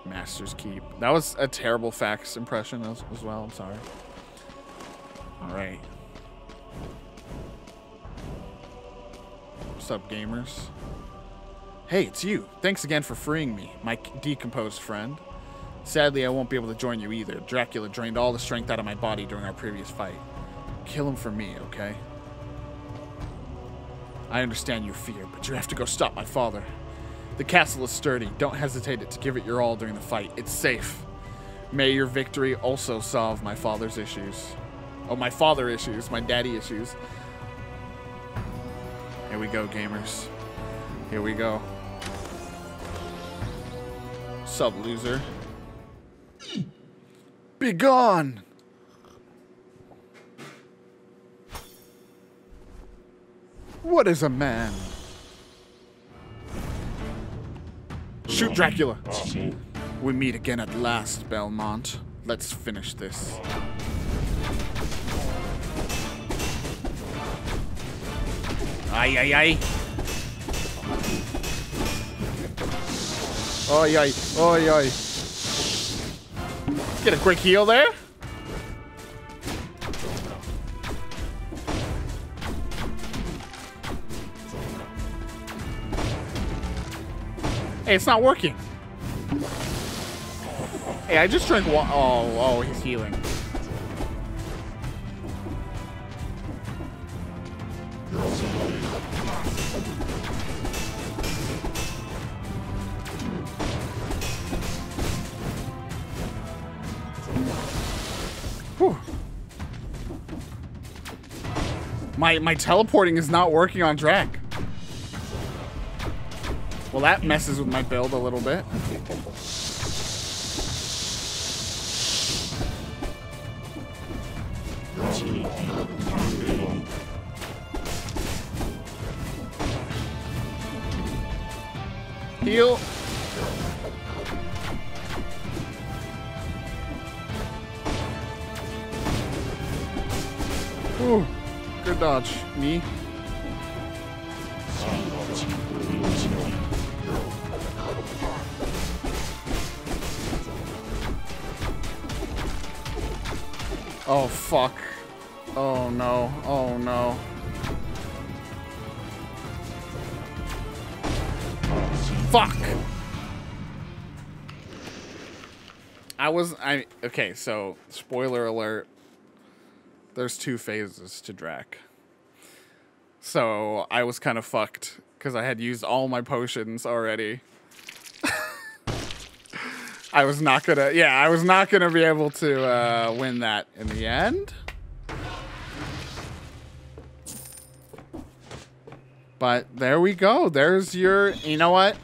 Master's Keep. That was a terrible fax impression as well. I'm sorry. All right. What's up, gamers? Hey, it's you. Thanks again for freeing me, my decomposed friend. Sadly, I won't be able to join you either. Dracula drained all the strength out of my body during our previous fight. Kill him for me, okay? I understand your fear, but you have to go stop my father. The castle is sturdy. Don't hesitate to give it your all during the fight. It's safe. May your victory also solve my father's issues. Oh, my father issues. My daddy issues. Here we go, gamers. Here we go. Sup, loser? Be gone! What is a man? Shoot Dracula! We meet again at last, Belmont. Let's finish this. Ay, ay, ay. Ay, ay, ay, ay. Get a quick heal there. Hey, it's not working. Hey, I just drank water. Oh, he's healing. Whew. My teleporting is not working on Drac. Well, that messes with my build a little bit. Heal. Ooh, good dodge. Me. Oh, fuck. Oh, no. Oh, no. Fuck! Okay, so, spoiler alert. There's 2 phases to Drac. So, I was kind of fucked, because I had used all my potions already. I was not gonna be able to win that in the end. But there we go. There's your, you know what?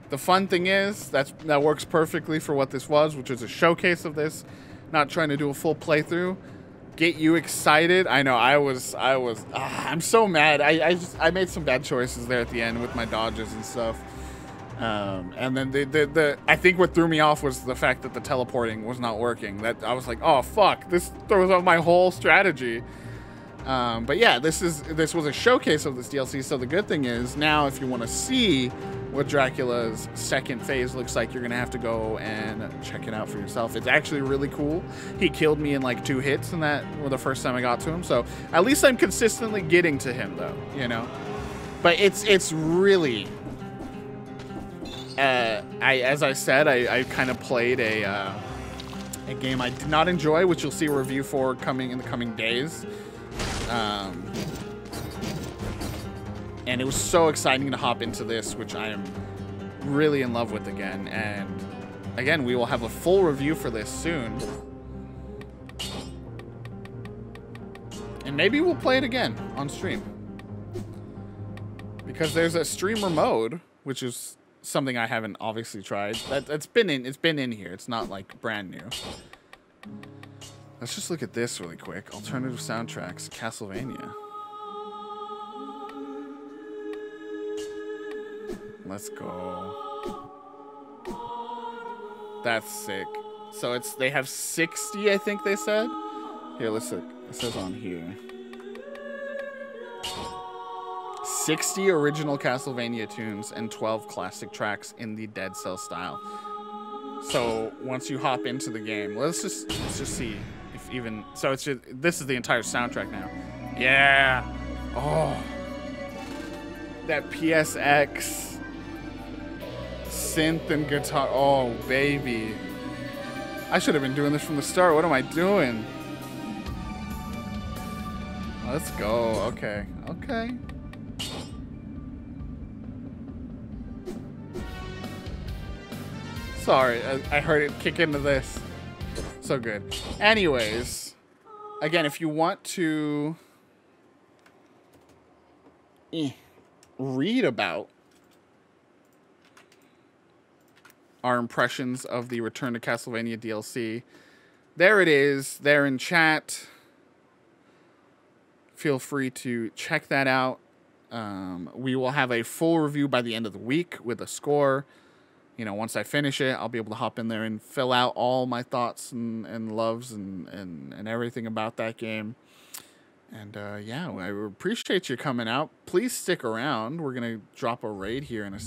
The fun thing is, that works perfectly for what this was, which was a showcase of this. Not trying to do a full playthrough. Get you excited. I know, I'm so mad. I made some bad choices there at the end with my dodges and stuff. And then I think what threw me off was the fact that the teleporting was not working. That I was like, oh fuck, this throws off my whole strategy. But yeah, this was a showcase of this DLC. So the good thing is now, if you want to see what Dracula's second phase looks like, you're gonna have to go and check it out for yourself. It's actually really cool. He killed me in like 2 hits, and that was the first time I got to him. So at least I'm consistently getting to him, though. You know, but it's really. As I said, I kind of played a game I did not enjoy, which you'll see a review for coming in the coming days. And it was so exciting to hop into this, which I am really in love with again. And again, we will have a full review for this soon. And maybe we'll play it again on stream. Because there's a streamer mode, which is something I haven't obviously tried. It's been in here. It's not like brand new. Let's just look at this really quick. Alternative soundtracks, Castlevania. Let's go. That's sick. So they have 60, I think they said. Here, let's look. It says on here. 60 original Castlevania tunes and 12 classic tracks in the Dead Cell style. So once you hop into the game, let's just see if even so. It's just, this is the entire soundtrack now. Yeah. Oh, that PSX synth and guitar. Oh baby, I should have been doing this from the start. What am I doing? Let's go. Okay. Okay. Sorry, I heard it kick into this. So good. Anyways, again, if you want to read about our impressions of the Return to Castlevania DLC, there it is. There in chat. Feel free to check that out. We will have a full review by the end of the week with a score. You know, once I finish it, I'll be able to hop in there and fill out all my thoughts and loves and everything about that game. And yeah, I appreciate you coming out. Please stick around. We're going to drop a raid here in a second.